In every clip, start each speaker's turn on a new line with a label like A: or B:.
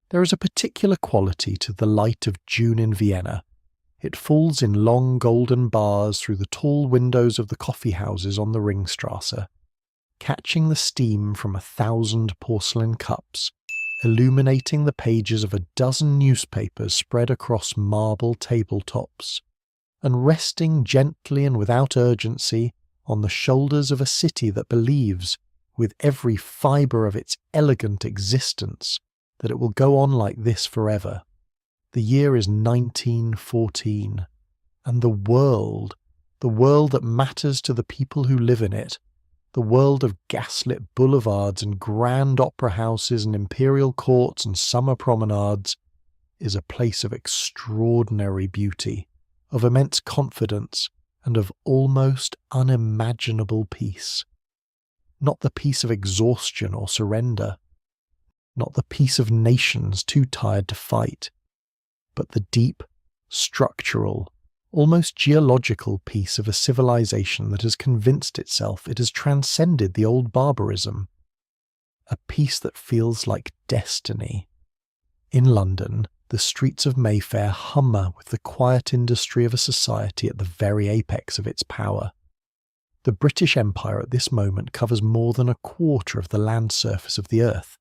A: There is a particular quality to the light of June in Vienna. It falls in long golden bars through the tall windows of the coffee houses on the Ringstrasse, catching the steam from 1,000 porcelain cups, illuminating the pages of a dozen newspapers spread across marble tabletops, and resting gently and without urgency on the shoulders of a city that believes, with every fibre of its elegant existence, that it will go on like this forever. The year is 1914, and the world that matters to the people who live in it, the world of gaslit boulevards and grand opera houses and imperial courts and summer promenades, is a place of extraordinary beauty, of immense confidence, and of almost unimaginable peace. Not the peace of exhaustion or surrender, not the peace of nations too tired to fight, but the deep, structural, almost geological peace of a civilization that has convinced itself it has transcended the old barbarism. A peace that feels like destiny. In London, the streets of Mayfair hum with the quiet industry of a society at the very apex of its power. The British Empire at this moment covers more than a quarter of the land surface of the earth.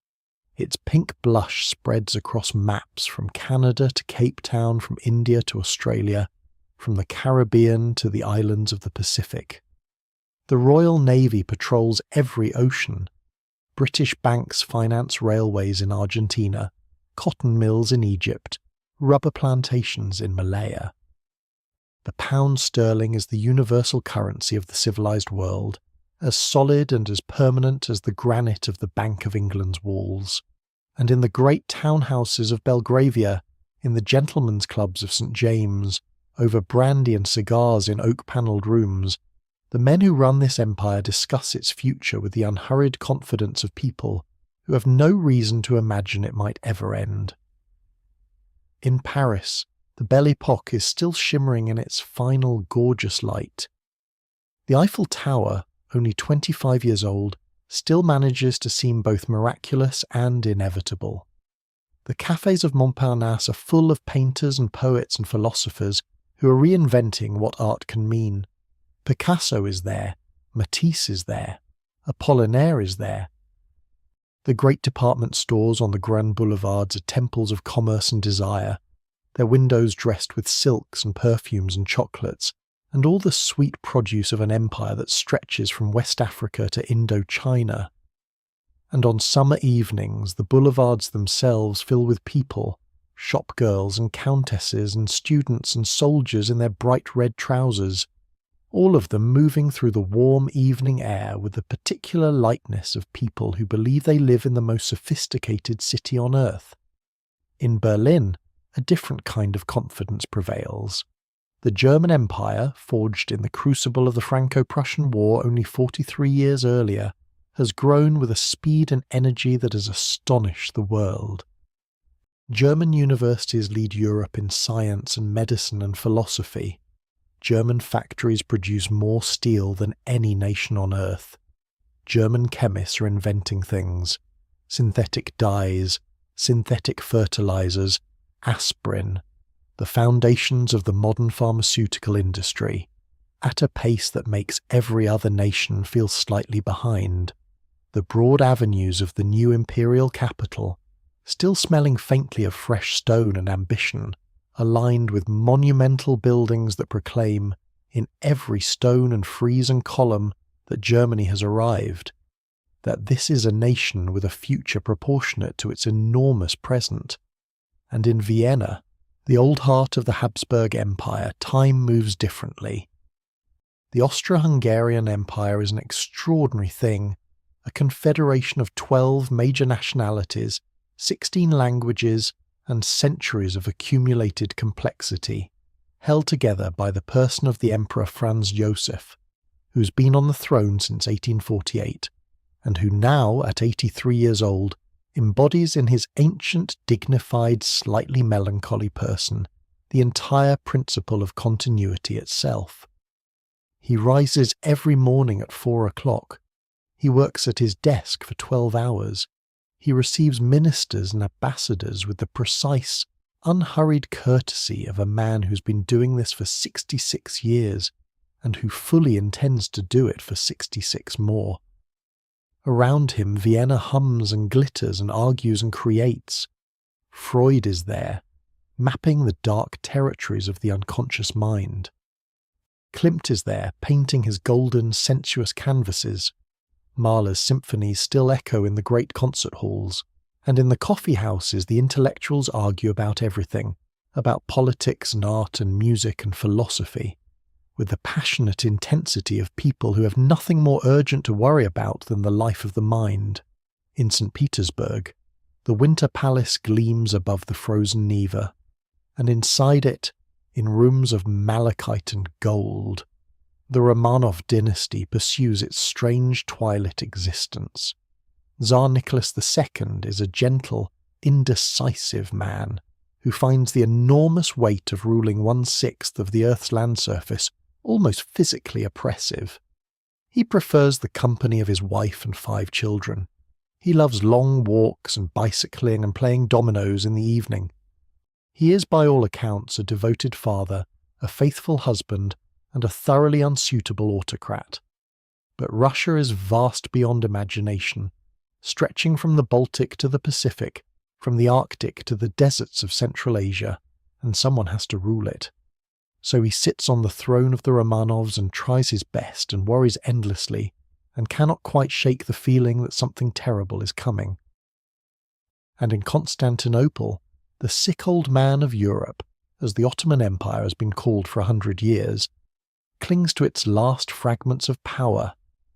A: Its pink blush spreads across maps from Canada to Cape Town, from India to Australia, from the Caribbean to the islands of the Pacific. The Royal Navy patrols every ocean. British banks finance railways in Argentina, cotton mills in Egypt, rubber plantations in Malaya. The pound sterling is the universal currency of the civilized world, as solid and as permanent as the granite of the Bank of England's walls. And in the great townhouses of Belgravia, in the gentlemen's clubs of St. James, over brandy and cigars in oak-panelled rooms, the men who run this empire discuss its future with the unhurried confidence of people who have no reason to imagine it might ever end. In Paris, the Belle Époque is still shimmering in its final gorgeous light. The Eiffel Tower, only 25 years old, still manages to seem both miraculous and inevitable. The cafes of Montparnasse are full of painters and poets and philosophers who are reinventing what art can mean. Picasso is there, Matisse is there, Apollinaire is there. The great department stores on the grand boulevards are temples of commerce and desire, their windows dressed with silks and perfumes and chocolates, and all the sweet produce of an empire that stretches from West Africa to Indochina. And on summer evenings the boulevards themselves fill with people, shopgirls and countesses and students and soldiers in their bright red trousers, all of them moving through the warm evening air with the particular lightness of people who believe they live in the most sophisticated city on earth. In Berlin, a different kind of confidence prevails. The German Empire, forged in the crucible of the Franco-Prussian War only 43 years earlier, has grown with a speed and energy that has astonished the world. German universities lead Europe in science and medicine and philosophy. German factories produce more steel than any nation on earth. German chemists are inventing things: synthetic dyes, synthetic fertilizers, aspirin, the foundations of the modern pharmaceutical industry, at a pace that makes every other nation feel slightly behind. The broad avenues of the new imperial capital, still smelling faintly of fresh stone and ambition, are lined with monumental buildings that proclaim, in every stone and frieze and column, that Germany has arrived, that this is a nation with a future proportionate to its enormous present. And in Vienna, the old heart of the Habsburg Empire, time moves differently. The Austro-Hungarian Empire is an extraordinary thing, a confederation of 12 major nationalities, 16 languages, and centuries of accumulated complexity, held together by the person of the Emperor Franz Joseph, who's been on the throne since 1848, and who now, at 83 years old, embodies in his ancient, dignified, slightly melancholy person the entire principle of continuity itself. He rises every morning at 4 o'clock. He works at his desk for 12 hours. He receives ministers and ambassadors with the precise, unhurried courtesy of a man who's been doing this for 66 years and who fully intends to do it for 66 more. Around him, Vienna hums and glitters and argues and creates. Freud is there, mapping the dark territories of the unconscious mind. Klimt is there, painting his golden, sensuous canvases. Mahler's symphonies still echo in the great concert halls, and in the coffee houses the intellectuals argue about everything, about politics and art and music and philosophy, with the passionate intensity of people who have nothing more urgent to worry about than the life of the mind. In St. Petersburg, the Winter Palace gleams above the frozen Neva, and inside it, in rooms of malachite and gold, the Romanov dynasty pursues its strange twilit existence. Tsar Nicholas II is a gentle, indecisive man who finds the enormous weight of ruling 1/6 of the Earth's land surface almost physically oppressive. He prefers the company of his wife and 5 children. He loves long walks and bicycling and playing dominoes in the evening. He is by all accounts a devoted father, a faithful husband, and a thoroughly unsuitable autocrat. But Russia is vast beyond imagination, stretching from the Baltic to the Pacific, from the Arctic to the deserts of Central Asia, and someone has to rule it. So he sits on the throne of the Romanovs and tries his best and worries endlessly, and cannot quite shake the feeling that something terrible is coming. And in Constantinople, the sick old man of Europe, as the Ottoman Empire has been called for 100 years, clings to its last fragments of power,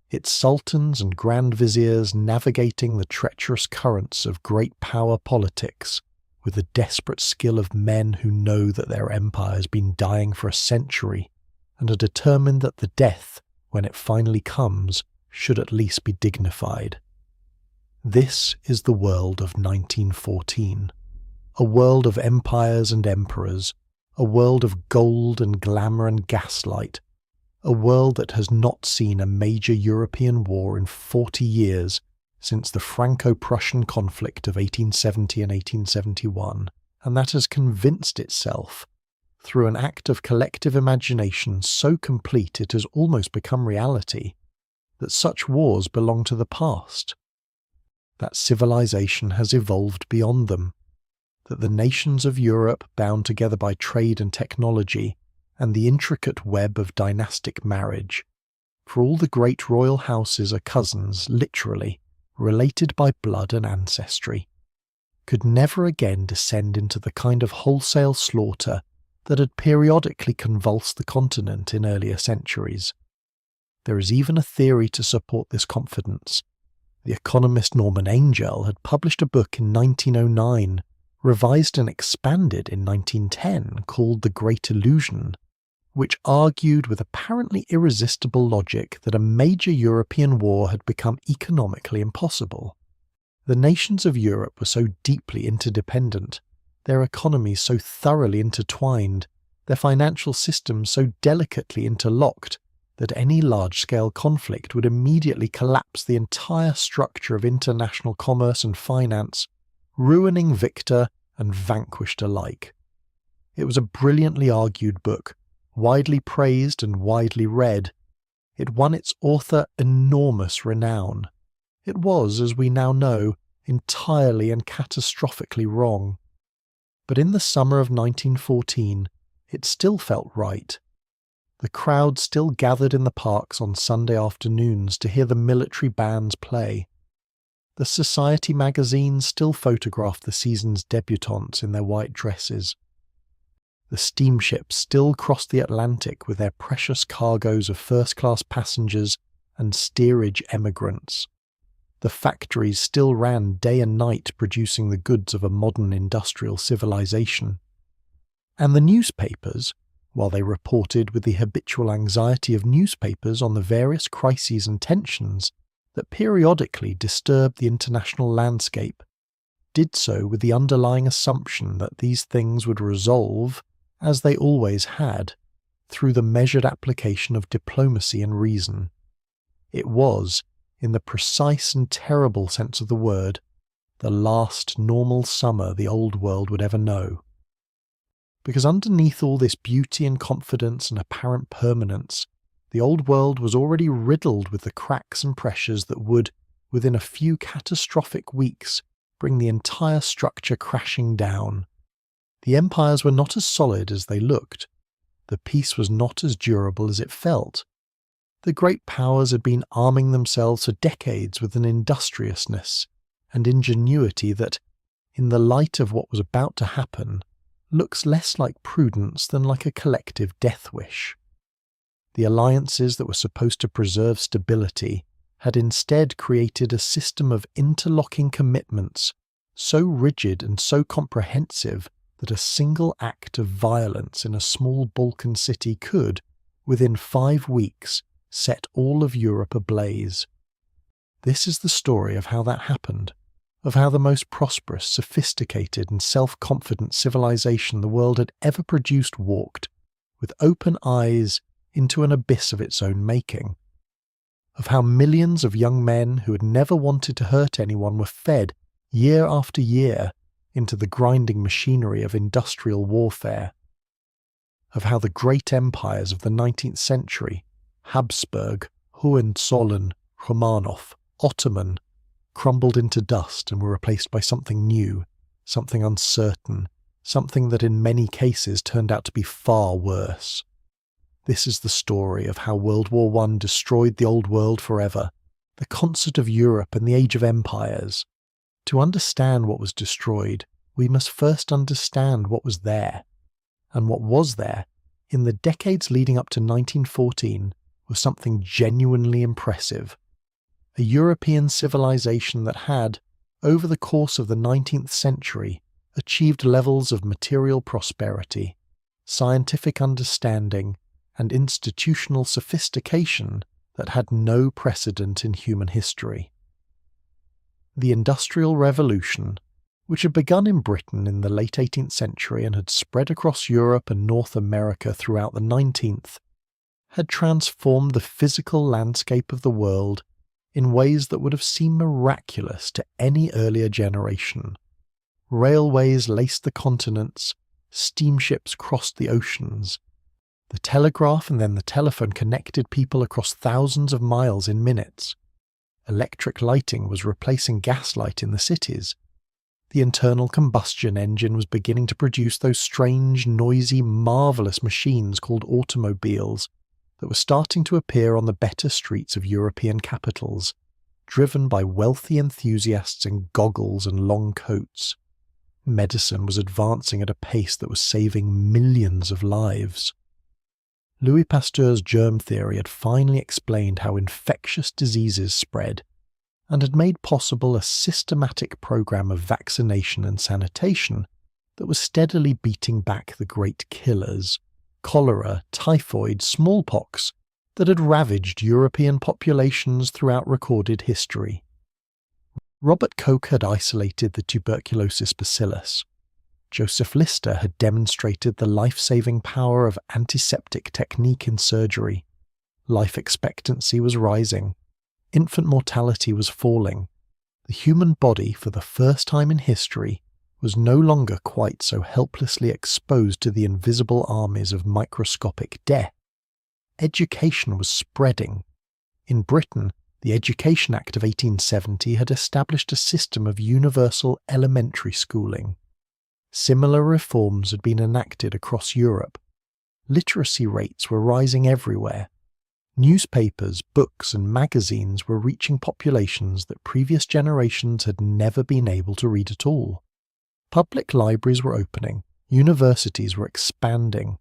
A: its sultans and grand viziers navigating the treacherous currents of great power politics with the desperate skill of men who know that their empire has been dying for a century and are determined that the death, when it finally comes, should at least be dignified. This is the world of 1914, a world of empires and emperors, a world of gold and glamour and gaslight, a world that has not seen a major European war in 40 years since the Franco-Prussian conflict of 1870 and 1871, and that has convinced itself, through an act of collective imagination so complete it has almost become reality, that such wars belong to the past, that civilization has evolved beyond them, that the nations of Europe, bound together by trade and technology, and the intricate web of dynastic marriage, for all the great royal houses are cousins, literally, related by blood and ancestry, could never again descend into the kind of wholesale slaughter that had periodically convulsed the continent in earlier centuries. There is even a theory to support this confidence. The economist Norman Angell had published a book in 1909, revised and expanded in 1910, called The Great Illusion, which argued with apparently irresistible logic that a major European war had become economically impossible. The nations of Europe were so deeply interdependent, their economies so thoroughly intertwined, their financial systems so delicately interlocked, that any large-scale conflict would immediately collapse the entire structure of international commerce and finance, ruining victor and vanquished alike. It was a brilliantly argued book, widely praised and widely read. It won its author enormous renown. It was, as we now know, entirely and catastrophically wrong. But in the summer of 1914, it still felt right. The crowd still gathered in the parks on Sunday afternoons to hear the military bands play. The society magazines still photographed the season's debutantes in their white dresses. The steamships still crossed the Atlantic with their precious cargoes of first-class passengers and steerage emigrants. The factories still ran day and night producing the goods of a modern industrial civilization. And the newspapers, while they reported with the habitual anxiety of newspapers on the various crises and tensions that periodically disturbed the international landscape, did so with the underlying assumption that these things would resolve, as they always had, through the measured application of diplomacy and reason. It was, in the precise and terrible sense of the word, the last normal summer the old world would ever know. Because underneath all this beauty and confidence and apparent permanence, the old world was already riddled with the cracks and pressures that would, within a few catastrophic weeks, bring the entire structure crashing down. The empires were not as solid as they looked. The peace was not as durable as it felt. The great powers had been arming themselves for decades with an industriousness and ingenuity that, in the light of what was about to happen, looks less like prudence than like a collective death wish. The alliances that were supposed to preserve stability had instead created a system of interlocking commitments so rigid and so comprehensive that a single act of violence in a small Balkan city could, within 5 weeks, set all of Europe ablaze. This is the story of how that happened, of how the most prosperous, sophisticated and self-confident civilization the world had ever produced walked, with open eyes, into an abyss of its own making. Of how millions of young men who had never wanted to hurt anyone were fed, year after year, into the grinding machinery of industrial warfare. Of how the great empires of the 19th century, Habsburg, Hohenzollern, Romanov, Ottoman, crumbled into dust and were replaced by something new, something uncertain, something that in many cases turned out to be far worse. This is the story of how World War I destroyed the old world forever, the concert of Europe and the age of empires. To understand what was destroyed, we must first understand what was there. And what was there, in the decades leading up to 1914, was something genuinely impressive. A European civilization that had, over the course of the 19th century, achieved levels of material prosperity, scientific understanding, and institutional sophistication that had no precedent in human history. The Industrial Revolution, which had begun in Britain in the late 18th century and had spread across Europe and North America throughout the 19th, had transformed the physical landscape of the world in ways that would have seemed miraculous to any earlier generation. Railways laced the continents, steamships crossed the oceans. The telegraph and then the telephone connected people across thousands of miles in minutes. Electric lighting was replacing gaslight in the cities. The internal combustion engine was beginning to produce those strange, noisy, marvellous machines called automobiles that were starting to appear on the better streets of European capitals, driven by wealthy enthusiasts in goggles and long coats. Medicine was advancing at a pace that was saving millions of lives. Louis Pasteur's germ theory had finally explained how infectious diseases spread, and had made possible a systematic program of vaccination and sanitation that was steadily beating back the great killers, cholera, typhoid, smallpox, that had ravaged European populations throughout recorded history. Robert Koch had isolated the tuberculosis bacillus. Joseph Lister had demonstrated the life-saving power of antiseptic technique in surgery. Life expectancy was rising. Infant mortality was falling. The human body, for the first time in history, was no longer quite so helplessly exposed to the invisible armies of microscopic death. Education was spreading. In Britain, the Education Act of 1870 had established a system of universal elementary schooling. Similar reforms had been enacted across Europe. Literacy rates were rising everywhere. Newspapers, books, and magazines were reaching populations that previous generations had never been able to read at all. Public libraries were opening, universities were expanding.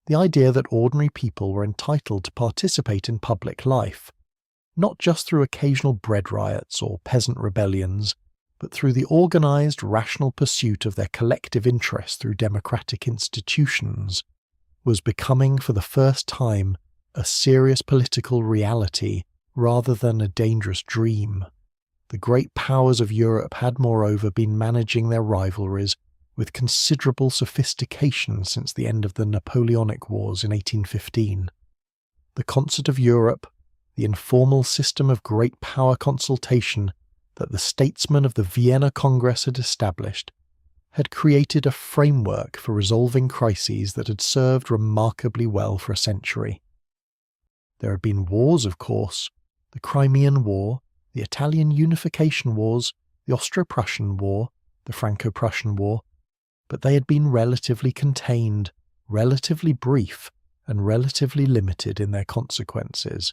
A: The idea that ordinary people were entitled to participate in public life, not just through occasional bread riots or peasant rebellions, but through the organized, rational pursuit of their collective interests through democratic institutions, was becoming for the first time a serious political reality rather than a dangerous dream. The great powers of Europe had moreover been managing their rivalries with considerable sophistication since the end of the Napoleonic Wars in 1815. The concert of Europe, the informal system of great power consultation that the statesmen of the Vienna Congress had established had created a framework for resolving crises that had served remarkably well for a century. There had been wars, of course, the Crimean War, the Italian Unification Wars, the Austro-Prussian War, the Franco-Prussian War, but they had been relatively contained, relatively brief, and relatively limited in their consequences.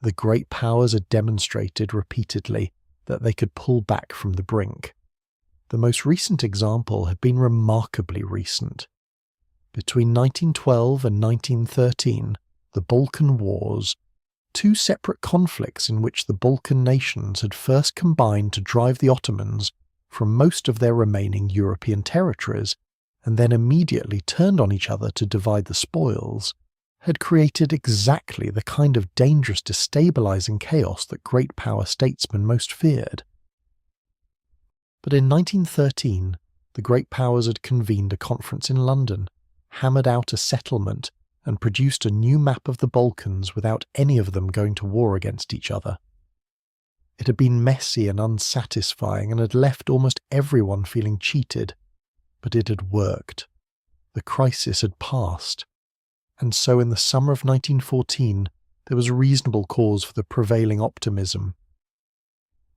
A: The great powers had demonstrated repeatedly that they could pull back from the brink. The most recent example had been remarkably recent. Between 1912 and 1913, the Balkan Wars, two separate conflicts in which the Balkan nations had first combined to drive the Ottomans from most of their remaining European territories, and then immediately turned on each other to divide the spoils, had created exactly the kind of dangerous, destabilizing chaos that great power statesmen most feared. But in 1913, the great powers had convened a conference in London, hammered out a settlement, and produced a new map of the Balkans without any of them going to war against each other. It had been messy and unsatisfying and had left almost everyone feeling cheated, but it had worked. The crisis had passed. And so in the summer of 1914, there was reasonable cause for the prevailing optimism.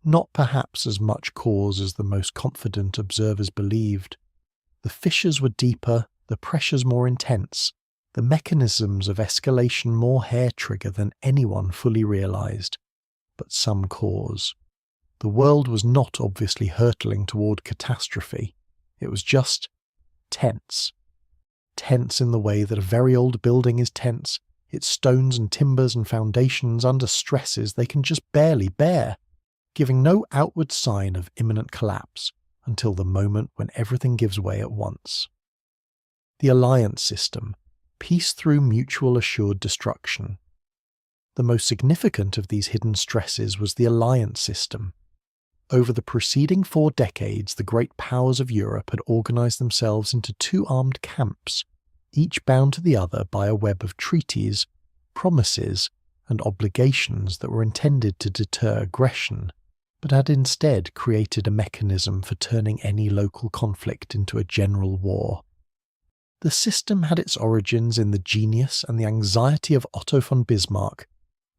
A: Not perhaps as much cause as the most confident observers believed. The fissures were deeper, the pressures more intense, the mechanisms of escalation more hair-trigger than anyone fully realized. But some cause. The world was not obviously hurtling toward catastrophe. It was just tense. Tense in the way that a very old building is tense, its stones and timbers and foundations under stresses they can just barely bear, giving no outward sign of imminent collapse until the moment when everything gives way at once. The alliance system, peace through mutual assured destruction. The most significant of these hidden stresses was the alliance system. Over the preceding 4 decades, the great powers of Europe had organized themselves into 2 armed camps, each bound to the other by a web of treaties, promises, and obligations that were intended to deter aggression, but had instead created a mechanism for turning any local conflict into a general war. The system had its origins in the genius and the anxiety of Otto von Bismarck,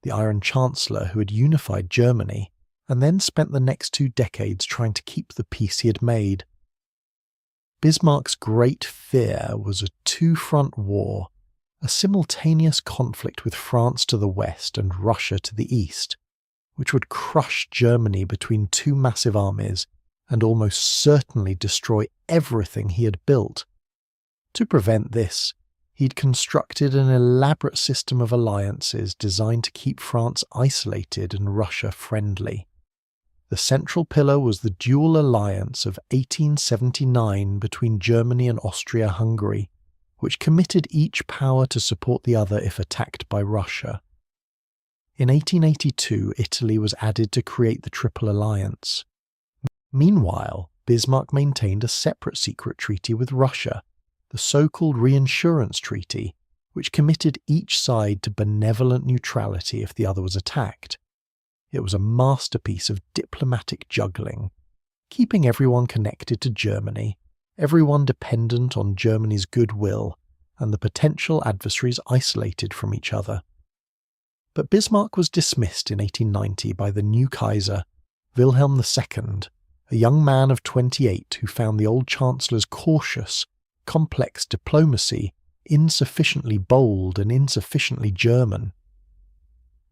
A: the Iron Chancellor who had unified Germany, and then spent the next 2 decades trying to keep the peace he had made. Bismarck's great fear was a 2-front war, a simultaneous conflict with France to the west and Russia to the east, which would crush Germany between 2 massive armies and almost certainly destroy everything he had built. To prevent this, he'd constructed an elaborate system of alliances designed to keep France isolated and Russia friendly. The central pillar was the dual alliance of 1879 between Germany and Austria-Hungary, which committed each power to support the other if attacked by Russia. In 1882, Italy was added to create the Triple Alliance. Meanwhile, Bismarck maintained a separate secret treaty with Russia, the so-called Reinsurance Treaty, which committed each side to benevolent neutrality if the other was attacked. It was a masterpiece of diplomatic juggling, keeping everyone connected to Germany, everyone dependent on Germany's goodwill, and the potential adversaries isolated from each other. But Bismarck was dismissed in 1890 by the new Kaiser, Wilhelm II, a young man of 28 who found the old Chancellor's cautious, complex diplomacy insufficiently bold and insufficiently German.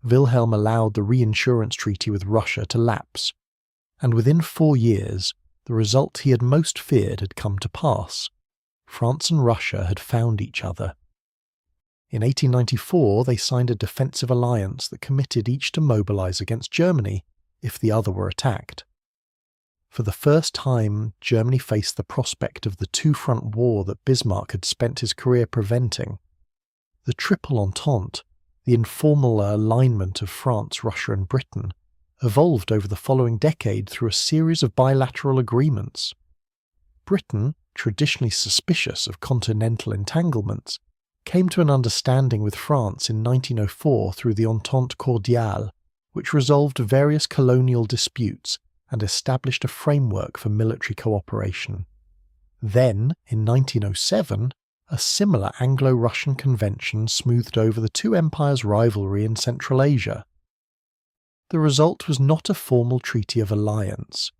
A: Wilhelm allowed the reinsurance treaty with Russia to lapse, and within 4 years, the result he had most feared had come to pass. France and Russia had found each other. In 1894, they signed a defensive alliance that committed each to mobilize against Germany if the other were attacked. For the first time, Germany faced the prospect of the 2-front war that Bismarck had spent his career preventing. The Triple Entente, the informal alignment of France, Russia and Britain, evolved over the following decade through a series of bilateral agreements. Britain, traditionally suspicious of continental entanglements, came to an understanding with France in 1904 through the Entente Cordiale, which resolved various colonial disputes and established a framework for military cooperation. Then, in 1907, a similar Anglo-Russian convention smoothed over the two empires' rivalry in Central Asia. The result was not a formal treaty of alliance.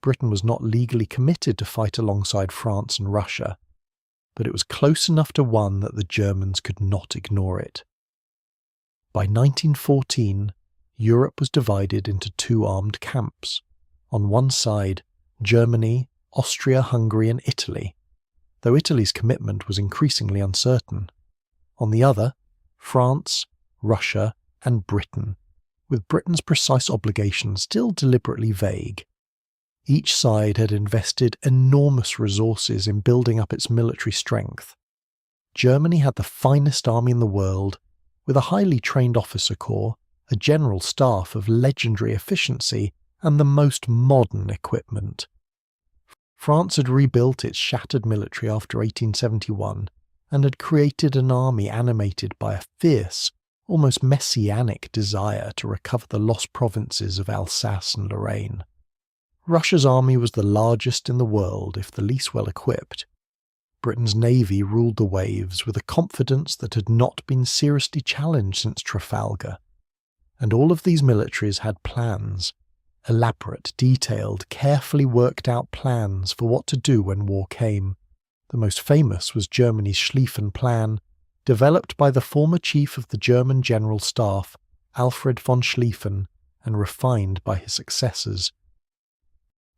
A: Britain was not legally committed to fight alongside France and Russia, but it was close enough to one that the Germans could not ignore it. By 1914, Europe was divided into two armed camps. On one side, Germany, Austria, Hungary and Italy, though Italy's commitment was increasingly uncertain. On the other, France, Russia and Britain, with Britain's precise obligations still deliberately vague. Each side had invested enormous resources in building up its military strength. Germany had the finest army in the world, with a highly trained officer corps, a general staff of legendary efficiency, and the most modern equipment. France had rebuilt its shattered military after 1871 and had created an army animated by a fierce, almost messianic desire to recover the lost provinces of Alsace and Lorraine. Russia's army was the largest in the world, if the least well equipped. Britain's navy ruled the waves with a confidence that had not been seriously challenged since Trafalgar. And all of these militaries had plans, elaborate, detailed, carefully worked out plans for what to do when war came. The most famous was Germany's Schlieffen Plan, developed by the former chief of the German General Staff, Alfred von Schlieffen, and refined by his successors.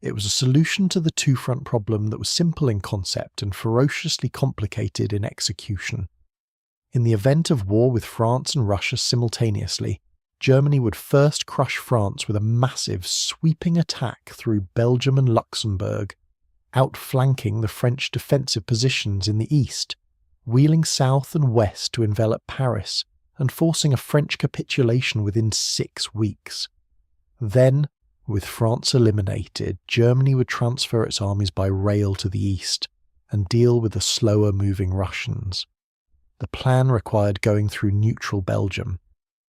A: It was a solution to the two-front problem that was simple in concept and ferociously complicated in execution. In the event of war with France and Russia simultaneously, Germany would first crush France with a massive, sweeping attack through Belgium and Luxembourg, outflanking the French defensive positions in the east, wheeling south and west to envelop Paris, and forcing a French capitulation within 6 weeks. Then, with France eliminated, Germany would transfer its armies by rail to the east and deal with the slower-moving Russians. The plan required going through neutral Belgium.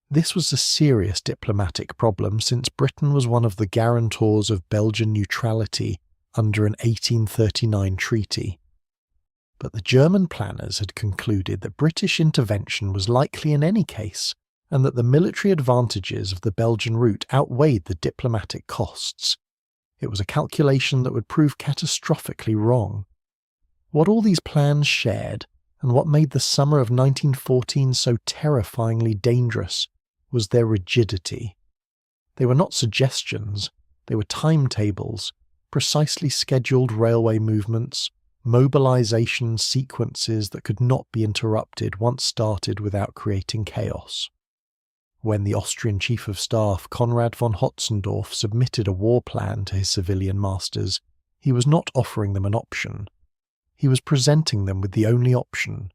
A: This was a serious diplomatic problem since Britain was one of the guarantors of Belgian neutrality under an 1839 treaty. But the German planners had concluded that British intervention was likely in any case, and that the military advantages of the Belgian route outweighed the diplomatic costs. It was a calculation that would prove catastrophically wrong. What all these plans shared, and what made the summer of 1914 so terrifyingly dangerous, was their rigidity. They were not suggestions, they were timetables, precisely scheduled railway movements, mobilization sequences that could not be interrupted once started without creating chaos. When the Austrian Chief of Staff Konrad von Hotzendorf submitted a war plan to his civilian masters, he was not offering them an option. He was presenting them with the only option.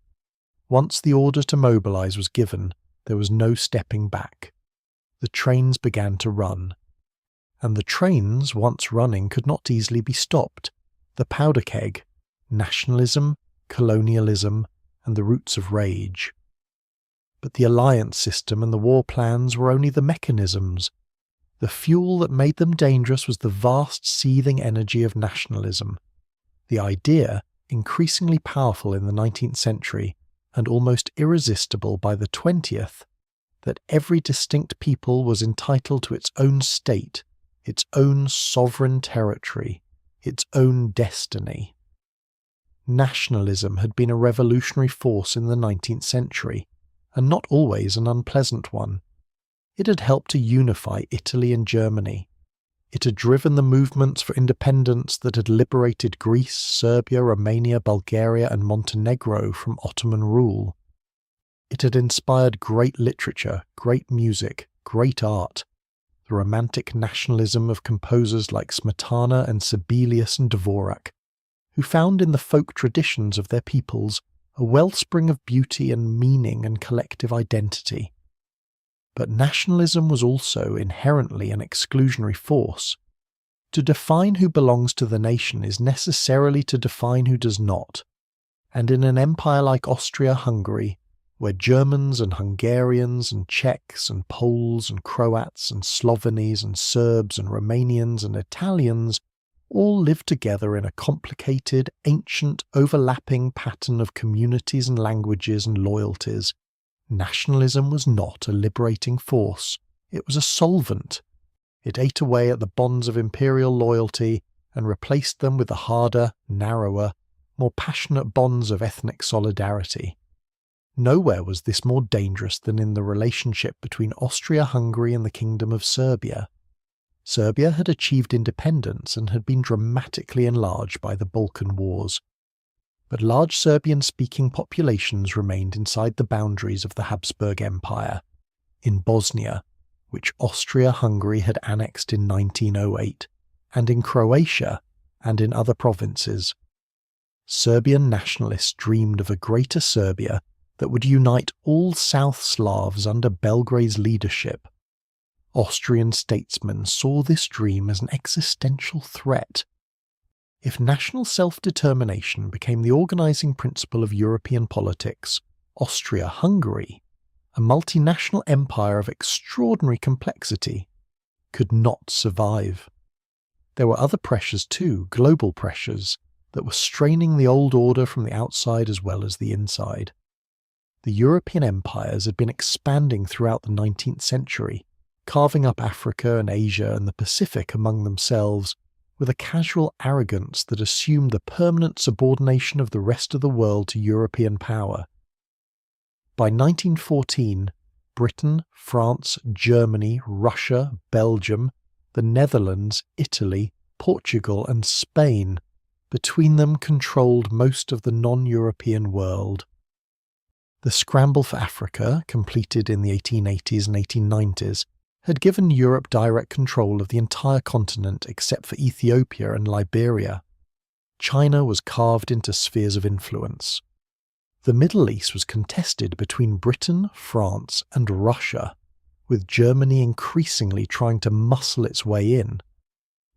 A: Once the order to mobilize was given, there was no stepping back. The trains began to run. And the trains, once running, could not easily be stopped. The powder keg, nationalism, colonialism, and the roots of rage. But the alliance system and the war plans were only the mechanisms. The fuel that made them dangerous was the vast seething energy of nationalism. The idea, increasingly powerful in the 19th century and almost irresistible by the 20th, that every distinct people was entitled to its own state, its own sovereign territory, its own destiny. Nationalism had been a revolutionary force in the 19th century, and not always an unpleasant one. It had helped to unify Italy and Germany. It had driven the movements for independence that had liberated Greece, Serbia, Romania, Bulgaria and Montenegro from Ottoman rule. It had inspired great literature, great music, great art, the romantic nationalism of composers like Smetana and Sibelius and Dvorak, who found in the folk traditions of their peoples a wellspring of beauty and meaning and collective identity. But nationalism was also inherently an exclusionary force. To define who belongs to the nation is necessarily to define who does not, and in an empire like Austria-Hungary, where Germans and Hungarians and Czechs and Poles and Croats and Slovenes and Serbs and Romanians and Italians all lived together in a complicated, ancient, overlapping pattern of communities and languages and loyalties, nationalism was not a liberating force. It was a solvent. It ate away at the bonds of imperial loyalty and replaced them with the harder, narrower, more passionate bonds of ethnic solidarity. Nowhere was this more dangerous than in the relationship between Austria-Hungary and the Kingdom of Serbia. Serbia had achieved independence and had been dramatically enlarged by the Balkan Wars. But large Serbian-speaking populations remained inside the boundaries of the Habsburg Empire, in Bosnia, which Austria-Hungary had annexed in 1908, and in Croatia, and in other provinces. Serbian nationalists dreamed of a greater Serbia that would unite all South Slavs under Belgrade's leadership. Austrian statesmen saw this dream as an existential threat. If national self-determination became the organizing principle of European politics, Austria-Hungary, a multinational empire of extraordinary complexity, could not survive. There were other pressures too, global pressures, that were straining the old order from the outside as well as the inside. The European empires had been expanding throughout the 19th century, carving up Africa and Asia and the Pacific among themselves with a casual arrogance that assumed the permanent subordination of the rest of the world to European power. By 1914, Britain, France, Germany, Russia, Belgium, the Netherlands, Italy, Portugal and Spain between them controlled most of the non-European world. The scramble for Africa, completed in the 1880s and 1890s, had given Europe direct control of the entire continent except for Ethiopia and Liberia. China was carved into spheres of influence. The Middle East was contested between Britain, France, and Russia, with Germany increasingly trying to muscle its way in.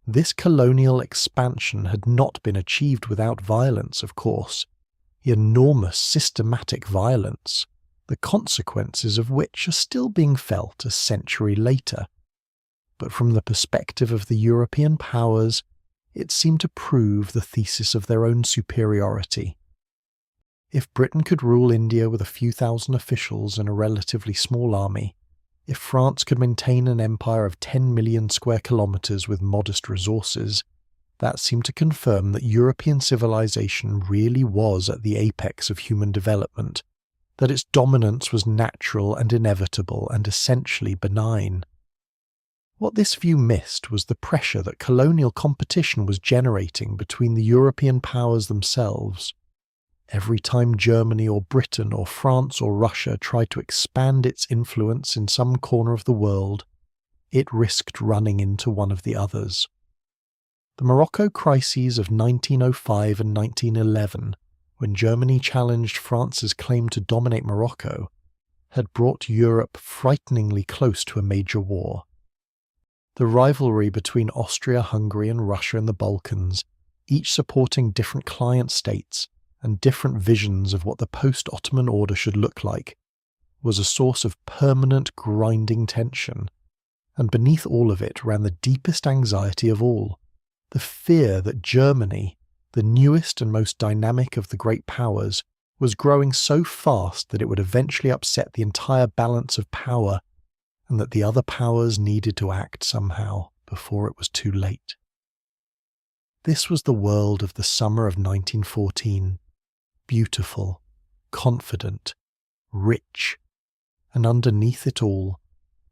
A: This colonial expansion had not been achieved without violence, of course, enormous systematic violence, the consequences of which are still being felt a century later. But from the perspective of the European powers, it seemed to prove the thesis of their own superiority. If Britain could rule India with a few thousand officials and a relatively small army, if France could maintain an empire of 10 million square kilometres with modest resources, that seemed to confirm that European civilization really was at the apex of human development, that its dominance was natural and inevitable and essentially benign. What this view missed was the pressure that colonial competition was generating between the European powers themselves. Every time Germany or Britain or France or Russia tried to expand its influence in some corner of the world, it risked running into one of the others. The Morocco crises of 1905 and 1911, when Germany challenged France's claim to dominate Morocco, had brought Europe frighteningly close to a major war. The rivalry between Austria-Hungary and Russia in the Balkans, each supporting different client states and different visions of what the post-Ottoman order should look like, was a source of permanent grinding tension, and beneath all of it ran the deepest anxiety of all, the fear that Germany, the newest and most dynamic of the great powers, was growing so fast that it would eventually upset the entire balance of power, and that the other powers needed to act somehow before it was too late. This was the world of the summer of 1914, beautiful, confident, rich, and underneath it all,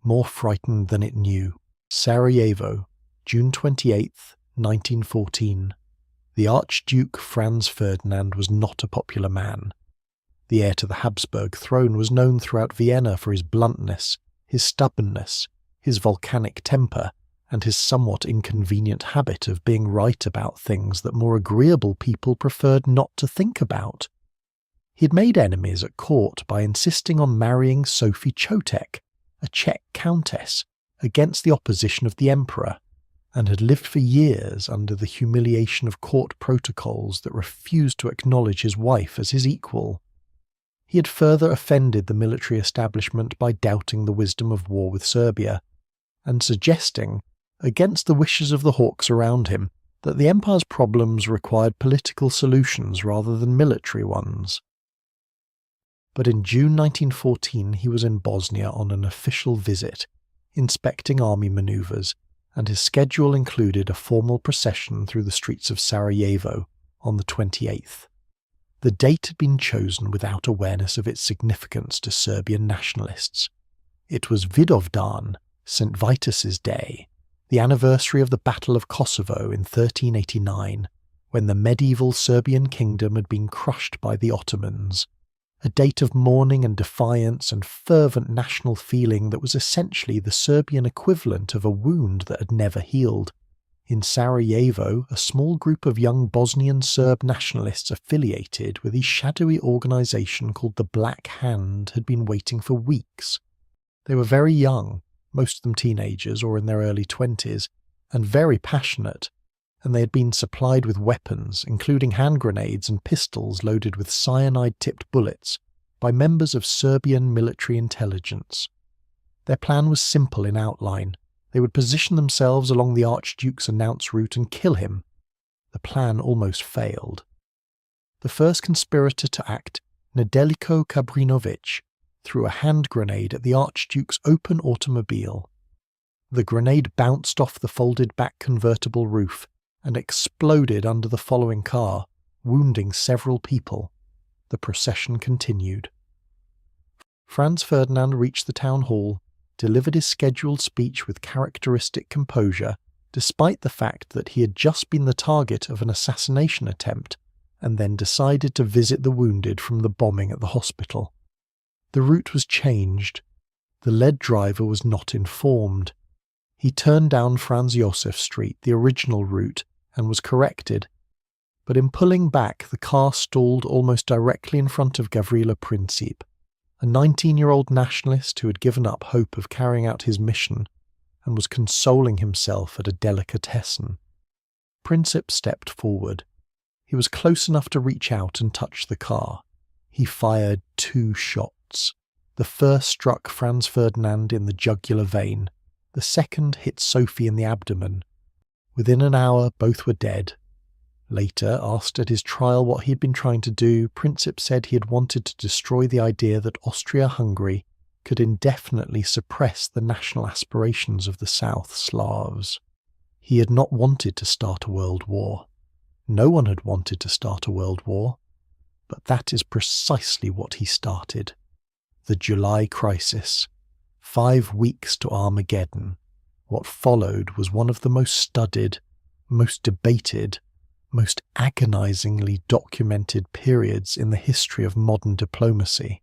A: more frightened than it knew. Sarajevo, June 28th, 1914. The Archduke Franz Ferdinand was not a popular man. The heir to the Habsburg throne was known throughout Vienna for his bluntness, his stubbornness, his volcanic temper, and his somewhat inconvenient habit of being right about things that more agreeable people preferred not to think about. He'd made enemies at court by insisting on marrying Sophie Chotek, a Czech countess, against the opposition of the emperor, and had lived for years under the humiliation of court protocols that refused to acknowledge his wife as his equal. He had further offended the military establishment by doubting the wisdom of war with Serbia, and suggesting, against the wishes of the hawks around him, that the empire's problems required political solutions rather than military ones. But in June 1914 he was in Bosnia on an official visit, inspecting army manoeuvres, and his schedule included a formal procession through the streets of Sarajevo on the 28th. The date had been chosen without awareness of its significance to Serbian nationalists. It was Vidovdan, St. Vitus's Day, the anniversary of the Battle of Kosovo in 1389, when the medieval Serbian kingdom had been crushed by the Ottomans, a date of mourning and defiance and fervent national feeling that was essentially the Serbian equivalent of a wound that had never healed. In Sarajevo, a small group of young Bosnian Serb nationalists affiliated with a shadowy organisation called the Black Hand had been waiting for weeks. They were very young, most of them teenagers or in their early 20s, and very passionate, and they had been supplied with weapons, including hand grenades and pistols loaded with cyanide-tipped bullets, by members of Serbian military intelligence. Their plan was simple in outline. They would position themselves along the Archduke's announce route and kill him. The plan almost failed. The first conspirator to act, Nedeljko Kabrinović, threw a hand grenade at the Archduke's open automobile. The grenade bounced off the folded-back convertible roof and exploded under the following car, wounding several people. The procession continued. Franz Ferdinand reached the town hall, delivered his scheduled speech with characteristic composure, despite the fact that he had just been the target of an assassination attempt, and then decided to visit the wounded from the bombing at the hospital. The route was changed. The lead driver was not informed. He turned down Franz Josef Street, the original route, and was corrected. But in pulling back, the car stalled almost directly in front of Gavrila Princip, a 19-year-old nationalist who had given up hope of carrying out his mission and was consoling himself at a delicatessen. Princip stepped forward. He was close enough to reach out and touch the car. He fired 2 shots. The first struck Franz Ferdinand in the jugular vein. The second hit Sophie in the abdomen. Within an hour, both were dead. Later, asked at his trial what he had been trying to do, Princip said he had wanted to destroy the idea that Austria-Hungary could indefinitely suppress the national aspirations of the South Slavs. He had not wanted to start a world war. No one had wanted to start a world war. But that is precisely what he started. The July crisis. 5 weeks to Armageddon. What followed was one of the most studied, most debated, most agonizingly documented periods in the history of modern diplomacy.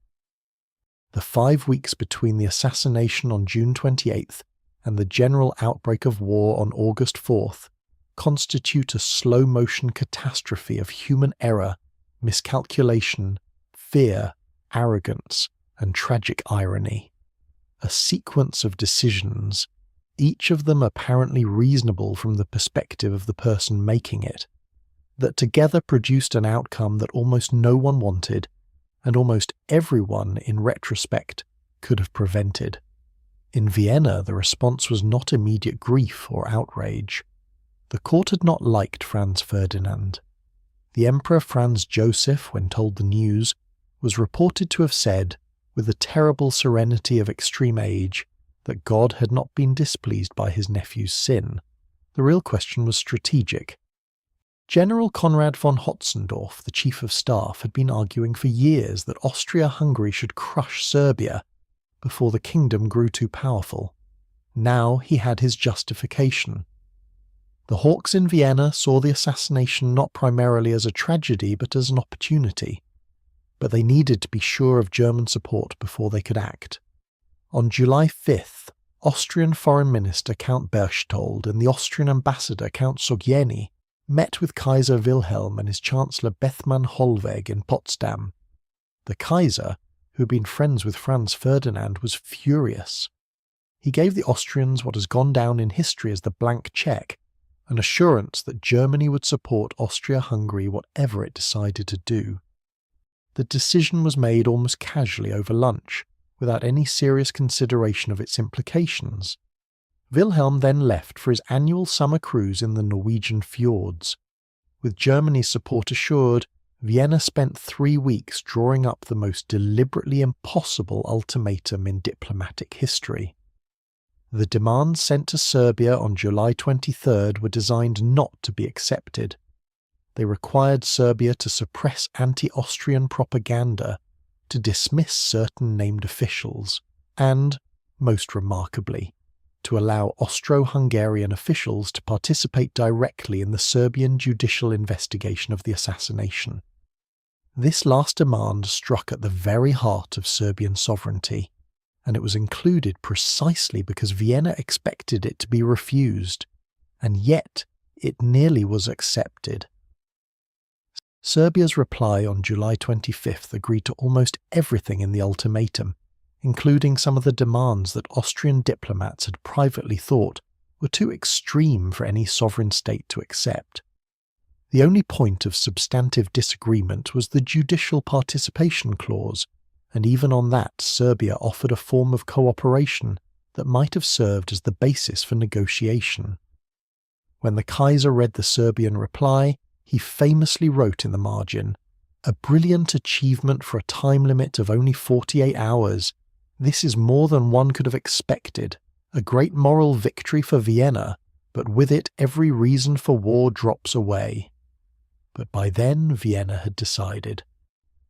A: The 5 weeks between the assassination on June 28th and the general outbreak of war on August 4th constitute a slow-motion catastrophe of human error, miscalculation, fear, arrogance, and tragic irony. A sequence of decisions, each of them apparently reasonable from the perspective of the person making it, that together produced an outcome that almost no one wanted, and almost everyone, in retrospect, could have prevented. In Vienna, the response was not immediate grief or outrage. The court had not liked Franz Ferdinand. The Emperor Franz Joseph, when told the news, was reported to have said, with the terrible serenity of extreme age, that God had not been displeased by his nephew's sin. The real question was strategic. General Konrad von Hotzendorf, the Chief of Staff, had been arguing for years that Austria-Hungary should crush Serbia before the kingdom grew too powerful. Now he had his justification. The hawks in Vienna saw the assassination not primarily as a tragedy but as an opportunity. But they needed to be sure of German support before they could act. On July 5th, Austrian Foreign Minister Count Berchtold and the Austrian ambassador Count Sogieni met with Kaiser Wilhelm and his Chancellor Bethmann Hollweg in Potsdam. The Kaiser, who had been friends with Franz Ferdinand, was furious. He gave the Austrians what has gone down in history as the blank cheque, an assurance that Germany would support Austria-Hungary whatever it decided to do. the decision was made almost casually over lunch, without any serious consideration of its implications. Wilhelm then left for his annual summer cruise in the Norwegian fjords. With Germany's support assured, Vienna spent 3 weeks drawing up the most deliberately impossible ultimatum in diplomatic history. The demands sent to Serbia on July 23rd were designed not to be accepted. They required Serbia to suppress anti-Austrian propaganda, to dismiss certain named officials, and, most remarkably, to allow Austro-Hungarian officials to participate directly in the Serbian judicial investigation of the assassination. This last demand struck at the very heart of Serbian sovereignty, and it was included precisely because Vienna expected it to be refused, and yet it nearly was accepted. Serbia's reply on July 25th agreed to almost everything in the ultimatum, including some of the demands that Austrian diplomats had privately thought were too extreme for any sovereign state to accept. The only point of substantive disagreement was the judicial participation clause, and even on that Serbia offered a form of cooperation that might have served as the basis for negotiation. When the Kaiser read the Serbian reply, he famously wrote in the margin, "A brilliant achievement for a time limit of only 48 hours. This is more than one could have expected. A great moral victory for Vienna, but with it every reason for war drops away." But by then Vienna had decided.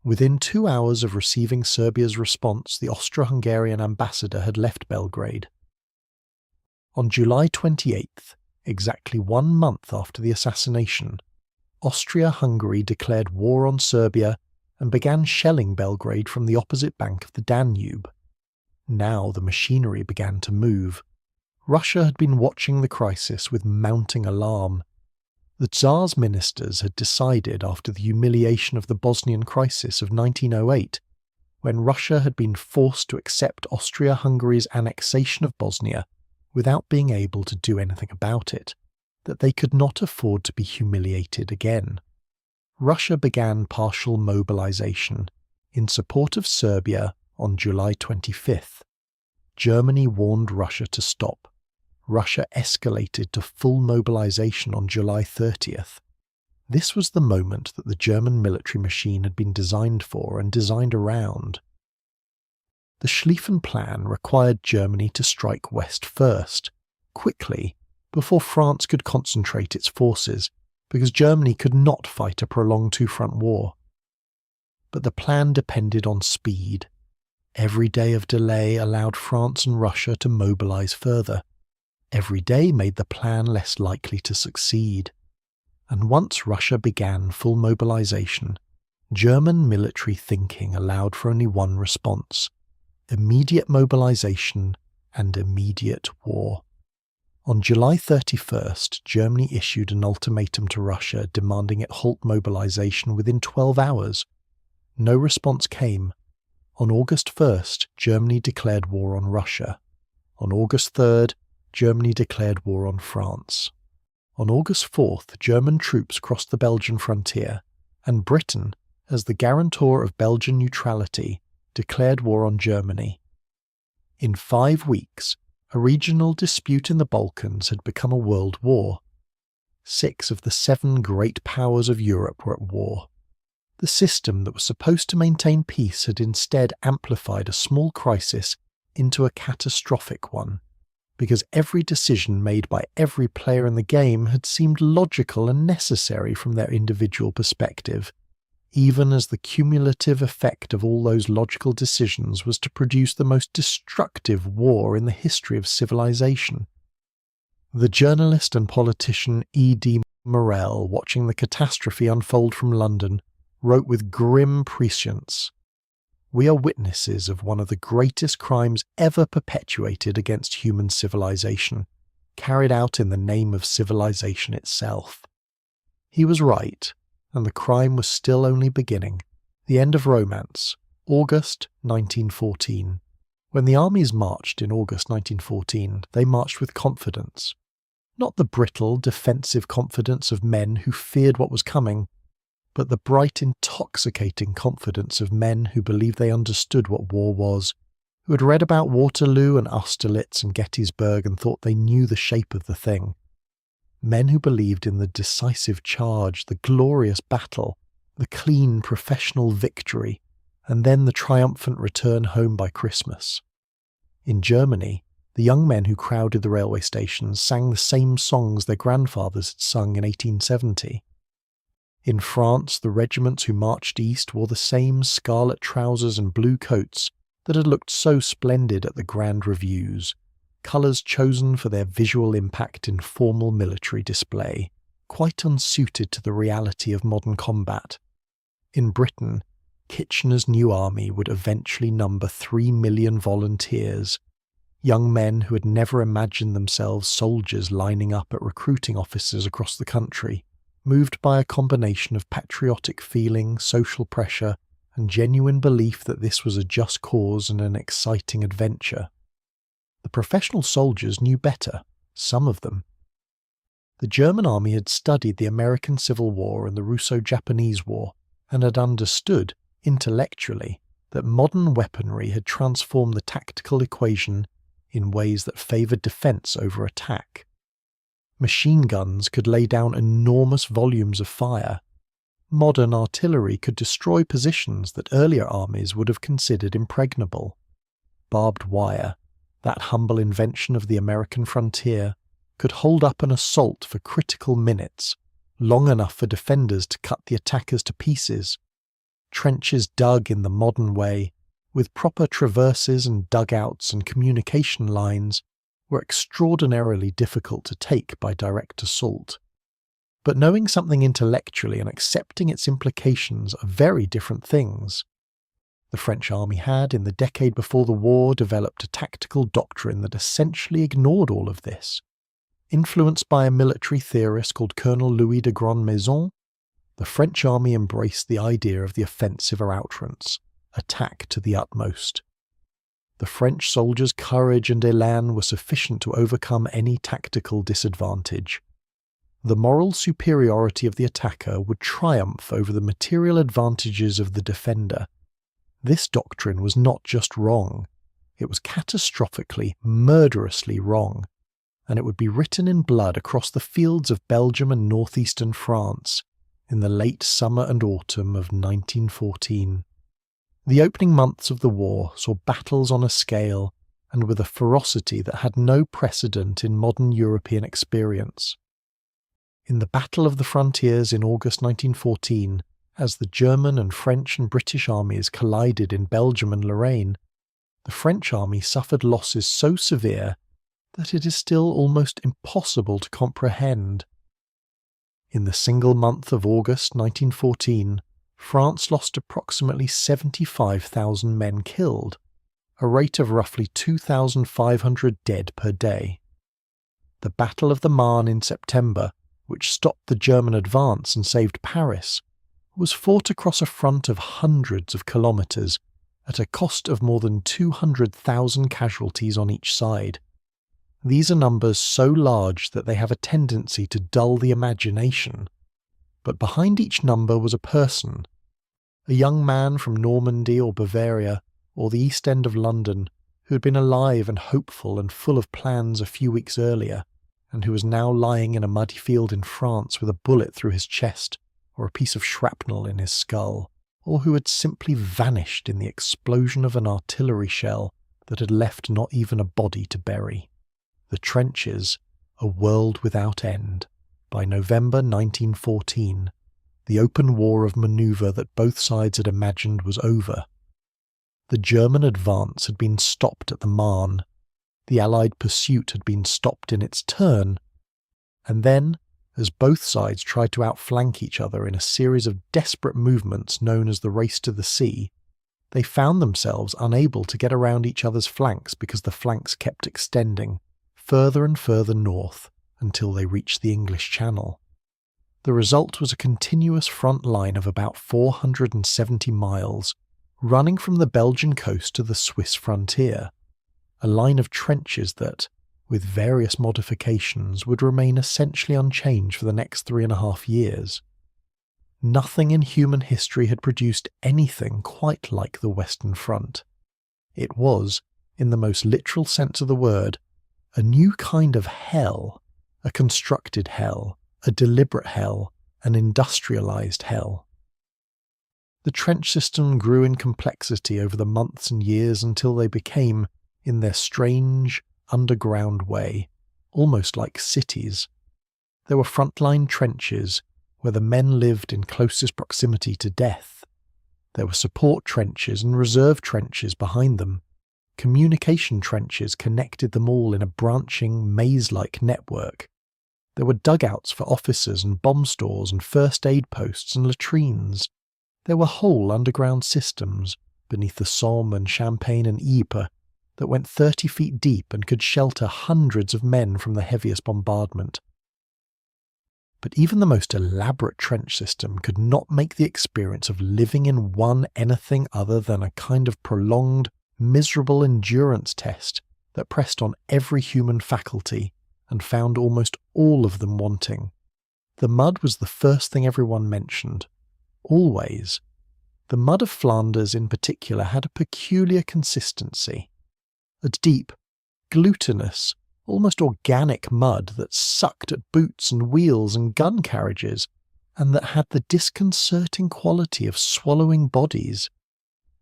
A: Within 2 hours of receiving Serbia's response, the Austro-Hungarian ambassador had left Belgrade. On July 28th, exactly 1 month after the assassination, Austria-Hungary declared war on Serbia and began shelling Belgrade from the opposite bank of the Danube. Now the machinery began to move. Russia had been watching the crisis with mounting alarm. The Tsar's ministers had decided after the humiliation of the Bosnian crisis of 1908, when Russia had been forced to accept Austria-Hungary's annexation of Bosnia without being able to do anything about it, that they could not afford to be humiliated again. Russia began partial mobilization in support of Serbia on July 25th. Germany warned Russia to stop. Russia escalated to full mobilization on July 30th. This was the moment that the German military machine had been designed for and designed around. The Schlieffen Plan required Germany to strike west first, quickly, before France could concentrate its forces, because Germany could not fight a prolonged two-front war. But the plan depended on speed. Every day of delay allowed France and Russia to mobilize further. Every day made the plan less likely to succeed. And once Russia began full mobilization, German military thinking allowed for only one response: immediate mobilization and immediate war. On July 31st, Germany issued an ultimatum to Russia demanding it halt mobilization within 12 hours. No response came. On August 1st, Germany declared war on Russia. On August 3rd, Germany declared war on France. On August 4th, German troops crossed the Belgian frontier, and Britain, as the guarantor of Belgian neutrality, declared war on Germany. In 5 weeks, a regional dispute in the Balkans had become a world war. 6 of the 7 great powers of Europe were at war. The system that was supposed to maintain peace had instead amplified a small crisis into a catastrophic one, because every decision made by every player in the game had seemed logical and necessary from their individual perspective, even as the cumulative effect of all those logical decisions was to produce the most destructive war in the history of civilization. The journalist and politician E.D. Morel, watching the catastrophe unfold from London, wrote with grim prescience, "We are witnesses of one of the greatest crimes ever perpetuated against human civilization, carried out in the name of civilization itself." He was right, and the crime was still only beginning. The end of romance, August 1914. When the armies marched in August 1914, they marched with confidence. Not the brittle, defensive confidence of men who feared what was coming, but the bright, intoxicating confidence of men who believed they understood what war was, who had read about Waterloo and Austerlitz and Gettysburg and thought they knew the shape of the thing. Men who believed in the decisive charge, the glorious battle, the clean professional victory, and then the triumphant return home by Christmas. In Germany, the young men who crowded the railway stations sang the same songs their grandfathers had sung in 1870. In France, the regiments who marched east wore the same scarlet trousers and blue coats that had looked so splendid at the grand reviews, colours chosen for their visual impact in formal military display, quite unsuited to the reality of modern combat. In Britain, Kitchener's new army would eventually number 3 million volunteers, young men who had never imagined themselves soldiers lining up at recruiting offices across the country, moved by a combination of patriotic feeling, social pressure, and genuine belief that this was a just cause and an exciting adventure. The professional soldiers knew better, some of them. The German army had studied the American Civil War and the Russo-Japanese War, and had understood, intellectually, that modern weaponry had transformed the tactical equation in ways that favoured defence over attack. Machine guns could lay down enormous volumes of fire. Modern artillery could destroy positions that earlier armies would have considered impregnable. Barbed wire, that humble invention of the American frontier, could hold up an assault for critical minutes, long enough for defenders to cut the attackers to pieces. Trenches dug in the modern way, with proper traverses and dugouts and communication lines, were extraordinarily difficult to take by direct assault. But knowing something intellectually and accepting its implications are very different things. The French army had, in the decade before the war, developed a tactical doctrine that essentially ignored all of this. Influenced by a military theorist called Colonel Louis de Grandmaison, the French army embraced the idea of the offensive or outrance, attack to the utmost. The French soldiers' courage and élan were sufficient to overcome any tactical disadvantage. The moral superiority of the attacker would triumph over the material advantages of the defender. This doctrine was not just wrong, it was catastrophically, murderously wrong, and it would be written in blood across the fields of Belgium and northeastern France in the late summer and autumn of 1914. The opening months of the war saw battles on a scale and with a ferocity that had no precedent in modern European experience. In the Battle of the Frontiers in August 1914, as the German and French and British armies collided in Belgium and Lorraine, the French army suffered losses so severe that it is still almost impossible to comprehend. In the single month of August 1914, France lost approximately 75,000 men killed, a rate of roughly 2,500 dead per day. The Battle of the Marne in September, which stopped the German advance and saved Paris, was fought across a front of hundreds of kilometres at a cost of more than 200,000 casualties on each side. These are numbers so large that they have a tendency to dull the imagination. But behind each number was a person, a young man from Normandy or Bavaria or the East End of London who had been alive and hopeful and full of plans a few weeks earlier, and who was now lying in a muddy field in France with a bullet through his chest or a piece of shrapnel in his skull, or who had simply vanished in the explosion of an artillery shell that had left not even a body to bury. The trenches, a world without end. By November 1914, the open war of manoeuvre that both sides had imagined was over. The German advance had been stopped at the Marne, the Allied pursuit had been stopped in its turn, and then, as both sides tried to outflank each other in a series of desperate movements known as the Race to the Sea, they found themselves unable to get around each other's flanks because the flanks kept extending further and further north until they reached the English Channel. The result was a continuous front line of about 470 miles, running from the Belgian coast to the Swiss frontier, a line of trenches that, with various modifications, would remain essentially unchanged for the next 3.5 years. Nothing in human history had produced anything quite like the Western Front. It was, in the most literal sense of the word, a new kind of hell, a constructed hell, a deliberate hell, an industrialized hell. The trench system grew in complexity over the months and years until they became, in their strange, underground way, almost like cities. There were frontline trenches where the men lived in closest proximity to death. There were support trenches and reserve trenches behind them. Communication trenches connected them all in a branching, maze-like network. There were dugouts for officers and bomb stores and first aid posts and latrines. There were whole underground systems beneath the Somme and Champagne and Ypres that went 30 feet deep and could shelter hundreds of men from the heaviest bombardment. But even the most elaborate trench system could not make the experience of living in one anything other than a kind of prolonged, miserable endurance test that pressed on every human faculty and found almost all of them wanting. The mud was the first thing everyone mentioned. Always. The mud of Flanders in particular had a peculiar consistency. A deep, glutinous, almost organic mud that sucked at boots and wheels and gun carriages, and that had the disconcerting quality of swallowing bodies.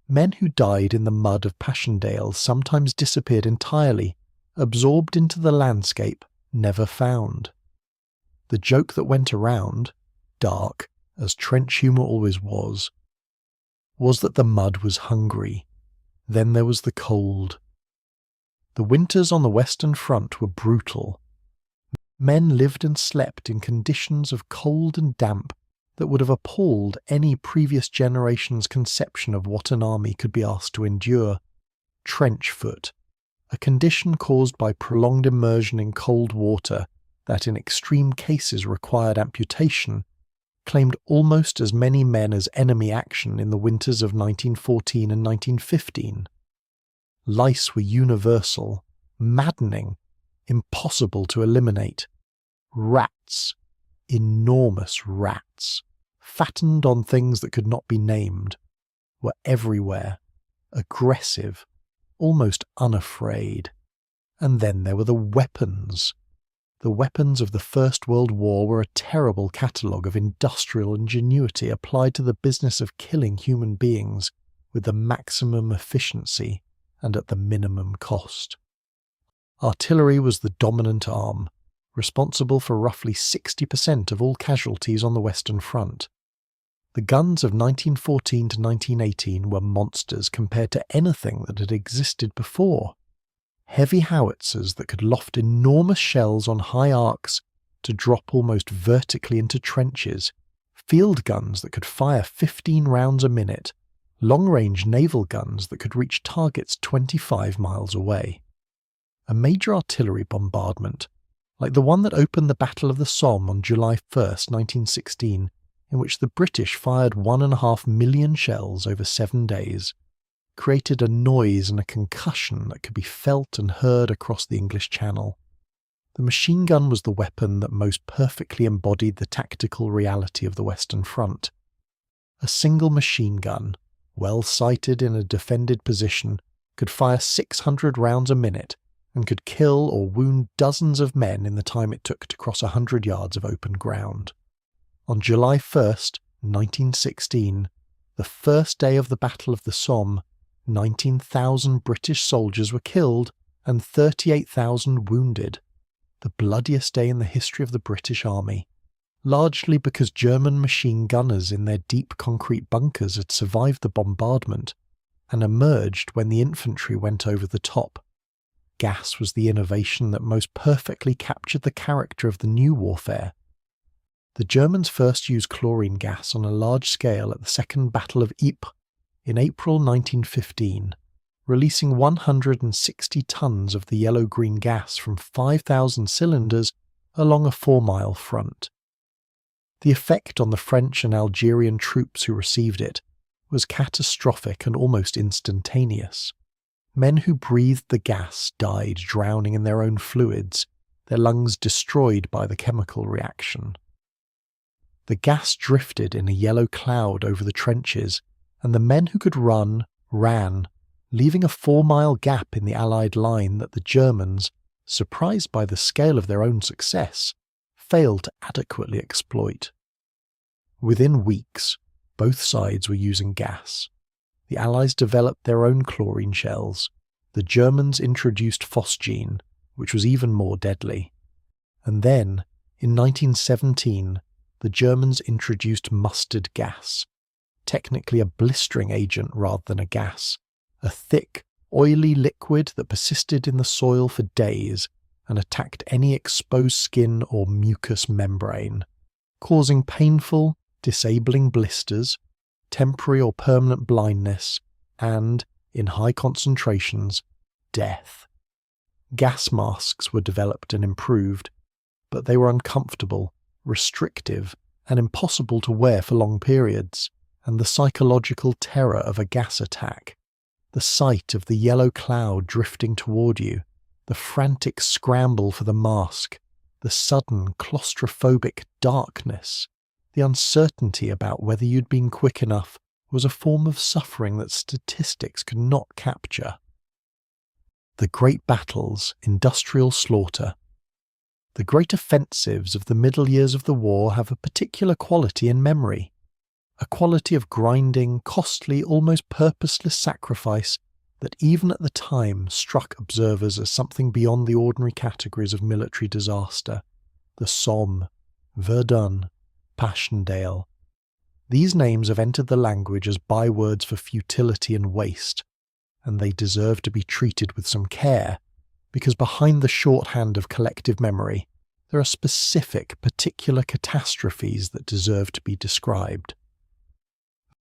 A: Men who died in the mud of Passchendaele sometimes disappeared entirely, absorbed into the landscape, never found. The joke that went around, dark, as trench humour always was that the mud was hungry. Then there was the cold. The winters on the Western Front were brutal. Men lived and slept in conditions of cold and damp that would have appalled any previous generation's conception of what an army could be asked to endure. Trench foot, a condition caused by prolonged immersion in cold water that in extreme cases required amputation, claimed almost as many men as enemy action in the winters of 1914 and 1915. Lice were universal, maddening, impossible to eliminate. Rats, enormous rats, fattened on things that could not be named, were everywhere, aggressive, almost unafraid. And then there were the weapons. The weapons of the First World War were a terrible catalogue of industrial ingenuity applied to the business of killing human beings with the maximum efficiency and at the minimum cost. Artillery was the dominant arm, responsible for roughly 60% of all casualties on the Western Front. The guns of 1914 to 1918 were monsters compared to anything that had existed before. Heavy howitzers that could loft enormous shells on high arcs to drop almost vertically into trenches, field guns that could fire 15 rounds a minute, long-range naval guns that could reach targets 25 miles away. A major artillery bombardment, like the one that opened the Battle of the Somme on July 1st, 1916, in which the British fired 1.5 million shells over 7 days, created a noise and a concussion that could be felt and heard across the English Channel. The machine gun was the weapon that most perfectly embodied the tactical reality of the Western Front. A single machine gun, well sighted in a defended position, could fire 600 rounds a minute and could kill or wound dozens of men in the time it took to cross 100 yards of open ground. On July 1st, 1916, the first day of the Battle of the Somme, 19,000 British soldiers were killed and 38,000 wounded, the bloodiest day in the history of the British Army, largely because German machine gunners in their deep concrete bunkers had survived the bombardment and emerged when the infantry went over the top. Gas was the innovation that most perfectly captured the character of the new warfare. The Germans first used chlorine gas on a large scale at the Second Battle of Ypres in April 1915, releasing 160 tons of the yellow-green gas from 5,000 cylinders along a 4-mile front. The effect on the French and Algerian troops who received it was catastrophic and almost instantaneous. Men who breathed the gas died drowning in their own fluids, their lungs destroyed by the chemical reaction. The gas drifted in a yellow cloud over the trenches, and the men who could run, ran, leaving a 4-mile gap in the Allied line that the Germans, surprised by the scale of their own success, failed to adequately exploit. Within weeks, both sides were using gas. The Allies developed their own chlorine shells. The Germans introduced phosgene, which was even more deadly. And then, in 1917, the Germans introduced mustard gas, technically a blistering agent rather than a gas, a thick, oily liquid that persisted in the soil for days and attacked any exposed skin or mucous membrane, causing painful, disabling blisters, temporary or permanent blindness, and, in high concentrations, death. Gas masks were developed and improved, but they were uncomfortable, restrictive, and impossible to wear for long periods, and the psychological terror of a gas attack, the sight of the yellow cloud drifting toward you, the frantic scramble for the mask, the sudden claustrophobic darkness, the uncertainty about whether you'd been quick enough was a form of suffering that statistics could not capture. The great battles, industrial slaughter. The great offensives of the middle years of the war have a particular quality in memory, a quality of grinding, costly, almost purposeless sacrifice that even at the time struck observers as something beyond the ordinary categories of military disaster. The Somme, Verdun, Passchendaele. These names have entered the language as bywords for futility and waste, and they deserve to be treated with some care, because behind the shorthand of collective memory, there are specific, particular catastrophes that deserve to be described.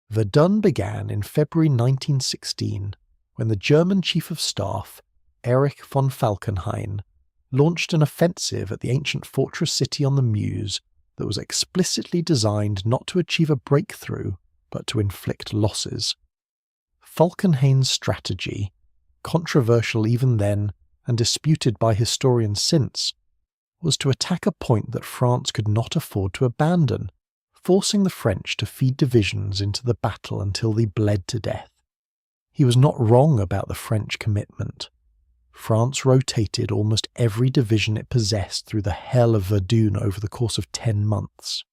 A: Verdun began in February 1916, when the German Chief of Staff, Erich von Falkenhayn, launched an offensive at the ancient fortress city on the Meuse that was explicitly designed not to achieve a breakthrough, but to inflict losses. Falkenhayn's strategy, controversial even then and disputed by historians since, was to attack a point that France could not afford to abandon, forcing the French to feed divisions into the battle until they bled to death. He was not wrong about the French commitment. France rotated almost every division it possessed through the hell of Verdun over the course of 10 months.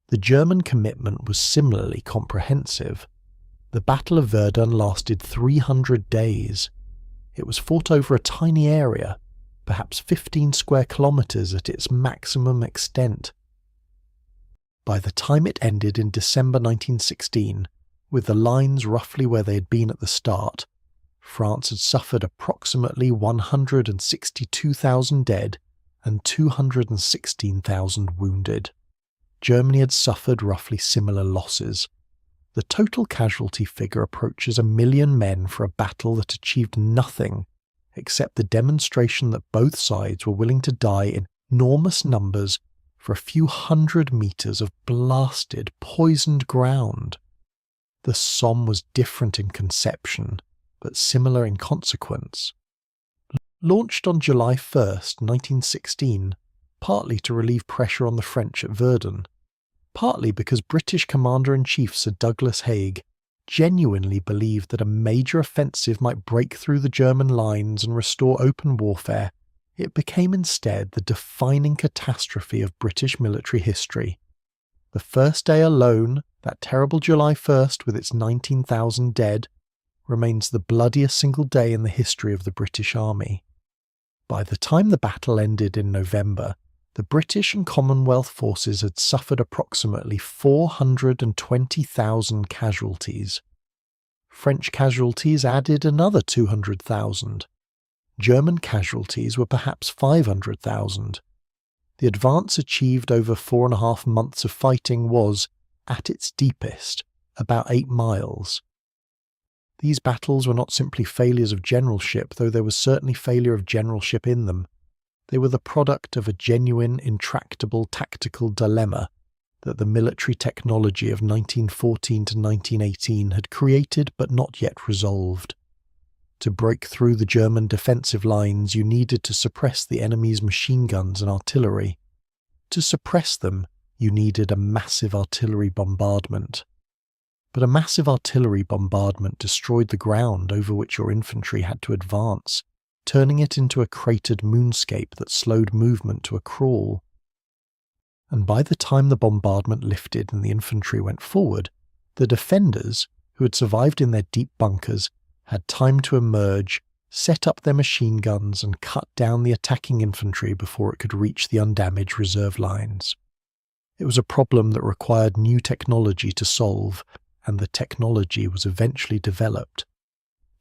A: The German commitment was similarly comprehensive. The Battle of Verdun lasted 300 days. It was fought over a tiny area, perhaps 15 square kilometres at its maximum extent. By the time it ended in December 1916, with the lines roughly where they had been at the start, France had suffered approximately 162,000 dead and 216,000 wounded. Germany had suffered roughly similar losses. The total casualty figure approaches 1 million men for a battle that achieved nothing except the demonstration that both sides were willing to die in enormous numbers for a few hundred meters of blasted, poisoned ground. The Somme was different in conception, but similar in consequence. Launched on July 1st, 1916, partly to relieve pressure on the French at Verdun, partly because British Commander-in-Chief Sir Douglas Haig genuinely believed that a major offensive might break through the German lines and restore open warfare, it became instead the defining catastrophe of British military history. The first day alone, that terrible July 1st with its 19,000 dead, remains the bloodiest single day in the history of the British Army. By the time the battle ended in November, the British and Commonwealth forces had suffered approximately 420,000 casualties. French casualties added another 200,000. German casualties were perhaps 500,000. The advance achieved over 4.5 months of fighting was, at its deepest, about 8 miles. These battles were not simply failures of generalship, though there was certainly failure of generalship in them. They were the product of a genuine, intractable tactical dilemma that the military technology of 1914 to 1918 had created but not yet resolved. To break through the German defensive lines, you needed to suppress the enemy's machine guns and artillery. To suppress them, you needed a massive artillery bombardment. But a massive artillery bombardment destroyed the ground over which your infantry had to advance, turning it into a cratered moonscape that slowed movement to a crawl. And by the time the bombardment lifted and the infantry went forward, the defenders, who had survived in their deep bunkers, had time to emerge, set up their machine guns and cut down the attacking infantry before it could reach the undamaged reserve lines. It was a problem that required new technology to solve, and the technology was eventually developed.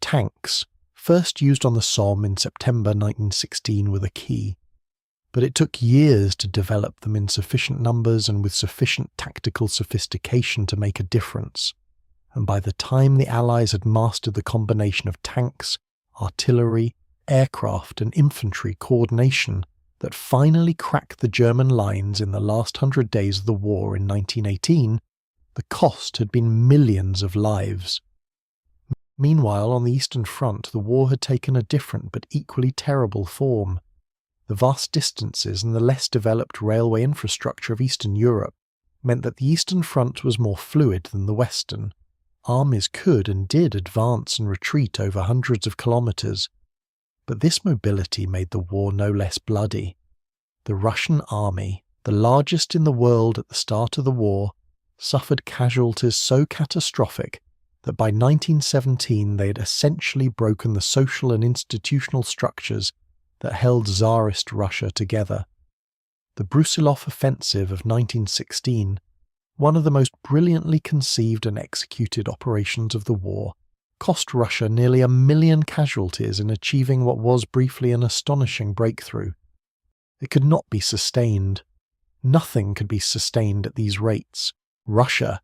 A: Tanks, first used on the Somme in September 1916, were the key. But it took years to develop them in sufficient numbers and with sufficient tactical sophistication to make a difference. And by the time the Allies had mastered the combination of tanks, artillery, aircraft and infantry coordination that finally cracked the German lines in the last 100 days of the war in 1918, the cost had been millions of lives. Meanwhile, on the Eastern Front, the war had taken a different but equally terrible form. The vast distances and the less developed railway infrastructure of Eastern Europe meant that the Eastern Front was more fluid than the Western. Armies could and did advance and retreat over hundreds of kilometres, but this mobility made the war no less bloody. The Russian army, the largest in the world at the start of the war, suffered casualties so catastrophic that by 1917 they had essentially broken the social and institutional structures that held Tsarist Russia together. The Brusilov offensive of 1916, one of the most brilliantly conceived and executed operations of the war, cost Russia nearly 1 million casualties in achieving what was briefly an astonishing breakthrough. It could not be sustained. Nothing could be sustained at these rates. Russia,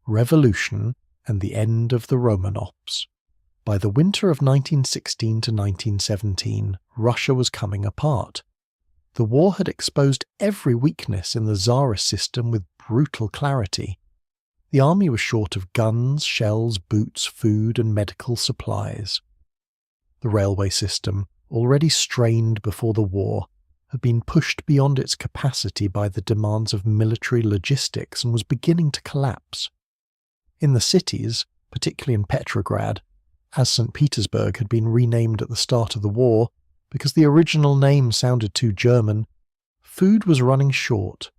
A: revolution, and the end of the Romanovs. By the winter of 1916 to 1917, Russia was coming apart. The war had exposed every weakness in the Tsarist system with brutal clarity. The army was short of guns, shells, boots, food, and medical supplies. The railway system, already strained before the war, had been pushed beyond its capacity by the demands of military logistics and was beginning to collapse. In the cities, particularly in Petrograd, as St. Petersburg had been renamed at the start of the war because the original name sounded too German, food was running short.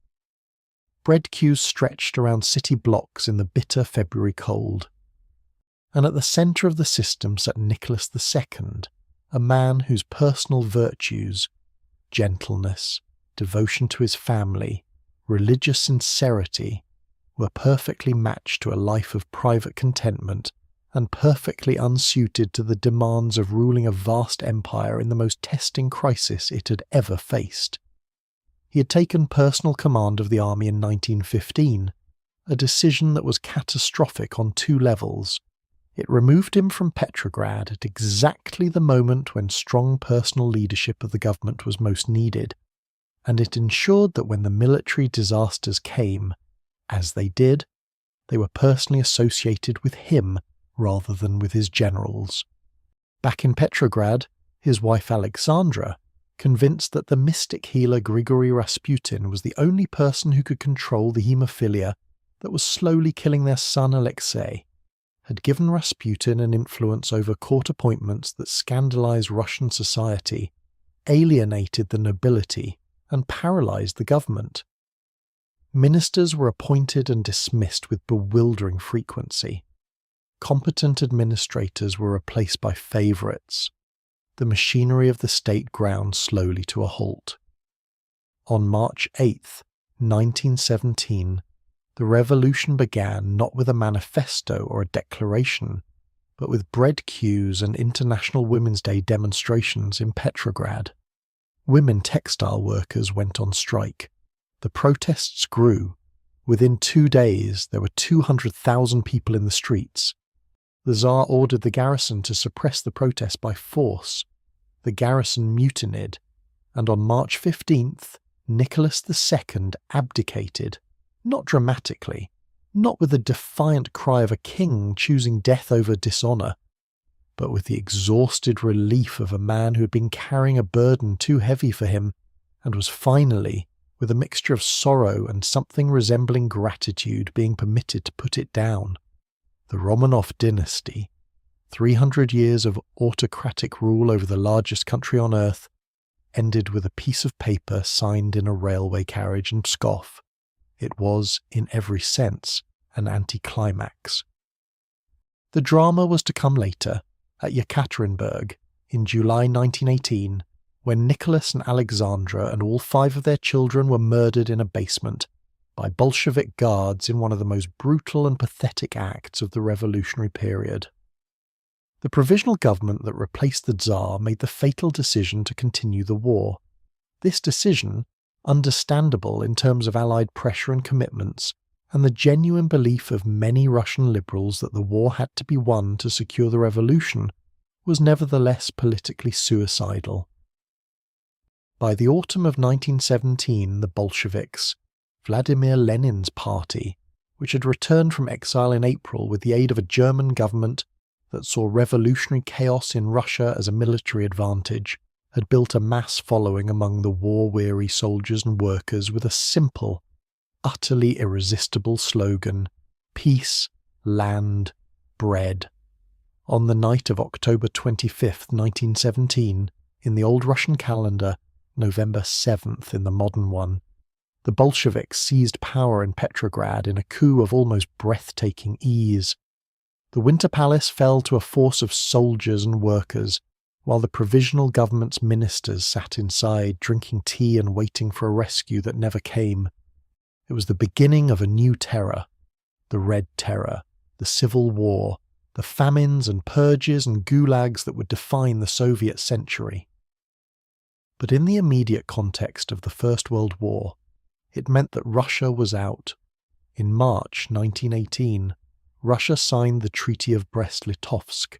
A: Bread queues stretched around city blocks in the bitter February cold. And at the centre of the system sat Nicholas II, a man whose personal virtues, gentleness, devotion to his family, religious sincerity, were perfectly matched to a life of private contentment and perfectly unsuited to the demands of ruling a vast empire in the most testing crisis it had ever faced. He had taken personal command of the army in 1915, a decision that was catastrophic on 2 levels. It removed him from Petrograd at exactly the moment when strong personal leadership of the government was most needed, and it ensured that when the military disasters came, as they did, they were personally associated with him rather than with his generals. Back in Petrograd, his wife Alexandra, convinced that the mystic healer Grigory Rasputin was the only person who could control the haemophilia that was slowly killing their son Alexei, had given Rasputin an influence over court appointments that scandalized Russian society, alienated the nobility, and paralyzed the government. Ministers were appointed and dismissed with bewildering frequency. Competent administrators were replaced by favourites. The machinery of the state ground slowly to a halt. On March 8th, 1917, the revolution began not with a manifesto or a declaration, but with bread queues and International Women's Day demonstrations in Petrograd. Women textile workers went on strike. The protests grew. Within 2 days, there were 200,000 people in the streets. The Tsar ordered the garrison to suppress the protests by force. The garrison mutinied, and on March 15th, Nicholas II abdicated, not dramatically, not with the defiant cry of a king choosing death over dishonour, but with the exhausted relief of a man who had been carrying a burden too heavy for him and was finally, with a mixture of sorrow and something resembling gratitude being permitted to put it down. The Romanov dynasty, 300 years of autocratic rule over the largest country on earth, ended with a piece of paper signed in a railway carriage in Pskov. It was, in every sense, an anticlimax. The drama was to come later, at Yekaterinburg, in July 1918, when Nicholas and Alexandra and all 5 of their children were murdered in a basement by Bolshevik guards in one of the most brutal and pathetic acts of the revolutionary period. The provisional government that replaced the Tsar made the fatal decision to continue the war. This decision, understandable in terms of Allied pressure and commitments, and the genuine belief of many Russian liberals that the war had to be won to secure the revolution, was nevertheless politically suicidal. By the autumn of 1917, the Bolsheviks, Vladimir Lenin's party, which had returned from exile in April with the aid of a German government that saw revolutionary chaos in Russia as a military advantage, had built a mass following among the war-weary soldiers and workers with a simple, utterly irresistible slogan: peace, land, bread. On the night of October 25th, 1917, in the old Russian calendar, November 7th in the modern one, the Bolsheviks seized power in Petrograd in a coup of almost breathtaking ease. The Winter Palace fell to a force of soldiers and workers, while the provisional government's ministers sat inside drinking tea and waiting for a rescue that never came. It was the beginning of a new terror, the Red Terror, the Civil War, the famines and purges and gulags that would define the Soviet century. But in the immediate context of the First World War, it meant that Russia was out. In March 1918, Russia signed the Treaty of Brest-Litovsk,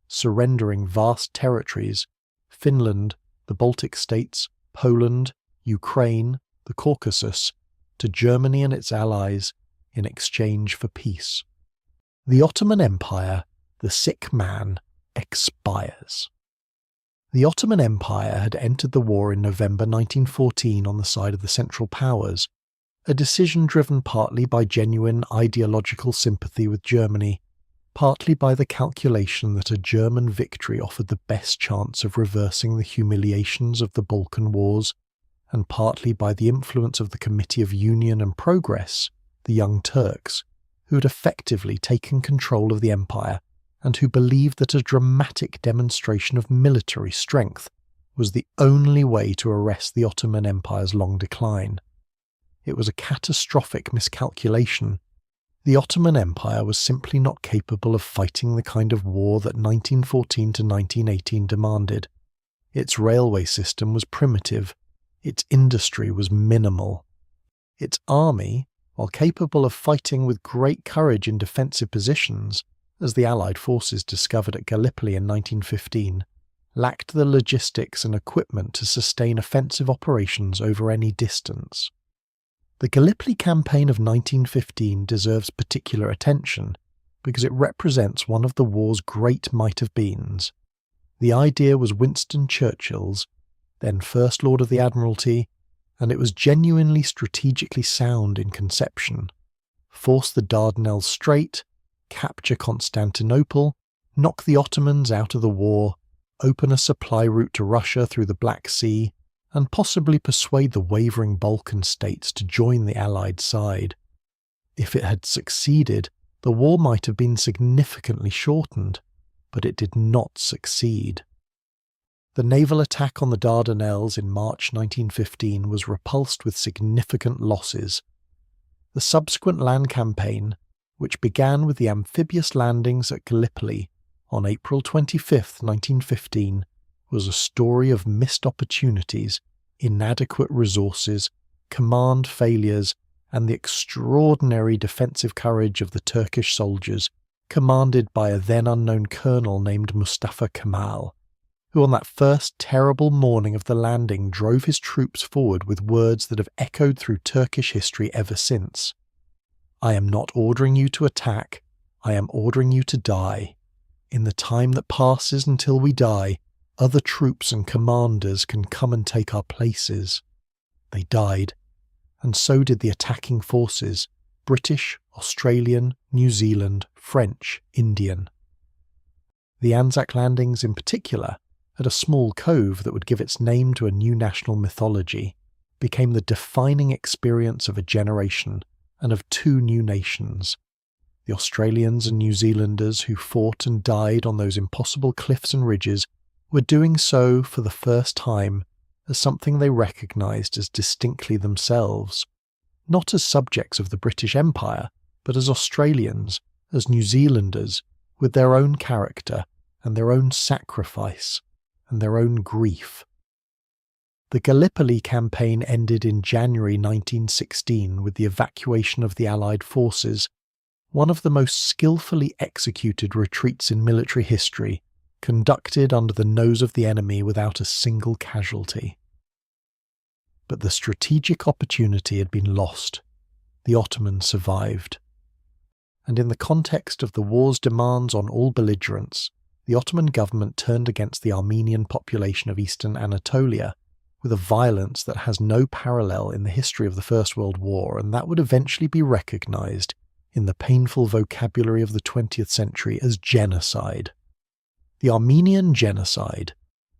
A: surrendering vast territories, Finland, the Baltic states, Poland, Ukraine, the Caucasus, to Germany and its allies in exchange for peace. The Ottoman Empire, the sick man, expires. The Ottoman Empire had entered the war in November 1914 on the side of the Central Powers, a decision driven partly by genuine ideological sympathy with Germany, partly by the calculation that a German victory offered the best chance of reversing the humiliations of the Balkan Wars, and partly by the influence of the Committee of Union and Progress, the Young Turks, who had effectively taken control of the empire and who believed that a dramatic demonstration of military strength was the only way to arrest the Ottoman Empire's long decline. It was a catastrophic miscalculation. The Ottoman Empire was simply not capable of fighting the kind of war that 1914 to 1918 demanded. Its railway system was primitive. Its industry was minimal. Its army, while capable of fighting with great courage in defensive positions, as the Allied forces discovered at Gallipoli in 1915, lacked the logistics and equipment to sustain offensive operations over any distance. The Gallipoli campaign of 1915 deserves particular attention because it represents one of the war's great might-have-beens. The idea was Winston Churchill's, then First Lord of the Admiralty, and it was genuinely strategically sound in conception. Force the Dardanelles straight, capture Constantinople, knock the Ottomans out of the war, open a supply route to Russia through the Black Sea, and possibly persuade the wavering Balkan states to join the Allied side. If it had succeeded, the war might have been significantly shortened, but it did not succeed. The naval attack on the Dardanelles in March 1915 was repulsed with significant losses. The subsequent land campaign, which began with the amphibious landings at Gallipoli on April 25, 1915, was a story of missed opportunities, inadequate resources, command failures, and the extraordinary defensive courage of the Turkish soldiers, commanded by a then unknown colonel named Mustafa Kemal, who on that first terrible morning of the landing drove his troops forward with words that have echoed through Turkish history ever since. "I am not ordering you to attack, I am ordering you to die. In the time that passes until we die, other troops and commanders can come and take our places." They died, and so did the attacking forces, British, Australian, New Zealand, French, Indian. The Anzac landings in particular, at a small cove that would give its name to a new national mythology, became the defining experience of a generation and of two new nations. The Australians and New Zealanders who fought and died on those impossible cliffs and ridges were doing so for the first time as something they recognised as distinctly themselves, not as subjects of the British Empire, but as Australians, as New Zealanders, with their own character and their own sacrifice and their own grief. The Gallipoli campaign ended in January 1916 with the evacuation of the Allied forces, one of the most skillfully executed retreats in military history, conducted under the nose of the enemy without a single casualty. But the strategic opportunity had been lost. The Ottomans survived. And in the context of the war's demands on all belligerents, the Ottoman government turned against the Armenian population of eastern Anatolia with a violence that has no parallel in the history of the First World War, and that would eventually be recognised in the painful vocabulary of the 20th century as genocide. The Armenian genocide,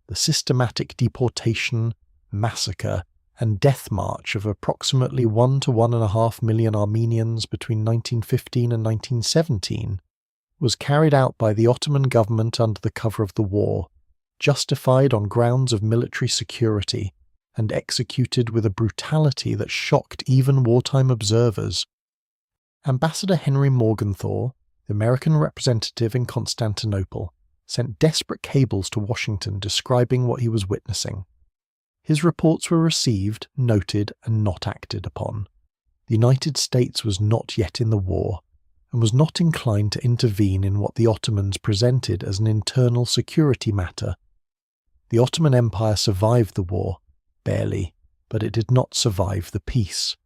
A: the systematic deportation, massacre, and death march of approximately 1 to 1.5 million Armenians between 1915 and 1917, was carried out by the Ottoman government under the cover of the war, justified on grounds of military security, and executed with a brutality that shocked even wartime observers. Ambassador Henry Morgenthau, the American representative in Constantinople, sent desperate cables to Washington describing what he was witnessing. His reports were received, noted, and not acted upon. The United States was not yet in the war, and was not inclined to intervene in what the Ottomans presented as an internal security matter. The Ottoman Empire survived the war, barely, but it did not survive the peace.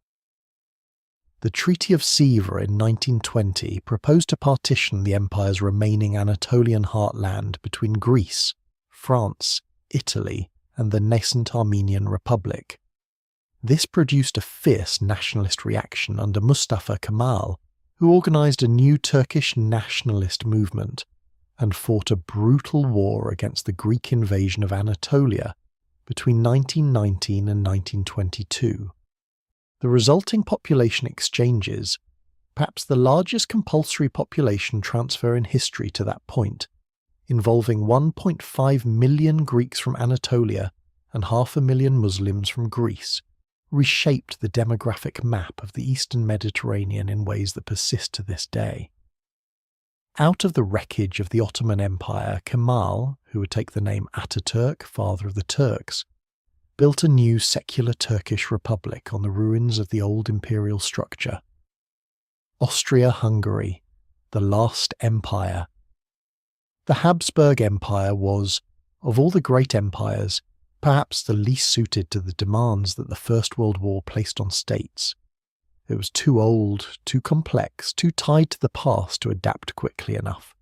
A: The Treaty of Sèvres in 1920 proposed to partition the empire's remaining Anatolian heartland between Greece, France, Italy, and the nascent Armenian Republic. This produced a fierce nationalist reaction under Mustafa Kemal, who organised a new Turkish nationalist movement and fought a brutal war against the Greek invasion of Anatolia between 1919 and 1922. The resulting population exchanges, perhaps the largest compulsory population transfer in history to that point, involving 1.5 million Greeks from Anatolia and 500,000 Muslims from Greece, reshaped the demographic map of the Eastern Mediterranean in ways that persist to this day. Out of the wreckage of the Ottoman Empire, Kemal, who would take the name Ataturk, father of the Turks, built a new secular Turkish republic on the ruins of the old imperial structure. Austria-Hungary, the last empire. The Habsburg Empire was, of all the great empires, perhaps the least suited to the demands that the First World War placed on states. It was too old, too complex, too tied to the past to adapt quickly enough.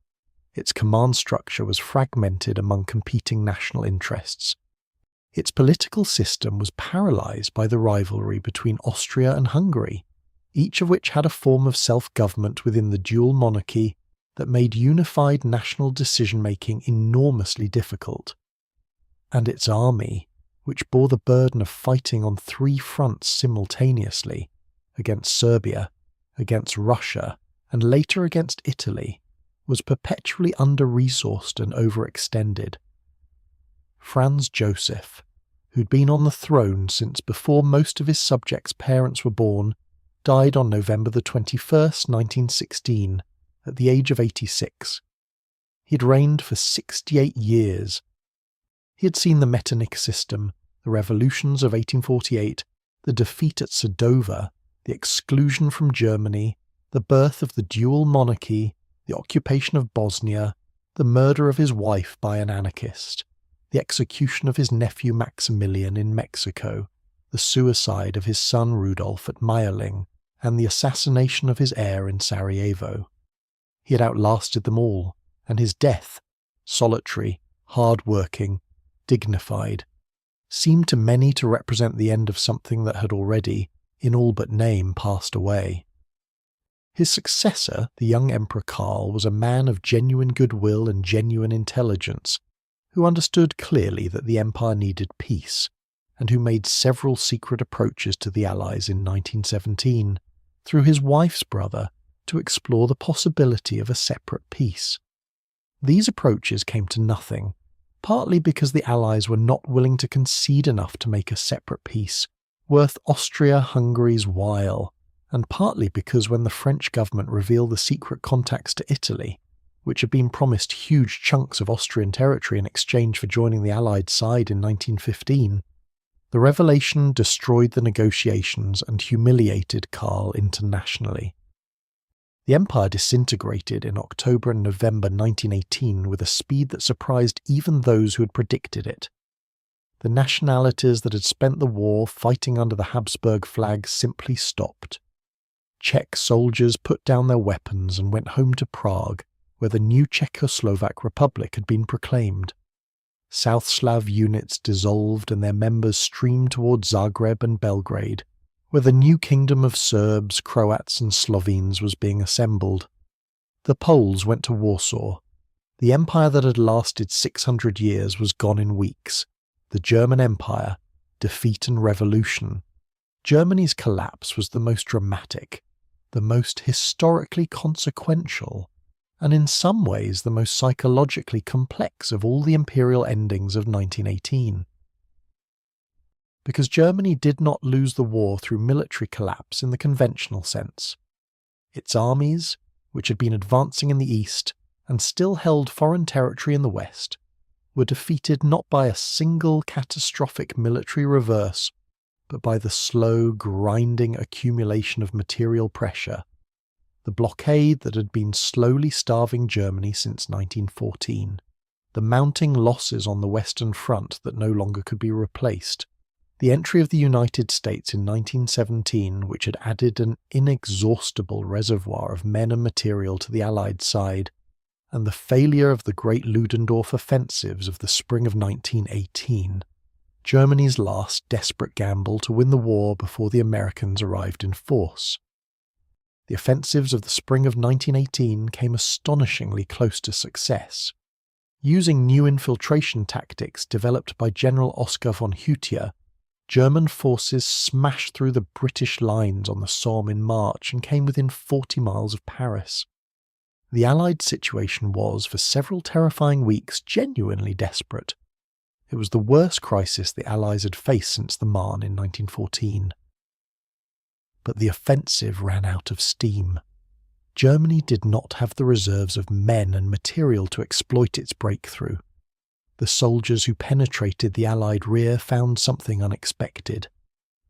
A: Its command structure was fragmented among competing national interests. Its political system was paralysed by the rivalry between Austria and Hungary, each of which had a form of self-government within the dual monarchy that made unified national decision-making enormously difficult. And its army, which bore the burden of fighting on 3 fronts simultaneously, against Serbia, against Russia, and later against Italy, was perpetually under-resourced and overextended. Franz Joseph, who'd been on the throne since before most of his subjects' parents were born, died on November the 21st, 1916, at the age of 86. He'd reigned for 68 years. He had seen the Metternich system, the revolutions of 1848, the defeat at Sadova, the exclusion from Germany, the birth of the dual monarchy, the occupation of Bosnia, the murder of his wife by an anarchist, the execution of his nephew Maximilian in Mexico, the suicide of his son Rudolf at Mayerling, and the assassination of his heir in Sarajevo. He had outlasted them all, and his death, solitary, hard-working, dignified, seemed to many to represent the end of something that had already, in all but name, passed away. His successor, the young Emperor Karl, was a man of genuine goodwill and genuine intelligence, who understood clearly that the empire needed peace, and who made several secret approaches to the Allies in 1917, through his wife's brother, to explore the possibility of a separate peace. These approaches came to nothing, partly because the Allies were not willing to concede enough to make a separate peace worth Austria-Hungary's while, and partly because when the French government revealed the secret contacts to Italy, which had been promised huge chunks of Austrian territory in exchange for joining the Allied side in 1915, the revelation destroyed the negotiations and humiliated Karl internationally. The empire disintegrated in October and November 1918 with a speed that surprised even those who had predicted it. The nationalities that had spent the war fighting under the Habsburg flag simply stopped. Czech soldiers put down their weapons and went home to Prague, where the new Czechoslovak Republic had been proclaimed. South Slav units dissolved and their members streamed towards Zagreb and Belgrade, where the new kingdom of Serbs, Croats and Slovenes was being assembled. The Poles went to Warsaw. The empire that had lasted 600 years was gone in weeks. The German Empire, defeat and revolution. Germany's collapse was the most dramatic, the most historically consequential, and in some ways the most psychologically complex of all the imperial endings of 1918. Because Germany did not lose the war through military collapse in the conventional sense. Its armies, which had been advancing in the east and still held foreign territory in the west, were defeated not by a single catastrophic military reverse, but by the slow, grinding accumulation of material pressure, the blockade that had been slowly starving Germany since 1914, the mounting losses on the Western Front that no longer could be replaced, the entry of the United States in 1917, which had added an inexhaustible reservoir of men and material to the Allied side, and the failure of the great Ludendorff offensives of the spring of 1918, Germany's last desperate gamble to win the war before the Americans arrived in force. The offensives of the spring of 1918 came astonishingly close to success. Using new infiltration tactics developed by General Oskar von Hutier, German forces smashed through the British lines on the Somme in March and came within 40 miles of Paris. The Allied situation was, for several terrifying weeks, genuinely desperate. It was the worst crisis the Allies had faced since the Marne in 1914. But the offensive ran out of steam. Germany did not have the reserves of men and material to exploit its breakthrough. The soldiers who penetrated the Allied rear found something unexpected.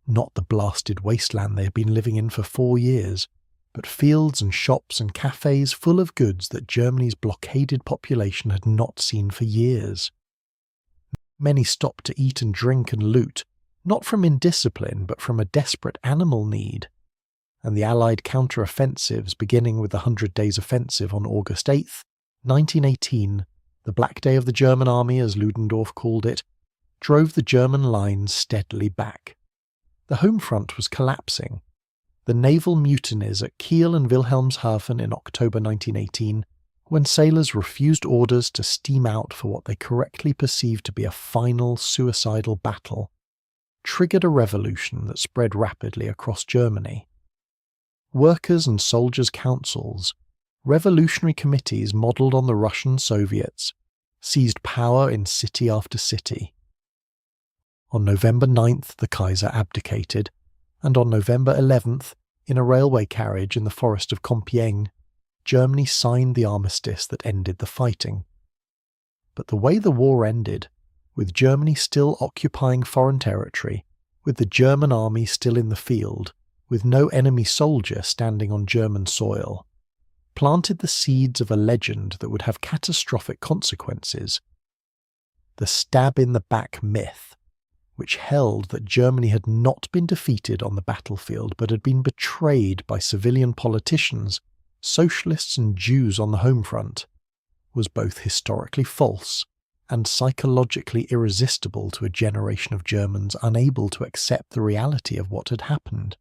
A: Not the blasted wasteland they had been living in for 4 years, but fields and shops and cafes full of goods that Germany's blockaded population had not seen for years. Many stopped to eat and drink and loot, not from indiscipline but from a desperate animal need. And the Allied counter-offensives, beginning with the 100 Days Offensive on August 8th, 1918, the Black Day of the German Army as Ludendorff called it, drove the German lines steadily back. The home front was collapsing. The naval mutinies at Kiel and Wilhelmshaven in October 1918, when sailors refused orders to steam out for what they correctly perceived to be a final suicidal battle, triggered a revolution that spread rapidly across Germany. Workers' and soldiers' councils, revolutionary committees modelled on the Russian Soviets, seized power in city after city. On November 9th, the Kaiser abdicated, and on November 11th, in a railway carriage in the forest of Compiègne, Germany signed the armistice that ended the fighting. But the way the war ended, with Germany still occupying foreign territory, with the German army still in the field, with no enemy soldier standing on German soil, planted the seeds of a legend that would have catastrophic consequences. The stab-in-the-back myth, which held that Germany had not been defeated on the battlefield but had been betrayed by civilian politicians, socialists and Jews on the home front, was both historically false and psychologically irresistible to a generation of Germans unable to accept the reality of what had happened.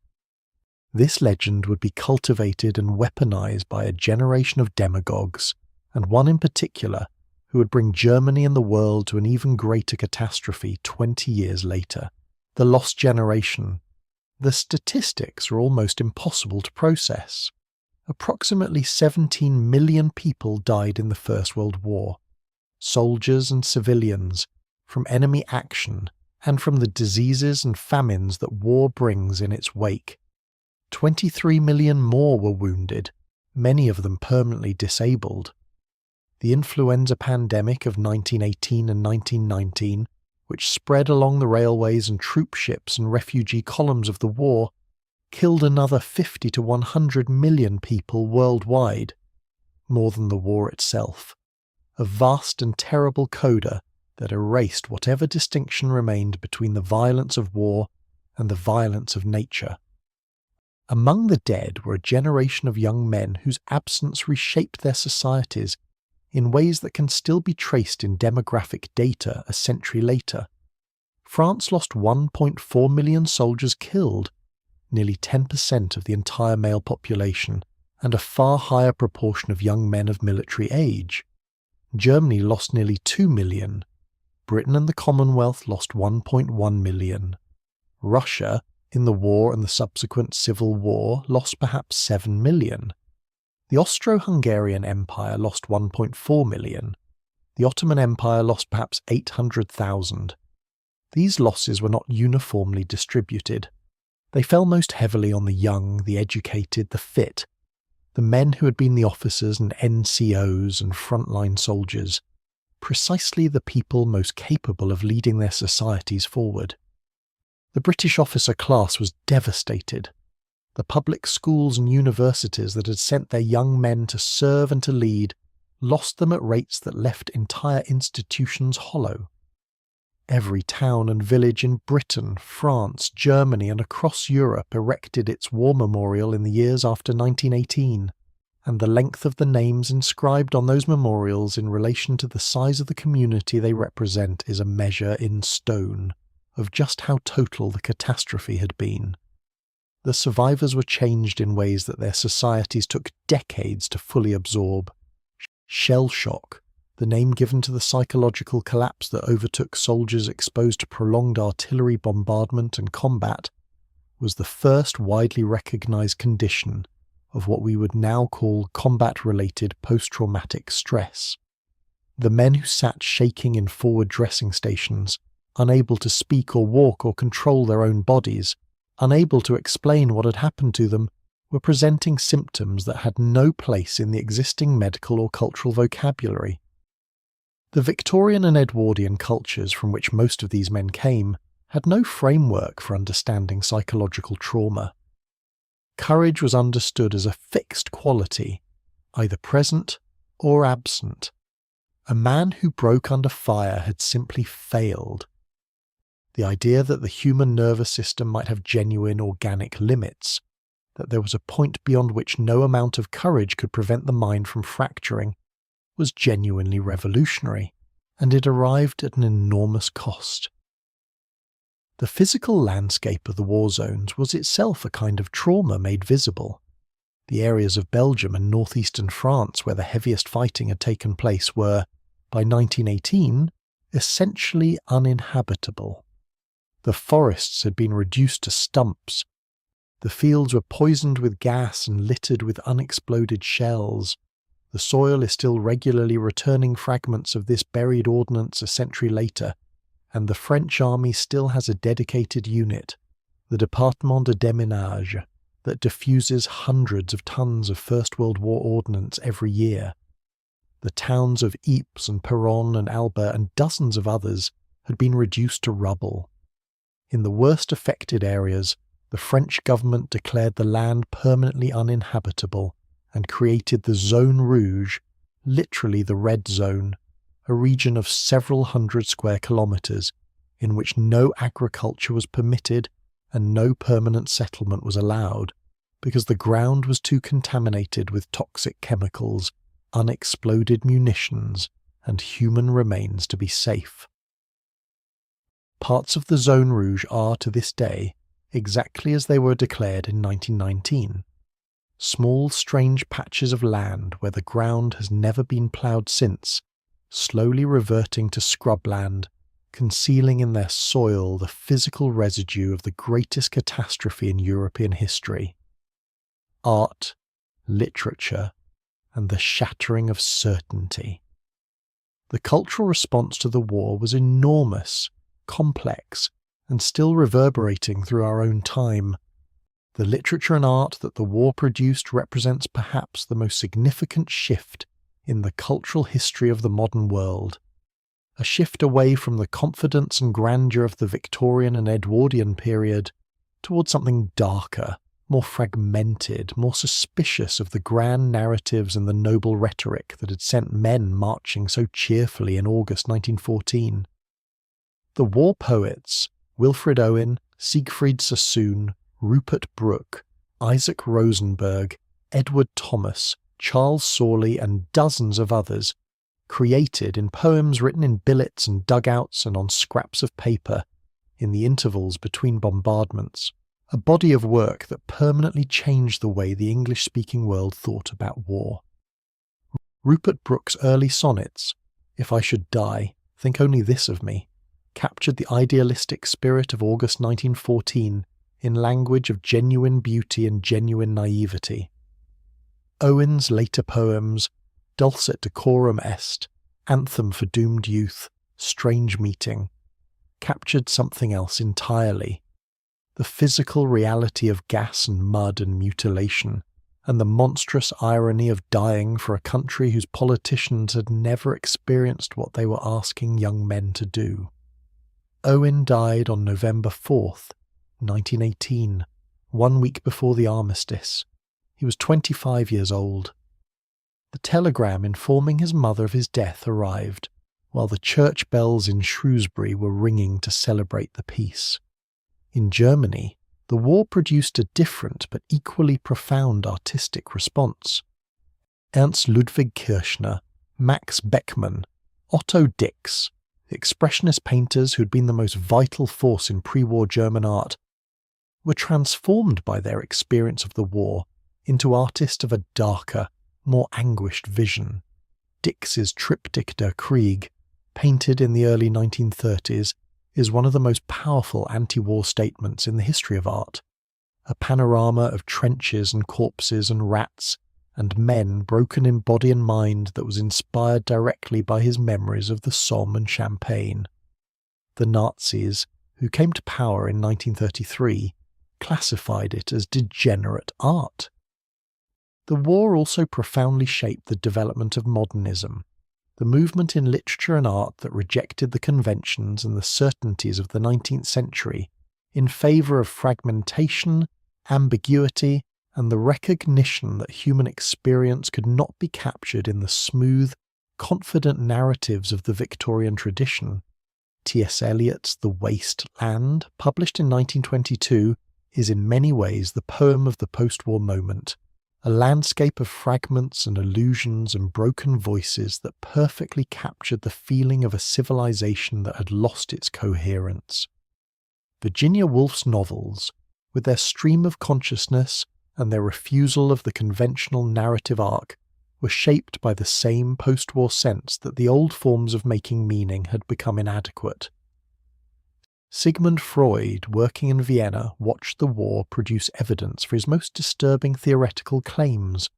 A: This legend would be cultivated and weaponized by a generation of demagogues, and one in particular who would bring Germany and the world to an even greater catastrophe 20 years later. The lost generation. The statistics are almost impossible to process. Approximately 17 million people died in the First World War. Soldiers and civilians, from enemy action and from the diseases and famines that war brings in its wake. 23 million more were wounded, many of them permanently disabled. The influenza pandemic of 1918 and 1919, which spread along the railways and troop ships and refugee columns of the war, killed another 50 to 100 million people worldwide, more than the war itself. A vast and terrible coda that erased whatever distinction remained between the violence of war and the violence of nature. Among the dead were a generation of young men whose absence reshaped their societies in ways that can still be traced in demographic data a century later. France lost 1.4 million soldiers killed, nearly 10% of the entire male population, and a far higher proportion of young men of military age. Germany lost nearly 2 million. Britain and the Commonwealth lost 1.1 million. Russia, in the war and the subsequent civil war, lost perhaps 7 million. The Austro-Hungarian Empire lost 1.4 million. The Ottoman Empire lost perhaps 800,000. These losses were not uniformly distributed. They fell most heavily on the young, the educated, the fit, the men who had been the officers and NCOs and frontline soldiers, precisely the people most capable of leading their societies forward. The British officer class was devastated. The public schools and universities that had sent their young men to serve and to lead lost them at rates that left entire institutions hollow. Every town and village in Britain, France, Germany, and across Europe erected its war memorial in the years after 1918, and the length of the names inscribed on those memorials in relation to the size of the community they represent is a measure in stone of just how total the catastrophe had been. The survivors were changed in ways that their societies took decades to fully absorb. Shell shock, the name given to the psychological collapse that overtook soldiers exposed to prolonged artillery bombardment and combat, was the first widely recognized condition of what we would now call combat-related post-traumatic stress. The men who sat shaking in forward dressing stations, unable to speak or walk or control their own bodies, unable to explain what had happened to them, were presenting symptoms that had no place in the existing medical or cultural vocabulary. The Victorian and Edwardian cultures from which most of these men came had no framework for understanding psychological trauma. Courage was understood as a fixed quality, either present or absent. A man who broke under fire had simply failed. The idea that the human nervous system might have genuine organic limits, that there was a point beyond which no amount of courage could prevent the mind from fracturing, was genuinely revolutionary, and it arrived at an enormous cost. The physical landscape of the war zones was itself a kind of trauma made visible. The areas of Belgium and northeastern France where the heaviest fighting had taken place were, by 1918, essentially uninhabitable. The forests had been reduced to stumps. The fields were poisoned with gas and littered with unexploded shells. The soil is still regularly returning fragments of this buried ordnance a century later, and the French army still has a dedicated unit, the Département de Déminage, that diffuses hundreds of tons of First World War ordnance every year. The towns of Ypres and Péronne and Albert and dozens of others had been reduced to rubble. In the worst affected areas, the French government declared the land permanently uninhabitable and created the Zone Rouge, literally the Red Zone, a region of several hundred square kilometres in which no agriculture was permitted and no permanent settlement was allowed, because the ground was too contaminated with toxic chemicals, unexploded munitions, and human remains to be safe. Parts of the Zone Rouge are, to this day, exactly as they were declared in 1919. Small, strange patches of land where the ground has never been ploughed since, slowly reverting to scrubland, concealing in their soil the physical residue of the greatest catastrophe in European history. Art, literature, and the shattering of certainty. The cultural response to the war was enormous, complex, and still reverberating through our own time. The literature and art that the war produced represents perhaps the most significant shift in the cultural history of the modern world. A shift away from the confidence and grandeur of the Victorian and Edwardian period towards something darker, more fragmented, more suspicious of the grand narratives and the noble rhetoric that had sent men marching so cheerfully in August 1914. The war poets, Wilfred Owen, Siegfried Sassoon, Rupert Brooke, Isaac Rosenberg, Edward Thomas, Charles Sawley, and dozens of others, created in poems written in billets and dugouts and on scraps of paper, in the intervals between bombardments, a body of work that permanently changed the way the English-speaking world thought about war. Rupert Brooke's early sonnets, If I Should Die, Think Only This of Me, captured the idealistic spirit of August 1914 in language of genuine beauty and genuine naivety. Owen's later poems, Dulcet Decorum Est, Anthem for Doomed Youth, Strange Meeting, captured something else entirely. The physical reality of gas and mud and mutilation, and the monstrous irony of dying for a country whose politicians had never experienced what they were asking young men to do. Owen died on November 4th, 1918, 1 week before the armistice. He was 25 years old. The telegram informing his mother of his death arrived, while the church bells in Shrewsbury were ringing to celebrate the peace. In Germany, the war produced a different but equally profound artistic response. Ernst Ludwig Kirchner, Max Beckmann, Otto Dix, the expressionist painters who'd been the most vital force in pre-war German art, were transformed by their experience of the war into artists of a darker, more anguished vision. Dix's Triptych der Krieg, painted in the early 1930s, is one of the most powerful anti-war statements in the history of art. A panorama of trenches and corpses and rats and men broken in body and mind that was inspired directly by his memories of the Somme and Champagne. The Nazis, who came to power in 1933, classified it as degenerate art. The war also profoundly shaped the development of modernism, the movement in literature and art that rejected the conventions and the certainties of the 19th century in favour of fragmentation, ambiguity, and the recognition that human experience could not be captured in the smooth, confident narratives of the Victorian tradition. T.S. Eliot's The Waste Land, published in 1922, is in many ways the poem of the post-war moment, a landscape of fragments and illusions and broken voices that perfectly captured the feeling of a civilization that had lost its coherence. Virginia Woolf's novels, with their stream of consciousness and their refusal of the conventional narrative arc, were shaped by the same post-war sense that the old forms of making meaning had become inadequate. Sigmund Freud, working in Vienna, watched the war produce evidence for his most disturbing theoretical claims.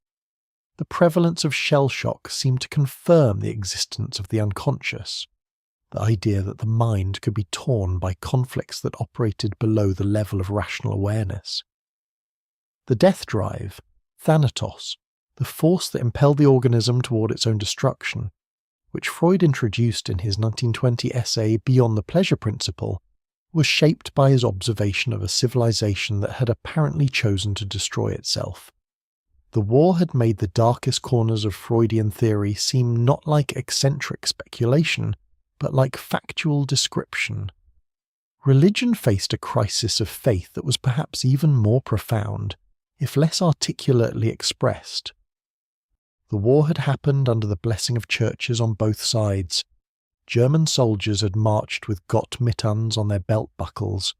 A: The prevalence of shell shock seemed to confirm the existence of the unconscious, the idea that the mind could be torn by conflicts that operated below the level of rational awareness. The death drive, Thanatos, the force that impelled the organism toward its own destruction, which Freud introduced in his 1920 essay Beyond the Pleasure Principle, was shaped by his observation of a civilization that had apparently chosen to destroy itself. The war had made the darkest corners of Freudian theory seem not like eccentric speculation, but like factual description. Religion faced a crisis of faith that was perhaps even more profound, if less articulately expressed. The war had happened under the blessing of churches on both sides. German soldiers had marched with Gott Mittans on their belt buckles,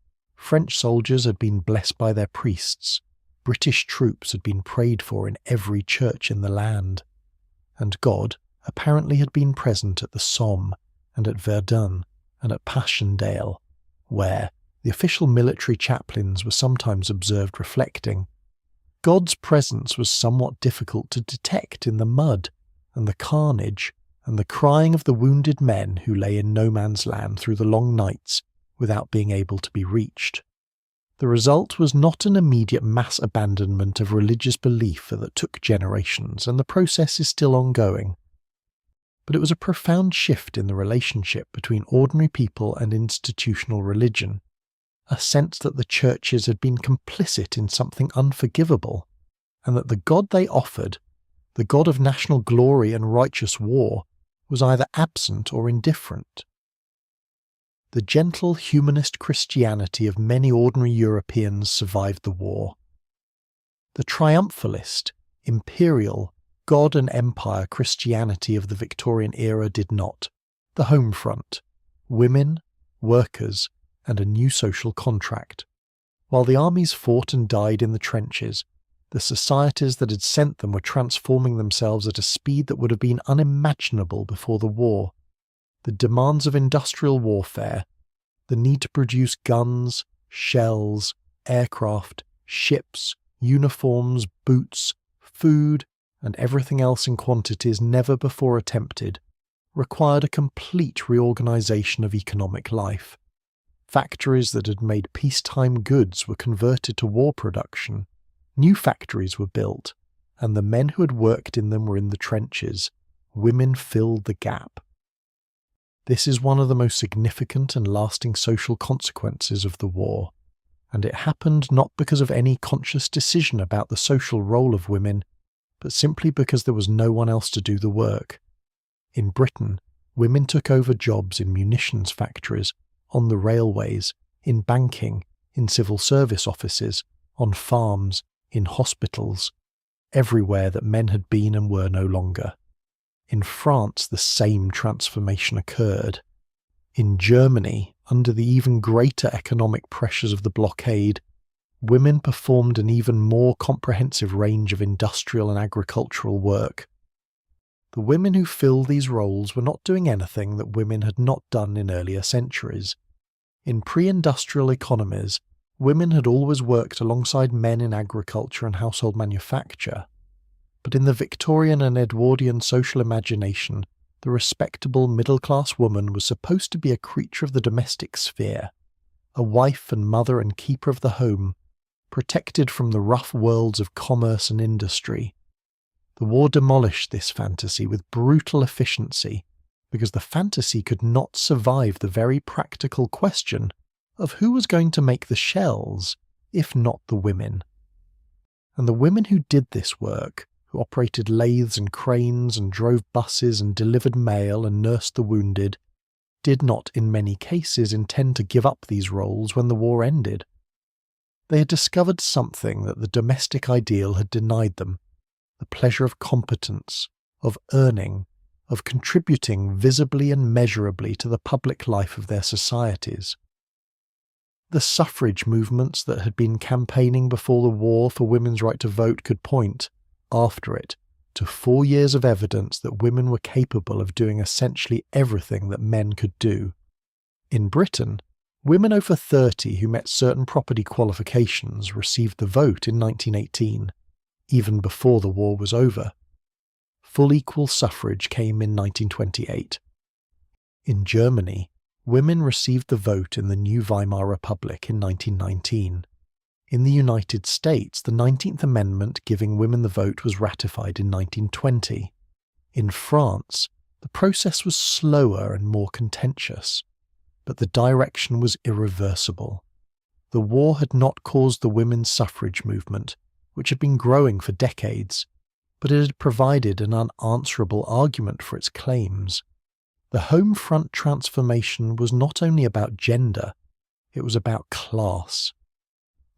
A: French soldiers had been blessed by their priests. British troops had been prayed for in every church in the land. And God apparently had been present at the Somme and at Verdun and at Passchendaele, where the official military chaplains were sometimes observed reflecting. God's presence was somewhat difficult to detect in the mud and the carnage and the crying of the wounded men who lay in no man's land through the long nights without being able to be reached. The result was not an immediate mass abandonment of religious belief that took generations, and the process is still ongoing. But it was a profound shift in the relationship between ordinary people and institutional religion, a sense that the churches had been complicit in something unforgivable, and that the God they offered, the God of national glory and righteous war, was either absent or indifferent. The gentle humanist Christianity of many ordinary Europeans survived the war. The triumphalist, imperial, God and empire Christianity of the Victorian era did not. The home front, women, workers, and a new social contract. While the armies fought and died in the trenches, the societies that had sent them were transforming themselves at a speed that would have been unimaginable before the war. The demands of industrial warfare, the need to produce guns, shells, aircraft, ships, uniforms, boots, food, and everything else in quantities never before attempted, required a complete reorganization of economic life. Factories that had made peacetime goods were converted to war production. New factories were built, and the men who had worked in them were in the trenches. Women filled the gap. This is one of the most significant and lasting social consequences of the war, and it happened not because of any conscious decision about the social role of women, but simply because there was no one else to do the work. In Britain, women took over jobs in munitions factories, on the railways, in banking, in civil service offices, on farms, in hospitals, everywhere that men had been and were no longer. In France, the same transformation occurred. In Germany, under the even greater economic pressures of the blockade, women performed an even more comprehensive range of industrial and agricultural work. The women who filled these roles were not doing anything that women had not done in earlier centuries. In pre-industrial economies, women had always worked alongside men in agriculture and household manufacture. But in the Victorian and Edwardian social imagination, the respectable middle-class woman was supposed to be a creature of the domestic sphere, a wife and mother and keeper of the home, protected from the rough worlds of commerce and industry. The war demolished this fantasy with brutal efficiency, because the fantasy could not survive the very practical question of who was going to make the shells, if not the women. And the women who did this work, who operated lathes and cranes and drove buses and delivered mail and nursed the wounded, did not in many cases intend to give up these roles when the war ended. They had discovered something that the domestic ideal had denied them, the pleasure of competence, of earning, of contributing visibly and measurably to the public life of their societies. The suffrage movements that had been campaigning before the war for women's right to vote could point, after it, to 4 years of evidence that women were capable of doing essentially everything that men could do. In Britain, women over 30 who met certain property qualifications received the vote in 1918, even before the war was over. Full equal suffrage came in 1928. In Germany, women received the vote in the new Weimar Republic in 1919. In the United States, the 19th Amendment giving women the vote was ratified in 1920. In France, the process was slower and more contentious, but the direction was irreversible. The war had not caused the women's suffrage movement, which had been growing for decades, but it had provided an unanswerable argument for its claims. The home front transformation was not only about gender, it was about class.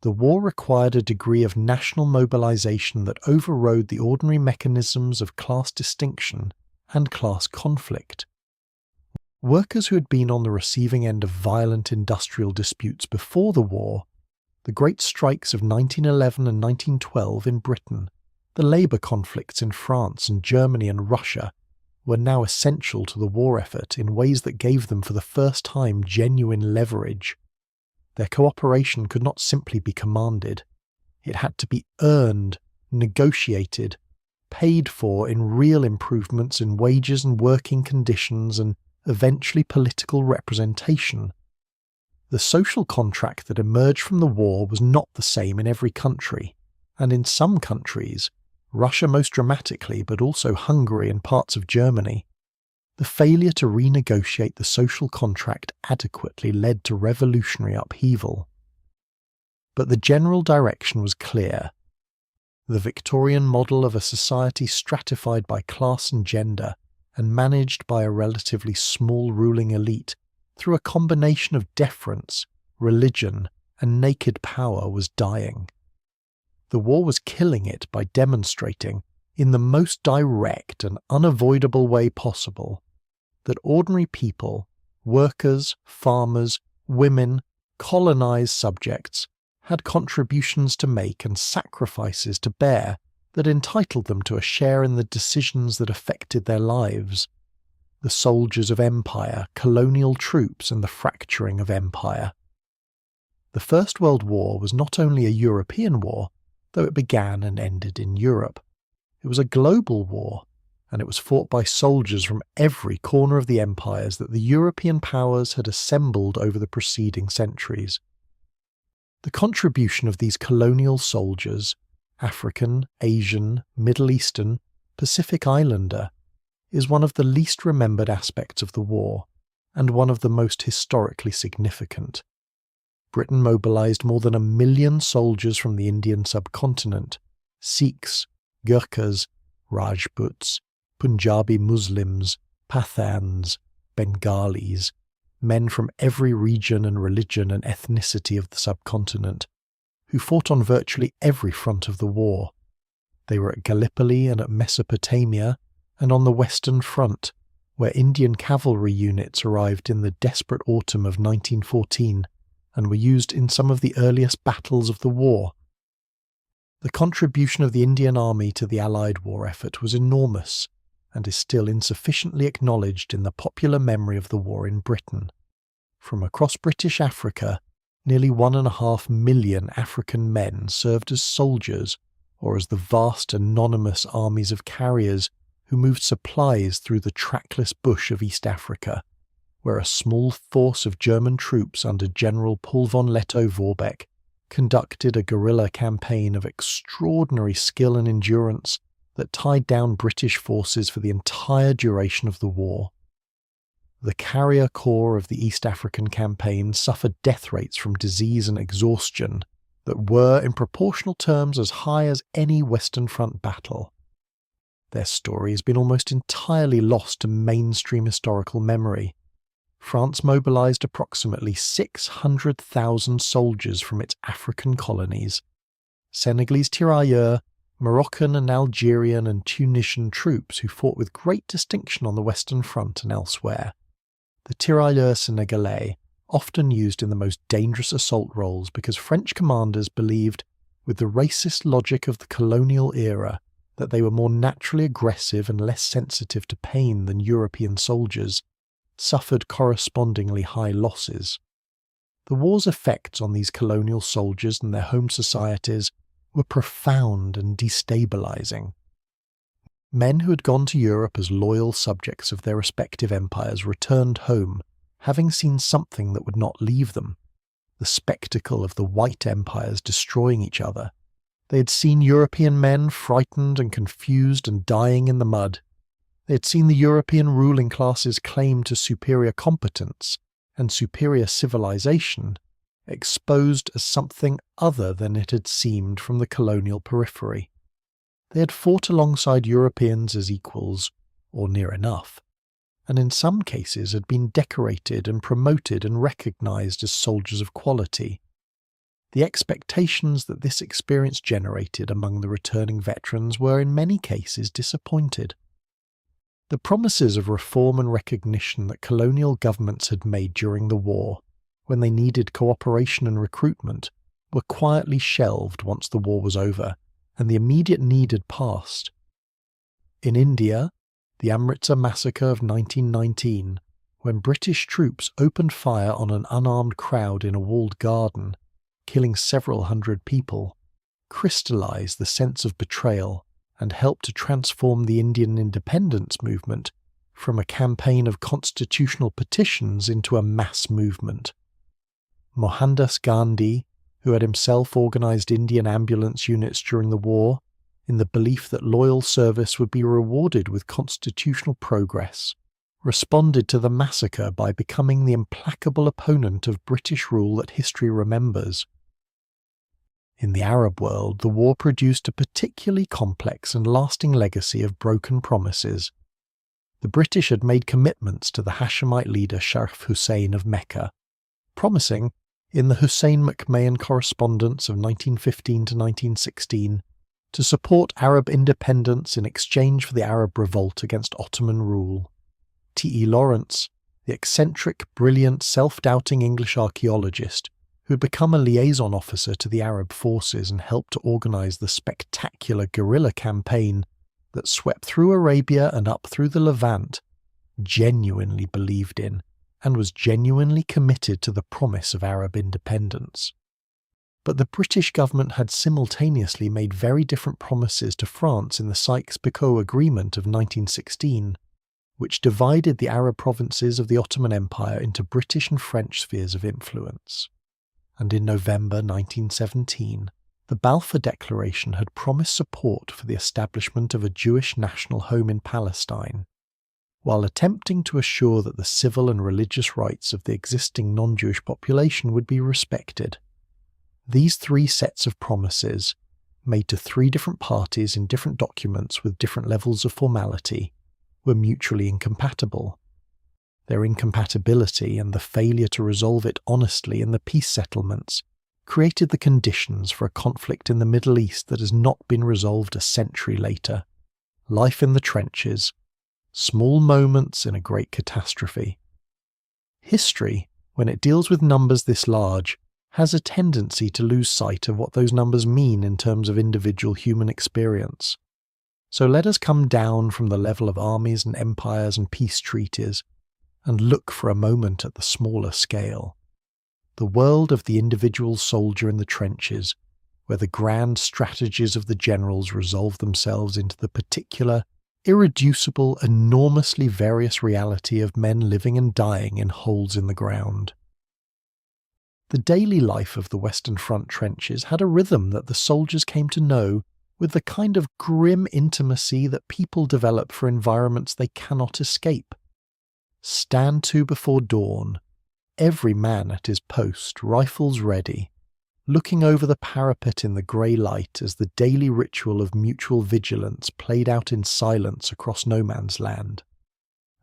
A: The war required a degree of national mobilization that overrode the ordinary mechanisms of class distinction and class conflict. Workers who had been on the receiving end of violent industrial disputes before the war, the great strikes of 1911 and 1912 in Britain, the labour conflicts in France and Germany and Russia, were now essential to the war effort in ways that gave them for the first time genuine leverage. Their cooperation could not simply be commanded. It had to be earned, negotiated, paid for in real improvements in wages and working conditions and eventually political representation. The social contract that emerged from the war was not the same in every country, and in some countries, Russia most dramatically, but also Hungary and parts of Germany, the failure to renegotiate the social contract adequately led to revolutionary upheaval. But the general direction was clear. The Victorian model of a society stratified by class and gender and managed by a relatively small ruling elite through a combination of deference, religion, and naked power was dying. The war was killing it by demonstrating, in the most direct and unavoidable way possible, that ordinary people, workers, farmers, women, colonized subjects, had contributions to make and sacrifices to bear that entitled them to a share in the decisions that affected their lives. The soldiers of empire, colonial troops, and the fracturing of empire. The First World War was not only a European war, though it began and ended in Europe. It was a global war, and it was fought by soldiers from every corner of the empires that the European powers had assembled over the preceding centuries. The contribution of these colonial soldiers, African, Asian, Middle Eastern, Pacific Islander, is one of the least remembered aspects of the war, and one of the most historically significant. Britain mobilized more than 1 million soldiers from the Indian subcontinent, Sikhs, Gurkhas, Rajputs, Punjabi Muslims, Pathans, Bengalis, men from every region and religion and ethnicity of the subcontinent, who fought on virtually every front of the war. They were at Gallipoli and at Mesopotamia, and on the Western Front, where Indian cavalry units arrived in the desperate autumn of 1914 and were used in some of the earliest battles of the war. The contribution of the Indian Army to the Allied war effort was enormous, and is still insufficiently acknowledged in the popular memory of the war in Britain. From across British Africa, nearly 1.5 million African men served as soldiers or as the vast anonymous armies of carriers who moved supplies through the trackless bush of East Africa, where a small force of German troops under General Paul von Lettow-Vorbeck conducted a guerrilla campaign of extraordinary skill and endurance that tied down British forces for the entire duration of the war. The carrier corps of the East African campaign suffered death rates from disease and exhaustion that were, in proportional terms, as high as any Western Front battle. Their story has been almost entirely lost to mainstream historical memory. France mobilized approximately 600,000 soldiers from its African colonies. Senegalese tirailleurs, Moroccan and Algerian and Tunisian troops who fought with great distinction on the Western Front and elsewhere. The tirailleurs Senegalais, often used in the most dangerous assault roles because French commanders believed, with the racist logic of the colonial era, that they were more naturally aggressive and less sensitive to pain than European soldiers, suffered correspondingly high losses. The war's effects on these colonial soldiers and their home societies were profound and destabilizing. Men who had gone to Europe as loyal subjects of their respective empires returned home, having seen something that would not leave them, the spectacle of the white empires destroying each other. They had seen European men frightened and confused and dying in the mud. They had seen the European ruling classes claim to superior competence and superior civilization, exposed as something other than it had seemed from the colonial periphery. They had fought alongside Europeans as equals, or near enough, and in some cases had been decorated and promoted and recognized as soldiers of quality. The expectations that this experience generated among the returning veterans were in many cases disappointed. The promises of reform and recognition that colonial governments had made during the war, when they needed cooperation and recruitment, were quietly shelved once the war was over and the immediate need had passed. In India, the Amritsar massacre of 1919, when British troops opened fire on an unarmed crowd in a walled garden, killing several hundred people, crystallized the sense of betrayal and helped to transform the Indian independence movement from a campaign of constitutional petitions into a mass movement. Mohandas Gandhi, who had himself organized Indian ambulance units during the war, in the belief that loyal service would be rewarded with constitutional progress, responded to the massacre by becoming the implacable opponent of British rule that history remembers. In the Arab world, the war produced a particularly complex and lasting legacy of broken promises. The British had made commitments to the Hashemite leader Sharif Hussein of Mecca, promising, in the Hussein-McMahon Correspondence of 1915 to 1916, to support Arab independence in exchange for the Arab revolt against Ottoman rule. T. E. Lawrence, the eccentric, brilliant, self-doubting English archaeologist, who had become a liaison officer to the Arab forces and helped to organize the spectacular guerrilla campaign that swept through Arabia and up through the Levant, genuinely believed in and was genuinely committed to the promise of Arab independence. But the British government had simultaneously made very different promises to France in the Sykes-Picot Agreement of 1916, which divided the Arab provinces of the Ottoman Empire into British and French spheres of influence. And in November 1917, the Balfour Declaration had promised support for the establishment of a Jewish national home in Palestine, while attempting to assure that the civil and religious rights of the existing non-Jewish population would be respected. These three sets of promises, made to three different parties in different documents with different levels of formality, were mutually incompatible. Their incompatibility and the failure to resolve it honestly in the peace settlements created the conditions for a conflict in the Middle East that has not been resolved a century later. Life in the trenches, small moments in a great catastrophe. History, when it deals with numbers this large, has a tendency to lose sight of what those numbers mean in terms of individual human experience. So let us come down from the level of armies and empires and peace treaties and look for a moment at the smaller scale. The world of the individual soldier in the trenches, where the grand strategies of the generals resolve themselves into the particular, irreducible, enormously various reality of men living and dying in holes in the ground. The daily life of the Western Front trenches had a rhythm that the soldiers came to know with the kind of grim intimacy that people develop for environments they cannot escape. Stand to before dawn, every man at his post, rifles ready, looking over the parapet in the grey light as the daily ritual of mutual vigilance played out in silence across no man's land.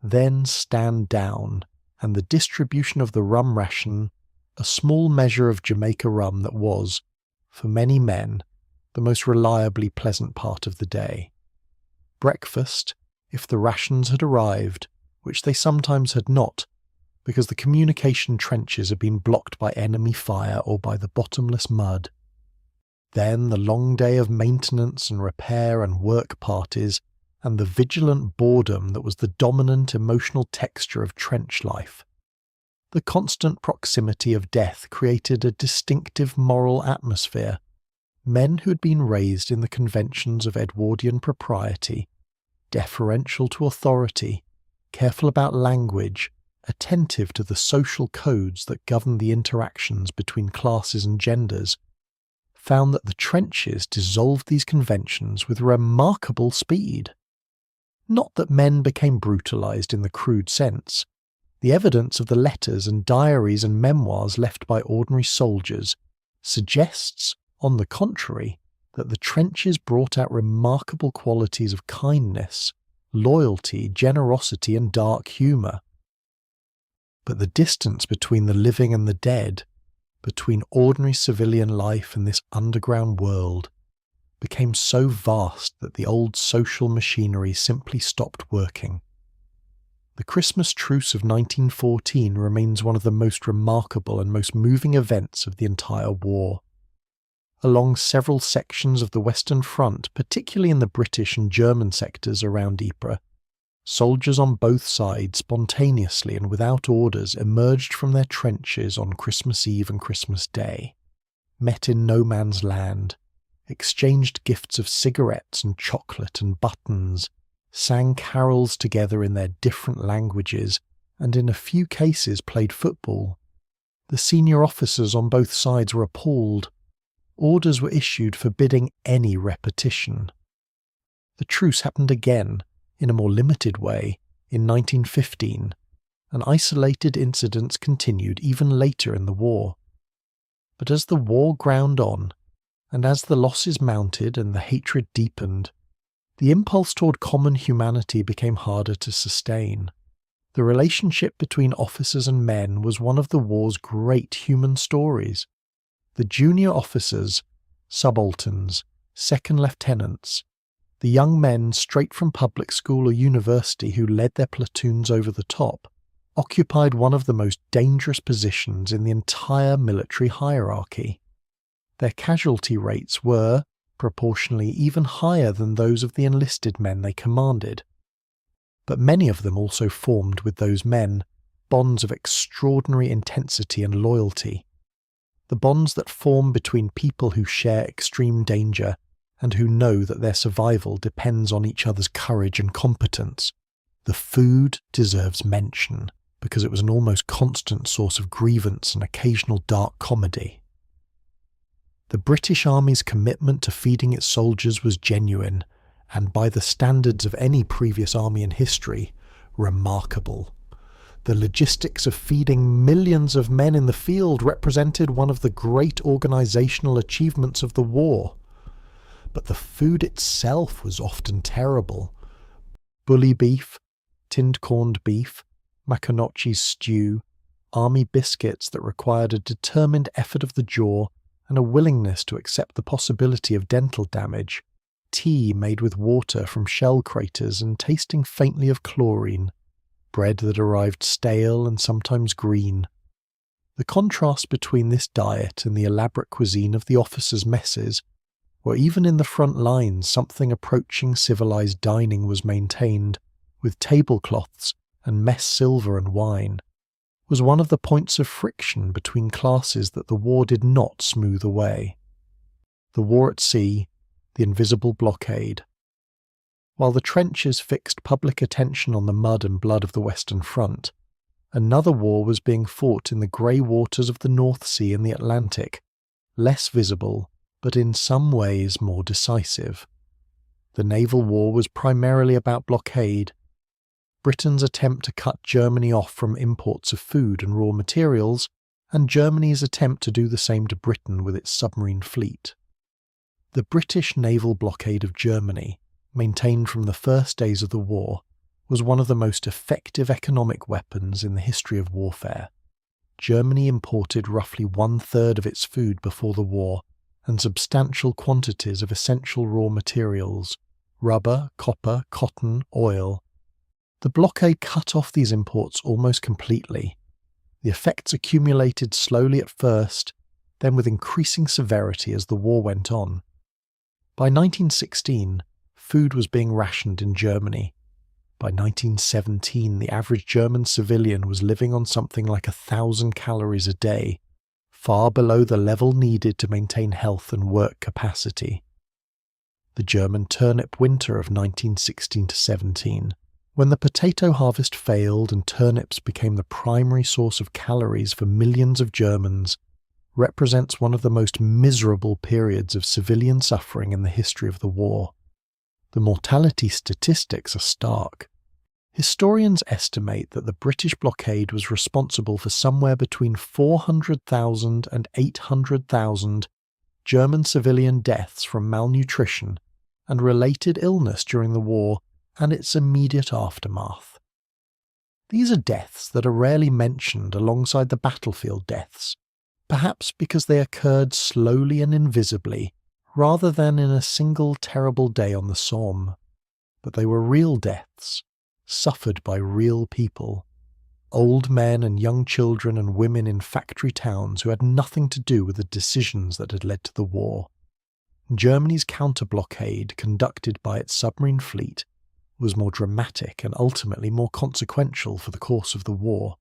A: Then stand down, and the distribution of the rum ration, a small measure of Jamaica rum that was, for many men, the most reliably pleasant part of the day. Breakfast, if the rations had arrived, which they sometimes had not, because the communication trenches had been blocked by enemy fire or by the bottomless mud. Then the long day of maintenance and repair and work parties, and the vigilant boredom that was the dominant emotional texture of trench life. The constant proximity of death created a distinctive moral atmosphere. Men who had been raised in the conventions of Edwardian propriety, deferential to authority, careful about language, attentive to the social codes that govern the interactions between classes and genders, found that the trenches dissolved these conventions with remarkable speed. Not that men became brutalized in the crude sense. The evidence of the letters and diaries and memoirs left by ordinary soldiers suggests, on the contrary, that the trenches brought out remarkable qualities of kindness, loyalty, generosity, and dark humour. But the distance between the living and the dead, between ordinary civilian life and this underground world, became so vast that the old social machinery simply stopped working. The Christmas Truce of 1914 remains one of the most remarkable and most moving events of the entire war. Along several sections of the Western Front, particularly in the British and German sectors around Ypres, soldiers on both sides spontaneously and without orders emerged from their trenches on Christmas Eve and Christmas Day, met in no man's land, exchanged gifts of cigarettes and chocolate and buttons, sang carols together in their different languages, and in a few cases played football. The senior officers on both sides were appalled. Orders were issued forbidding any repetition. The truce happened again, in a more limited way, in 1915, and isolated incidents continued even later in the war. But as the war ground on, and as the losses mounted and the hatred deepened, the impulse toward common humanity became harder to sustain. The relationship between officers and men was one of the war's great human stories. The junior officers, subalterns, second lieutenants, the young men straight from public school or university who led their platoons over the top, occupied one of the most dangerous positions in the entire military hierarchy. Their casualty rates were, proportionally, even higher than those of the enlisted men they commanded. But many of them also formed with those men bonds of extraordinary intensity and loyalty. The bonds that form between people who share extreme danger and who know that their survival depends on each other's courage and competence. The food deserves mention, because it was an almost constant source of grievance and occasional dark comedy. The British Army's commitment to feeding its soldiers was genuine, and by the standards of any previous army in history, remarkable. The logistics of feeding millions of men in the field represented one of the great organisational achievements of the war. But the food itself was often terrible. Bully beef, tinned corned beef, Maconochie's stew, army biscuits that required a determined effort of the jaw and a willingness to accept the possibility of dental damage, tea made with water from shell craters and tasting faintly of chlorine, bread that arrived stale and sometimes green. The contrast between this diet and the elaborate cuisine of the officers' messes, where even in the front lines something approaching civilized dining was maintained, with tablecloths and mess silver and wine, was one of the points of friction between classes that the war did not smooth away. The war at sea, the invisible blockade. While the trenches fixed public attention on the mud and blood of the Western Front, another war was being fought in the grey waters of the North Sea and the Atlantic, less visible, but in some ways more decisive. The naval war was primarily about blockade. Britain's attempt to cut Germany off from imports of food and raw materials, and Germany's attempt to do the same to Britain with its submarine fleet. The British naval blockade of Germany, maintained from the first days of the war, was one of the most effective economic weapons in the history of warfare. Germany imported roughly 1/3 of its food before the war, and substantial quantities of essential raw materials, rubber, copper, cotton, oil. The blockade cut off these imports almost completely. The effects accumulated slowly at first, then with increasing severity as the war went on. By 1916, food was being rationed in Germany. By 1917, the average German civilian was living on something like 1,000 calories a day, far below the level needed to maintain health and work capacity. The German turnip winter of 1916-17, when the potato harvest failed and turnips became the primary source of calories for millions of Germans, represents one of the most miserable periods of civilian suffering in the history of the war. The mortality statistics are stark. Historians estimate that the British blockade was responsible for somewhere between 400,000 and 800,000 German civilian deaths from malnutrition and related illness during the war and its immediate aftermath. These are deaths that are rarely mentioned alongside the battlefield deaths, perhaps because they occurred slowly and invisibly rather than in a single terrible day on the Somme. But they were real deaths, suffered by real people. Old men and young children and women in factory towns who had nothing to do with the decisions that had led to the war. Germany's counter-blockade, conducted by its submarine fleet, was more dramatic and ultimately more consequential for the course of the war.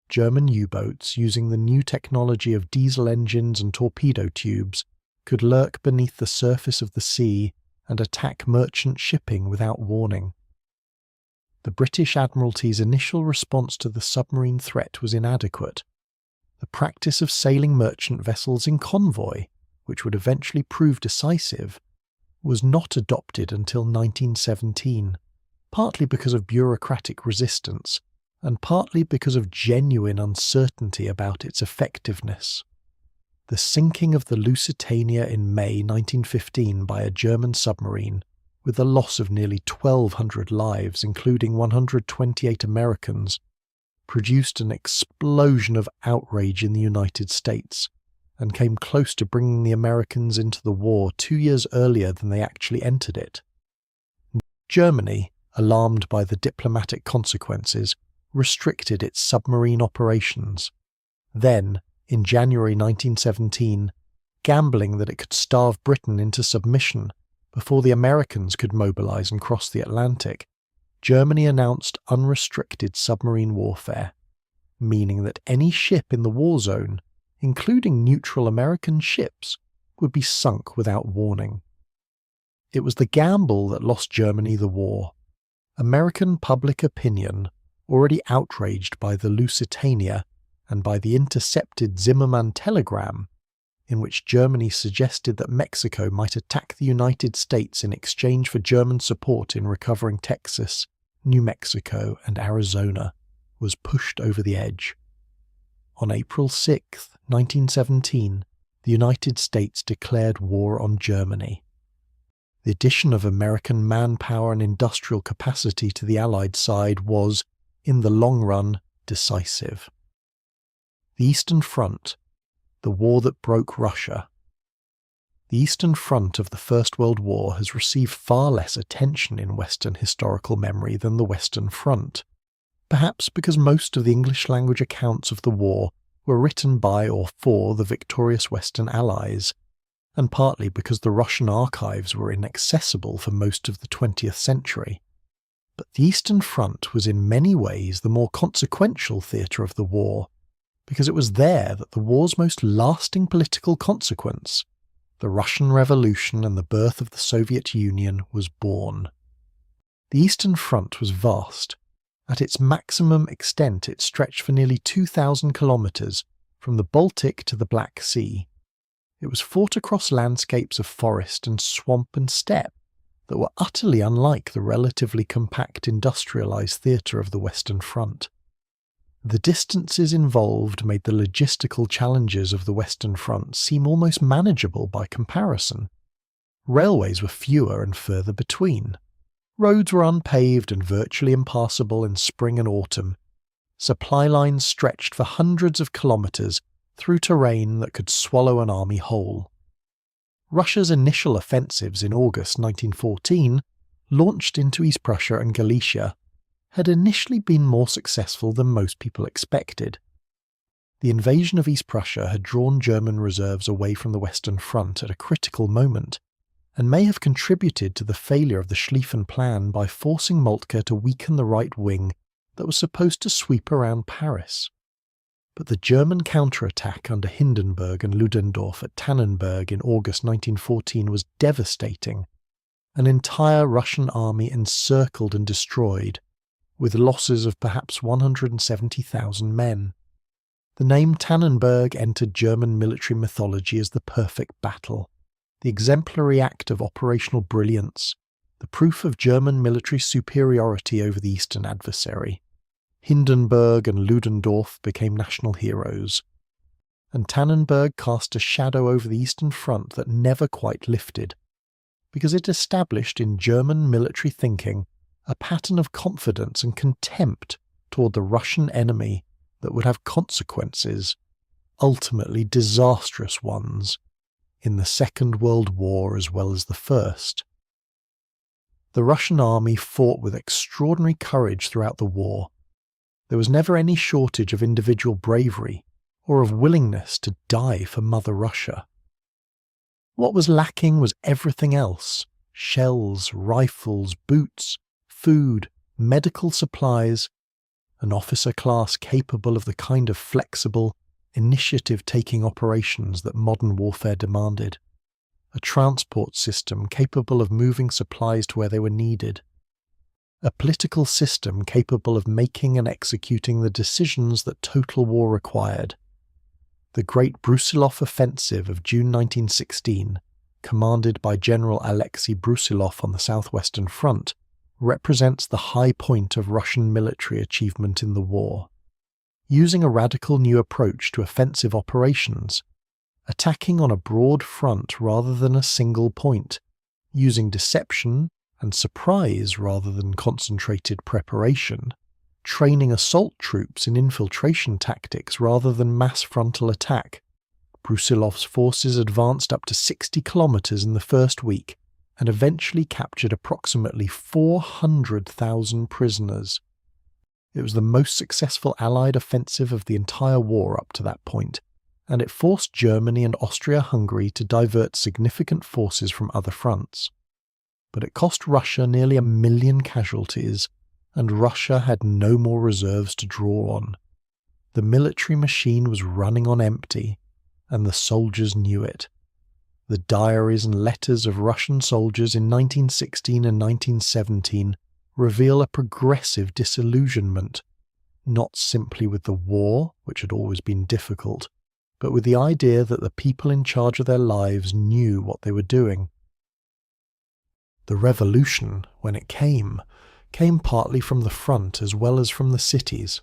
A: German U-boats, using the new technology of diesel engines and torpedo tubes, could lurk beneath the surface of the sea and attack merchant shipping without warning. The British Admiralty's initial response to the submarine threat was inadequate. The practice of sailing merchant vessels in convoy, which would eventually prove decisive, was not adopted until 1917, partly because of bureaucratic resistance, and partly because of genuine uncertainty about its effectiveness. The sinking of the Lusitania in May 1915 by a German submarine, with the loss of nearly 1,200 lives, including 128 Americans, produced an explosion of outrage in the United States, and came close to bringing the Americans into the war 2 years earlier than they actually entered it. Germany, alarmed by the diplomatic consequences, restricted its submarine operations. Then, in January 1917, gambling that it could starve Britain into submission before the Americans could mobilize and cross the Atlantic, Germany announced unrestricted submarine warfare, meaning that any ship in the war zone, including neutral American ships, would be sunk without warning. It was the gamble that lost Germany the war. American public opinion, already outraged by the Lusitania and by the intercepted Zimmermann telegram, in which Germany suggested that Mexico might attack the United States in exchange for German support in recovering Texas, New Mexico, and Arizona, was pushed over the edge. On April 6, 1917, the United States declared war on Germany. The addition of American manpower and industrial capacity to the Allied side was, in the long run, decisive. The Eastern Front, the war that broke Russia. The Eastern Front of the First World War has received far less attention in Western historical memory than the Western Front, perhaps because most of the English-language accounts of the war were written by or for the victorious Western Allies, and partly because the Russian archives were inaccessible for most of the 20th century. But the Eastern Front was in many ways the more consequential theatre of the war, because it was there that the war's most lasting political consequence, the Russian Revolution and the birth of the Soviet Union, was born. The Eastern Front was vast. At its maximum extent, it stretched for nearly 2,000 kilometres, from the Baltic to the Black Sea. It was fought across landscapes of forest and swamp and steppe that were utterly unlike the relatively compact industrialised theatre of the Western Front. The distances involved made the logistical challenges of the Western Front seem almost manageable by comparison. Railways were fewer and further between. Roads were unpaved and virtually impassable in spring and autumn. Supply lines stretched for hundreds of kilometres through terrain that could swallow an army whole. Russia's initial offensives in August 1914, launched into East Prussia and Galicia, had initially been more successful than most people expected. The invasion of East Prussia had drawn German reserves away from the Western Front at a critical moment, and may have contributed to the failure of the Schlieffen Plan by forcing Moltke to weaken the right wing that was supposed to sweep around Paris. But the German counterattack under Hindenburg and Ludendorff at Tannenberg in August 1914 was devastating. An entire Russian army encircled and destroyed, with losses of perhaps 170,000 men. The name Tannenberg entered German military mythology as the perfect battle, the exemplary act of operational brilliance, the proof of German military superiority over the Eastern adversary. Hindenburg and Ludendorff became national heroes, and Tannenberg cast a shadow over the Eastern Front that never quite lifted, because it established in German military thinking a pattern of confidence and contempt toward the Russian enemy that would have consequences, ultimately disastrous ones, in the Second World War as well as the First. The Russian army fought with extraordinary courage throughout the war. There was never any shortage of individual bravery or of willingness to die for Mother Russia. What was lacking was everything else: shells, rifles, boots, food, medical supplies, an officer class capable of the kind of flexible, initiative-taking operations that modern warfare demanded, a transport system capable of moving supplies to where they were needed, a political system capable of making and executing the decisions that total war required. The Great Brusilov Offensive of June 1916, commanded by General Alexei Brusilov on the southwestern front, represents the high point of Russian military achievement in the war. Using a radical new approach to offensive operations, attacking on a broad front rather than a single point, using deception and surprise rather than concentrated preparation, training assault troops in infiltration tactics rather than mass frontal attack, Brusilov's forces advanced up to 60 kilometers in the first week and eventually captured approximately 400,000 prisoners. It was the most successful Allied offensive of the entire war up to that point, and it forced Germany and Austria-Hungary to divert significant forces from other fronts. But it cost Russia nearly 1 million casualties, and Russia had no more reserves to draw on. The military machine was running on empty, and the soldiers knew it. The diaries and letters of Russian soldiers in 1916 and 1917 reveal a progressive disillusionment, not simply with the war, which had always been difficult, but with the idea that the people in charge of their lives knew what they were doing. The revolution, when it came partly from the front as well as from the cities.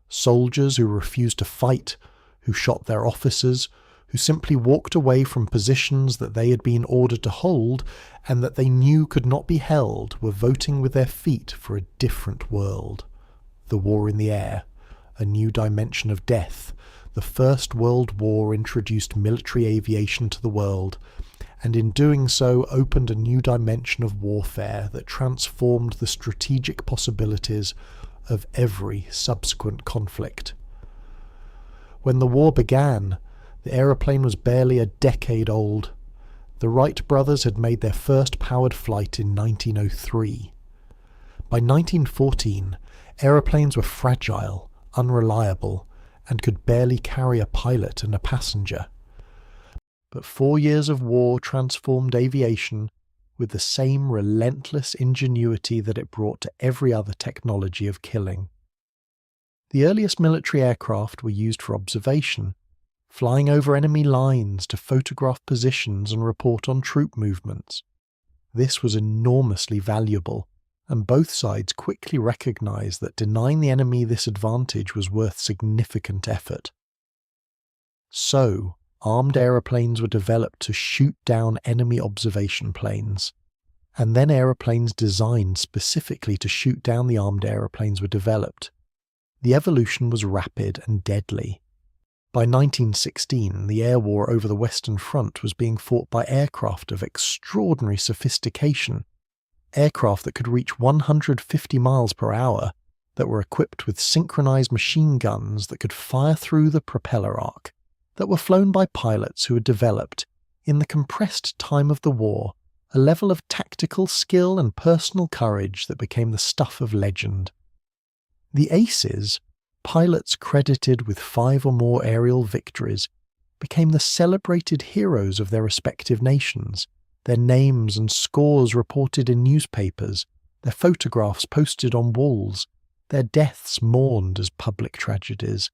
A: Soldiers who refused to fight, who shot their officers, who simply walked away from positions that they had been ordered to hold and that they knew could not be held, were voting with their feet for a different world. The war in the air, a new dimension of death. The First World War introduced military aviation to the world, and in doing so opened a new dimension of warfare that transformed the strategic possibilities of every subsequent conflict. When the war began, the aeroplane was barely a decade old. The Wright brothers had made their first powered flight in 1903. By 1914, aeroplanes were fragile, unreliable, and could barely carry a pilot and a passenger. But 4 years of war transformed aviation with the same relentless ingenuity that it brought to every other technology of killing. The earliest military aircraft were used for observation, flying over enemy lines to photograph positions and report on troop movements. This was enormously valuable, and both sides quickly recognized that denying the enemy this advantage was worth significant effort. So, armed aeroplanes were developed to shoot down enemy observation planes, and then aeroplanes designed specifically to shoot down the armed aeroplanes were developed. The evolution was rapid and deadly. By 1916, the air war over the Western Front was being fought by aircraft of extraordinary sophistication, aircraft that could reach 150 miles per hour, that were equipped with synchronized machine guns that could fire through the propeller arc, that were flown by pilots who had developed, in the compressed time of the war, a level of tactical skill and personal courage that became the stuff of legend. The aces, pilots credited with 5 or more aerial victories, became the celebrated heroes of their respective nations, their names and scores reported in newspapers, their photographs posted on walls, their deaths mourned as public tragedies.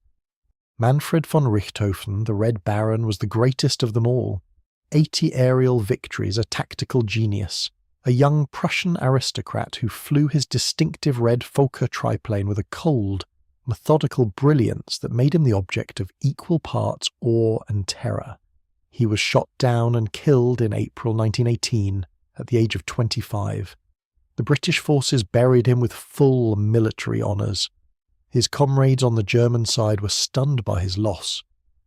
A: Manfred von Richthofen, the Red Baron, was the greatest of them all. 80 aerial victories, a tactical genius, a young Prussian aristocrat who flew his distinctive red Fokker triplane with a cold, methodical brilliance that made him the object of equal parts awe and terror. He was shot down and killed in April 1918 at the age of 25. The British forces buried him with full military honours. His comrades on the German side were stunned by his loss,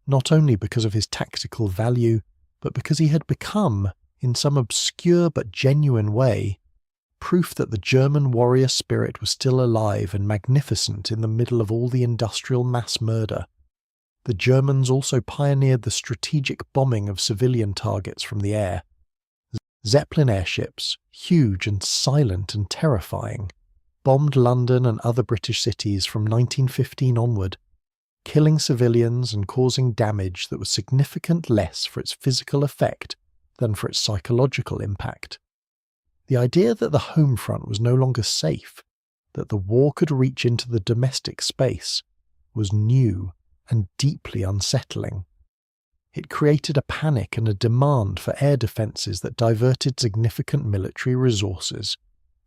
A: not only because of his tactical value, but because he had become, in some obscure but genuine way, proof that the German warrior spirit was still alive and magnificent in the middle of all the industrial mass murder. The Germans also pioneered the strategic bombing of civilian targets from the air. Zeppelin airships, huge and silent and terrifying, bombed London and other British cities from 1915 onward, killing civilians and causing damage that was significantly less for its physical effect than for its psychological impact. The idea that the home front was no longer safe, that the war could reach into the domestic space, was new and deeply unsettling. It created a panic and a demand for air defences that diverted significant military resources,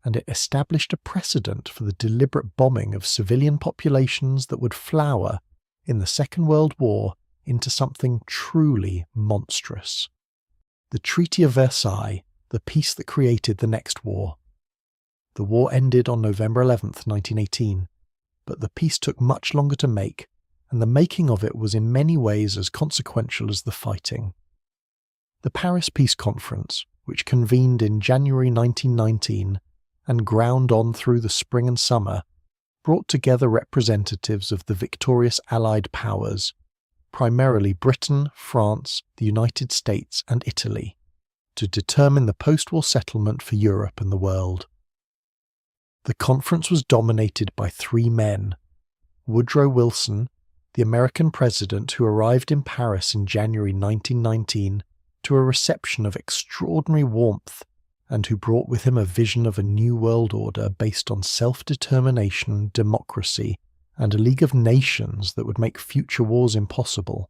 A: and it established a precedent for the deliberate bombing of civilian populations that would flower in the Second World War into something truly monstrous. The Treaty of Versailles, the peace that created the next war. The war ended on November 11th, 1918, but the peace took much longer to make, and the making of it was in many ways as consequential as the fighting. The Paris Peace Conference, which convened in January 1919 and ground on through the spring and summer, brought together representatives of the victorious Allied powers, primarily Britain, France, the United States and Italy, to determine the post-war settlement for Europe and the world. The conference was dominated by three men: Woodrow Wilson, the American president who arrived in Paris in January 1919 to a reception of extraordinary warmth and who brought with him a vision of a new world order based on self-determination, democracy, and a League of Nations that would make future wars impossible.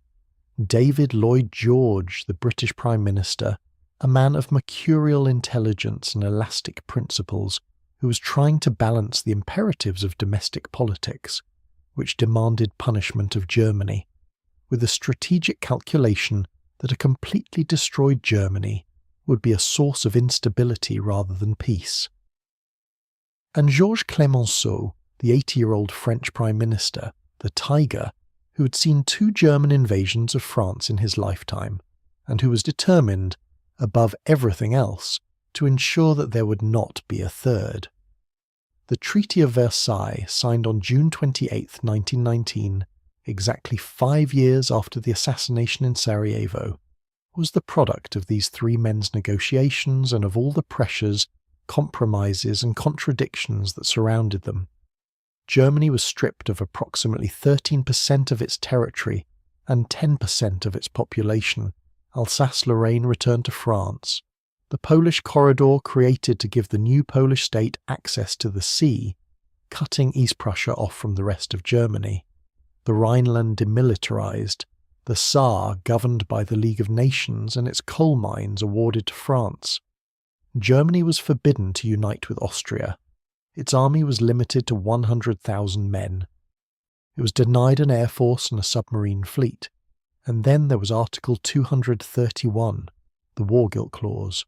A: David Lloyd George, the British Prime Minister, a man of mercurial intelligence and elastic principles, who was trying to balance the imperatives of domestic politics, which demanded punishment of Germany, with a strategic calculation that a completely destroyed Germany would be a source of instability rather than peace. And Georges Clemenceau, the 80-year-old French Prime Minister, the Tiger, who had seen 2 German invasions of France in his lifetime, and who was determined, above everything else, to ensure that there would not be a third. The Treaty of Versailles, signed on June 28, 1919, exactly 5 years after the assassination in Sarajevo, was the product of these three men's negotiations and of all the pressures, compromises and contradictions that surrounded them. Germany was stripped of approximately 13% of its territory and 10% of its population. Alsace-Lorraine returned to France. The Polish corridor created to give the new Polish state access to the sea, cutting East Prussia off from the rest of Germany. The Rhineland demilitarized. The Saar governed by the League of Nations and its coal mines awarded to France. Germany was forbidden to unite with Austria. Its army was limited to 100,000 men. It was denied an air force and a submarine fleet. And then there was Article 231, the War Guilt Clause.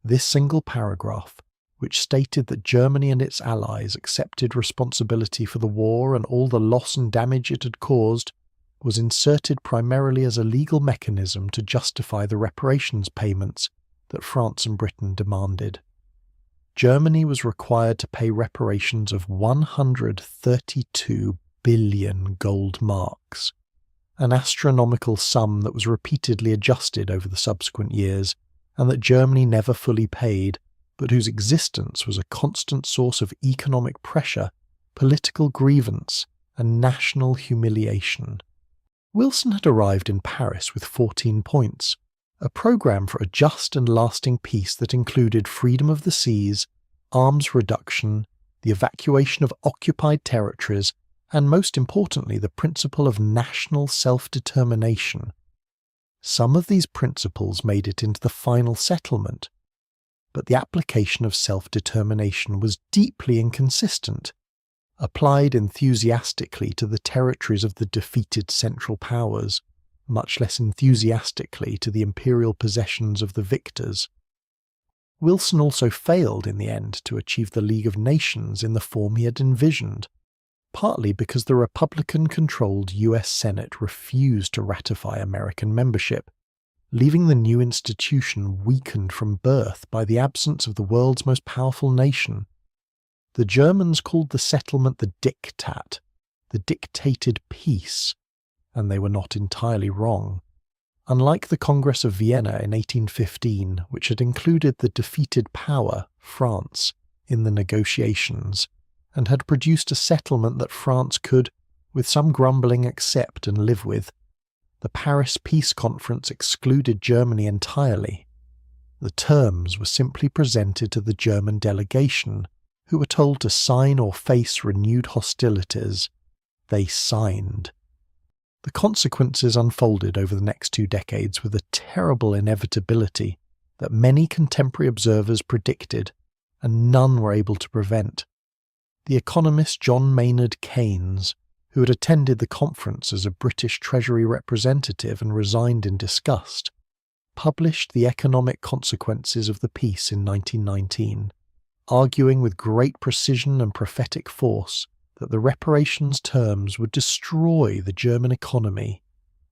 A: This single paragraph, which stated that Germany and its allies accepted responsibility for the war and all the loss and damage it had caused, was inserted primarily as a legal mechanism to justify the reparations payments that France and Britain demanded. Germany was required to pay reparations of 132 billion gold marks, an astronomical sum that was repeatedly adjusted over the subsequent years, and that Germany never fully paid, but whose existence was a constant source of economic pressure, political grievance, and national humiliation. Wilson had arrived in Paris with 14 points, a programme for a just and lasting peace that included freedom of the seas, arms reduction, the evacuation of occupied territories, and most importantly the principle of national self-determination. Some of these principles made it into the final settlement, but the application of self-determination was deeply inconsistent, applied enthusiastically to the territories of the defeated Central Powers, much less enthusiastically to the imperial possessions of the victors. Wilson also failed in the end to achieve the League of Nations in the form he had envisioned, partly because the Republican-controlled US Senate refused to ratify American membership, leaving the new institution weakened from birth by the absence of the world's most powerful nation. The Germans called the settlement the Diktat, the dictated peace, and they were not entirely wrong. Unlike the Congress of Vienna in 1815, which had included the defeated power, France, in the negotiations, and had produced a settlement that France could, with some grumbling, accept and live with, the Paris Peace Conference excluded Germany entirely. The terms were simply presented to the German delegation, who were told to sign or face renewed hostilities. They signed. The consequences unfolded over the next 2 decades with a terrible inevitability that many contemporary observers predicted, and none were able to prevent. The economist John Maynard Keynes, who had attended the conference as a British Treasury representative and resigned in disgust, published The Economic Consequences of the Peace in 1919, arguing with great precision and prophetic force that the reparations terms would destroy the German economy,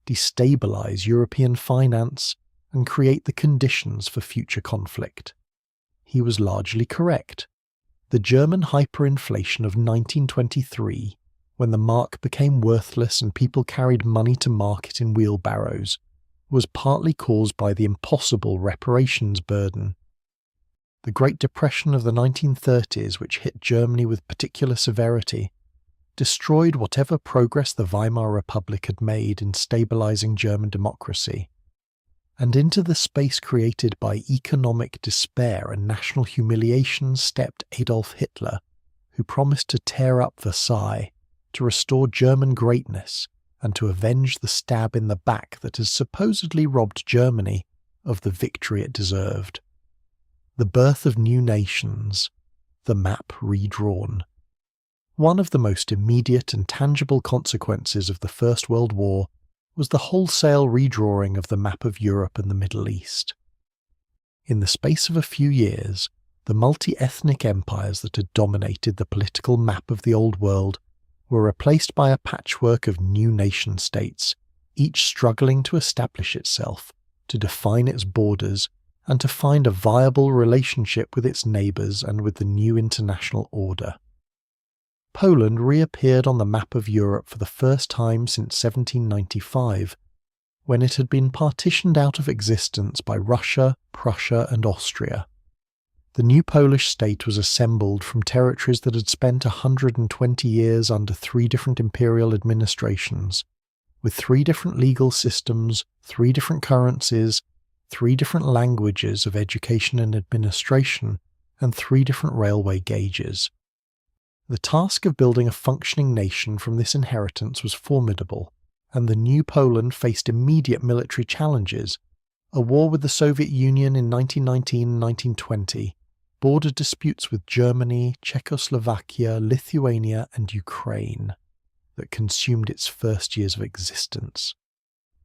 A: destabilize European finance, and create the conditions for future conflict. He was largely correct. The German hyperinflation of 1923, when the mark became worthless and people carried money to market in wheelbarrows, was partly caused by the impossible reparations burden. The Great Depression of the 1930s, which hit Germany with particular severity, destroyed whatever progress the Weimar Republic had made in stabilizing German democracy, and into the space created by economic despair and national humiliation stepped Adolf Hitler, who promised to tear up Versailles, to restore German greatness, and to avenge the stab in the back that has supposedly robbed Germany of the victory it deserved. The birth of new nations, the map redrawn. One of the most immediate and tangible consequences of the First World War was the wholesale redrawing of the map of Europe and the Middle East. In the space of a few years, the multi-ethnic empires that had dominated the political map of the Old World were replaced by a patchwork of new nation-states, each struggling to establish itself, to define its borders, and to find a viable relationship with its neighbours and with the new international order. Poland reappeared on the map of Europe for the first time since 1795, when it had been partitioned out of existence by Russia, Prussia, and Austria. The new Polish state was assembled from territories that had spent 120 years under 3 different imperial administrations, with 3 different legal systems, 3 different currencies, 3 different languages of education and administration, and 3 different railway gauges. The task of building a functioning nation from this inheritance was formidable, and the new Poland faced immediate military challenges: a war with the Soviet Union in 1919 and 1920, border disputes with Germany, Czechoslovakia, Lithuania, and Ukraine that consumed its first years of existence.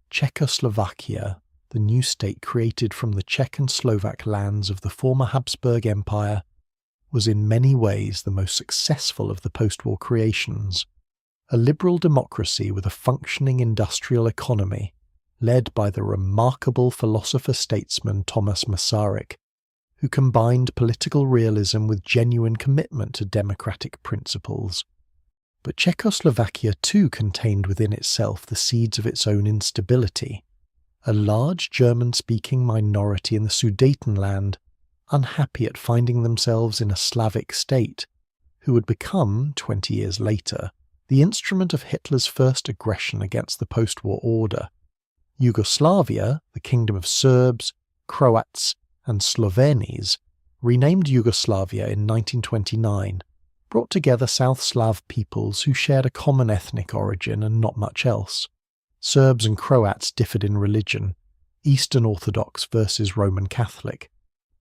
A: Czechoslovakia, the new state created from the Czech and Slovak lands of the former Habsburg Empire, was in many ways the most successful of the post-war creations. A liberal democracy with a functioning industrial economy, led by the remarkable philosopher-statesman Thomas Masaryk, who combined political realism with genuine commitment to democratic principles. But Czechoslovakia too contained within itself the seeds of its own instability. A large German-speaking minority in the Sudetenland, unhappy at finding themselves in a Slavic state, who would become, 20 years later, the instrument of Hitler's first aggression against the post-war order. Yugoslavia, the kingdom of Serbs, Croats, and Slovenes, renamed Yugoslavia in 1929, brought together South Slav peoples who shared a common ethnic origin and not much else. Serbs and Croats differed in religion, Eastern Orthodox versus Roman Catholic.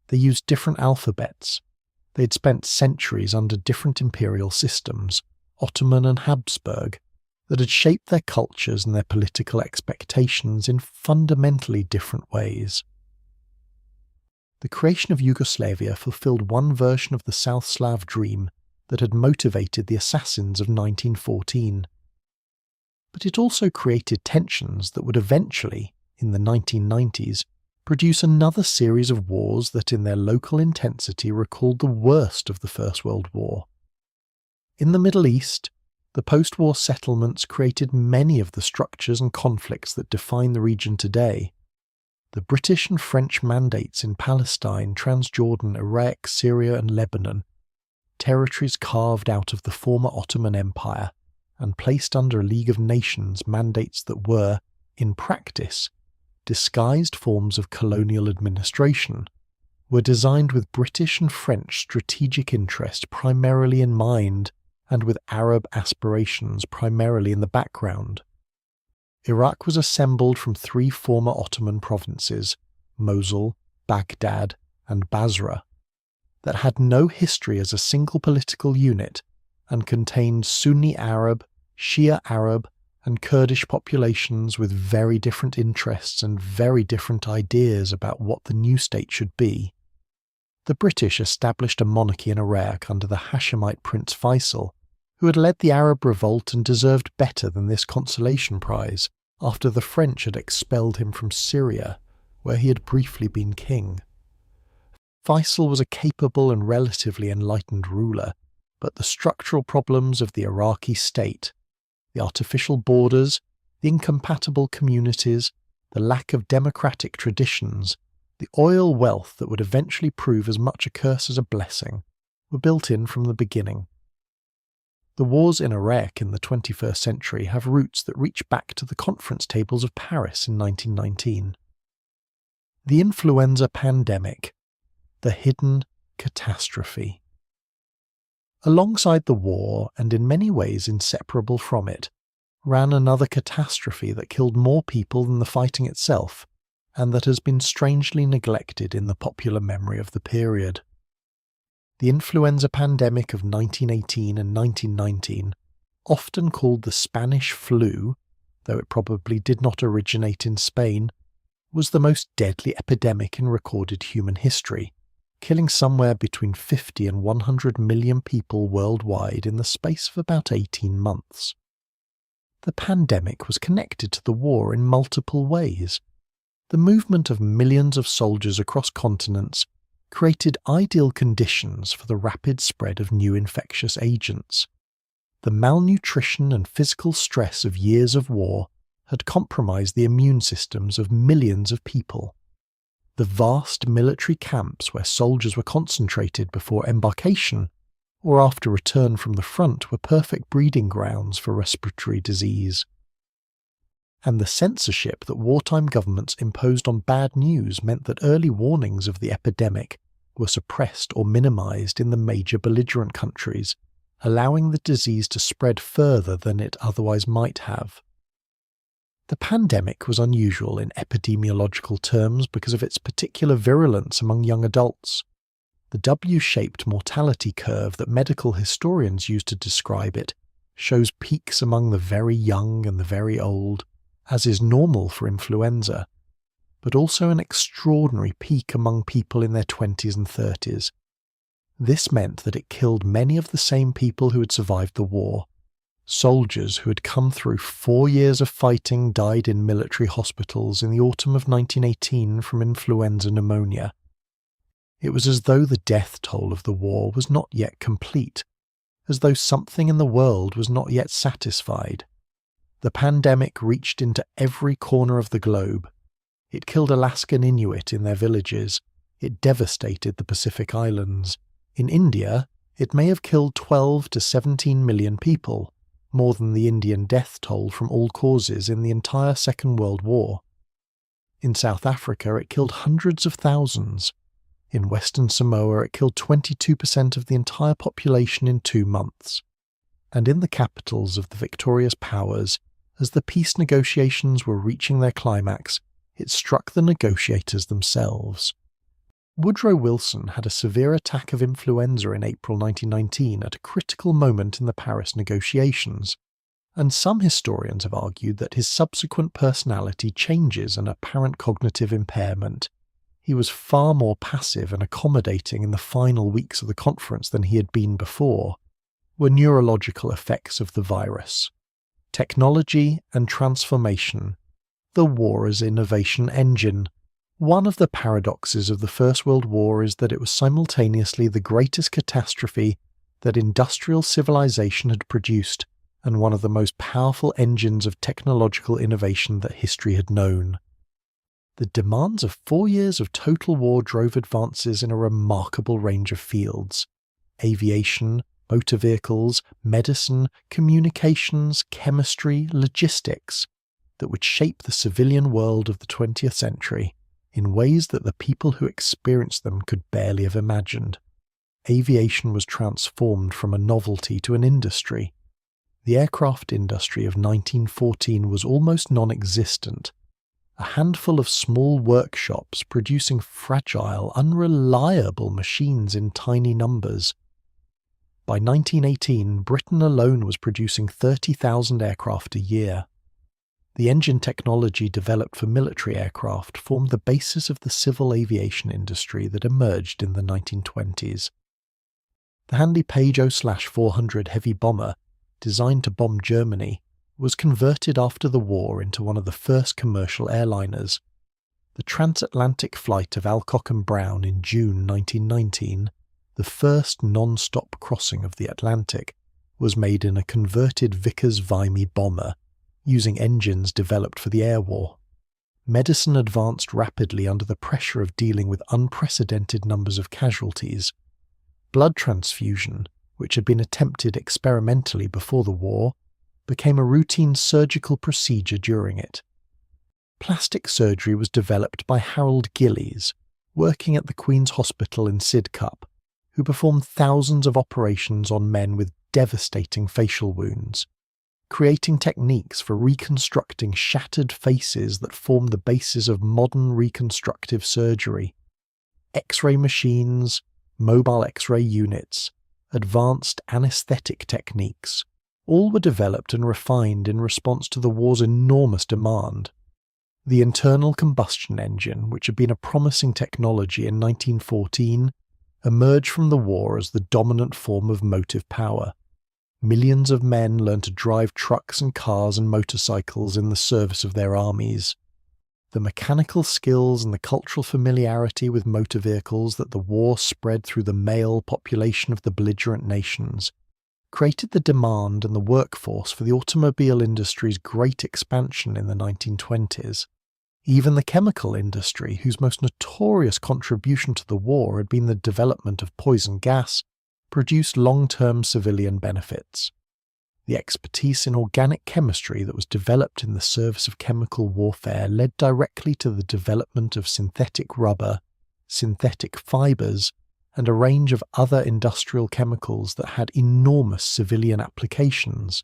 A: They used different alphabets. They'd spent centuries under different imperial systems, Ottoman and Habsburg, that had shaped their cultures and their political expectations in fundamentally different ways. The creation of Yugoslavia fulfilled one version of the South Slav dream that had motivated the assassins of 1914. But it also created tensions that would eventually, in the 1990s, produce another series of wars that in their local intensity recalled the worst of the First World War. In the Middle East, the post-war settlements created many of the structures and conflicts that define the region today. The British and French mandates in Palestine, Transjordan, Iraq, Syria and Lebanon, territories carved out of the former Ottoman Empire and placed under a League of Nations mandates that were, in practice, disguised forms of colonial administration, were designed with British and French strategic interest primarily in mind and with Arab aspirations primarily in the background. Iraq was assembled from 3 former Ottoman provinces, Mosul, Baghdad, and Basra, that had no history as a single political unit and contained Sunni Arab, Shia Arab, and Kurdish populations with very different interests and very different ideas about what the new state should be. The British established a monarchy in Iraq under the Hashemite Prince Faisal, who had led the Arab revolt and deserved better than this consolation prize after the French had expelled him from Syria, where he had briefly been king. Faisal was a capable and relatively enlightened ruler, but the structural problems of the Iraqi state, the artificial borders, the incompatible communities, the lack of democratic traditions, the oil wealth that would eventually prove as much a curse as a blessing, were built in from the beginning. The wars in Iraq in the 21st century have roots that reach back to the conference tables of Paris in 1919. The influenza pandemic, the hidden catastrophe. Alongside the war, and in many ways inseparable from it, ran another catastrophe that killed more people than the fighting itself, and that has been strangely neglected in the popular memory of the period. The influenza pandemic of 1918 and 1919, often called the Spanish flu, though it probably did not originate in Spain, was the most deadly epidemic in recorded human history, killing somewhere between 50 and 100 million people worldwide in the space of about 18 months. The pandemic was connected to the war in multiple ways. The movement of millions of soldiers across continents created ideal conditions for the rapid spread of new infectious agents. The malnutrition and physical stress of years of war had compromised the immune systems of millions of people. The vast military camps where soldiers were concentrated before embarkation or after return from the front were perfect breeding grounds for respiratory disease. And the censorship that wartime governments imposed on bad news meant that early warnings of the epidemic were suppressed or minimized in the major belligerent countries, allowing the disease to spread further than it otherwise might have. The pandemic was unusual in epidemiological terms because of its particular virulence among young adults. The W-shaped mortality curve that medical historians use to describe it shows peaks among the very young and the very old, as is normal for influenza, but also an extraordinary peak among people in their 20s and 30s. This meant that it killed many of the same people who had survived the war. Soldiers who had come through 4 years of fighting died in military hospitals in the autumn of 1918 from influenza pneumonia. It was as though the death toll of the war was not yet complete, as though something in the world was not yet satisfied. The pandemic reached into every corner of the globe. It killed Alaskan Inuit in their villages. It devastated the Pacific Islands. In India, it may have killed 12 to 17 million people, more than the Indian death toll from all causes in the entire Second World War. In South Africa, it killed hundreds of thousands. In Western Samoa, it killed 22% of the entire population in 2 months. And in the capitals of the victorious powers, as the peace negotiations were reaching their climax, it struck the negotiators themselves. Woodrow Wilson had a severe attack of influenza in April 1919 at a critical moment in the Paris negotiations, and some historians have argued that his subsequent personality changes and apparent cognitive impairment. He was far more passive and accommodating in the final weeks of the conference than he had been before, were neurological effects of the virus. Technology and transformation, the war as innovation engine. One of the paradoxes of the First World War is that it was simultaneously the greatest catastrophe that industrial civilization had produced, and one of the most powerful engines of technological innovation that history had known. The demands of 4 years of total war drove advances in a remarkable range of fields: aviation, motor vehicles, medicine, communications, chemistry, logistics, that would shape the civilian world of the 20th century in ways that the people who experienced them could barely have imagined. Aviation was transformed from a novelty to an industry. The aircraft industry of 1914 was almost non-existent, a handful of small workshops producing fragile, unreliable machines in tiny numbers. By 1918, Britain alone was producing 30,000 aircraft a year. The engine technology developed for military aircraft formed the basis of the civil aviation industry that emerged in the 1920s. The handy Page 0/400 heavy bomber, designed to bomb Germany, was converted after the war into one of the first commercial airliners. The transatlantic flight of Alcock and Brown in June 1919, the first non-stop crossing of the Atlantic, was made in a converted Vickers-Vimy bomber, using engines developed for the air war. Medicine advanced rapidly under the pressure of dealing with unprecedented numbers of casualties. Blood transfusion, which had been attempted experimentally before the war, became a routine surgical procedure during it. Plastic surgery was developed by Harold Gillies, working at the Queen's Hospital in Sidcup, who performed thousands of operations on men with devastating facial wounds, creating techniques for reconstructing shattered faces that form the basis of modern reconstructive surgery. X-ray machines, mobile X-ray units, advanced anesthetic techniques, all were developed and refined in response to the war's enormous demand. The internal combustion engine, which had been a promising technology in 1914, emerged from the war as the dominant form of motive power. Millions of men learned to drive trucks and cars and motorcycles in the service of their armies. The mechanical skills and the cultural familiarity with motor vehicles that the war spread through the male population of the belligerent nations created the demand and the workforce for the automobile industry's great expansion in the 1920s. Even the chemical industry, whose most notorious contribution to the war had been the development of poison gas, produced long-term civilian benefits. The expertise in organic chemistry that was developed in the service of chemical warfare led directly to the development of synthetic rubber, synthetic fibers, and a range of other industrial chemicals that had enormous civilian applications.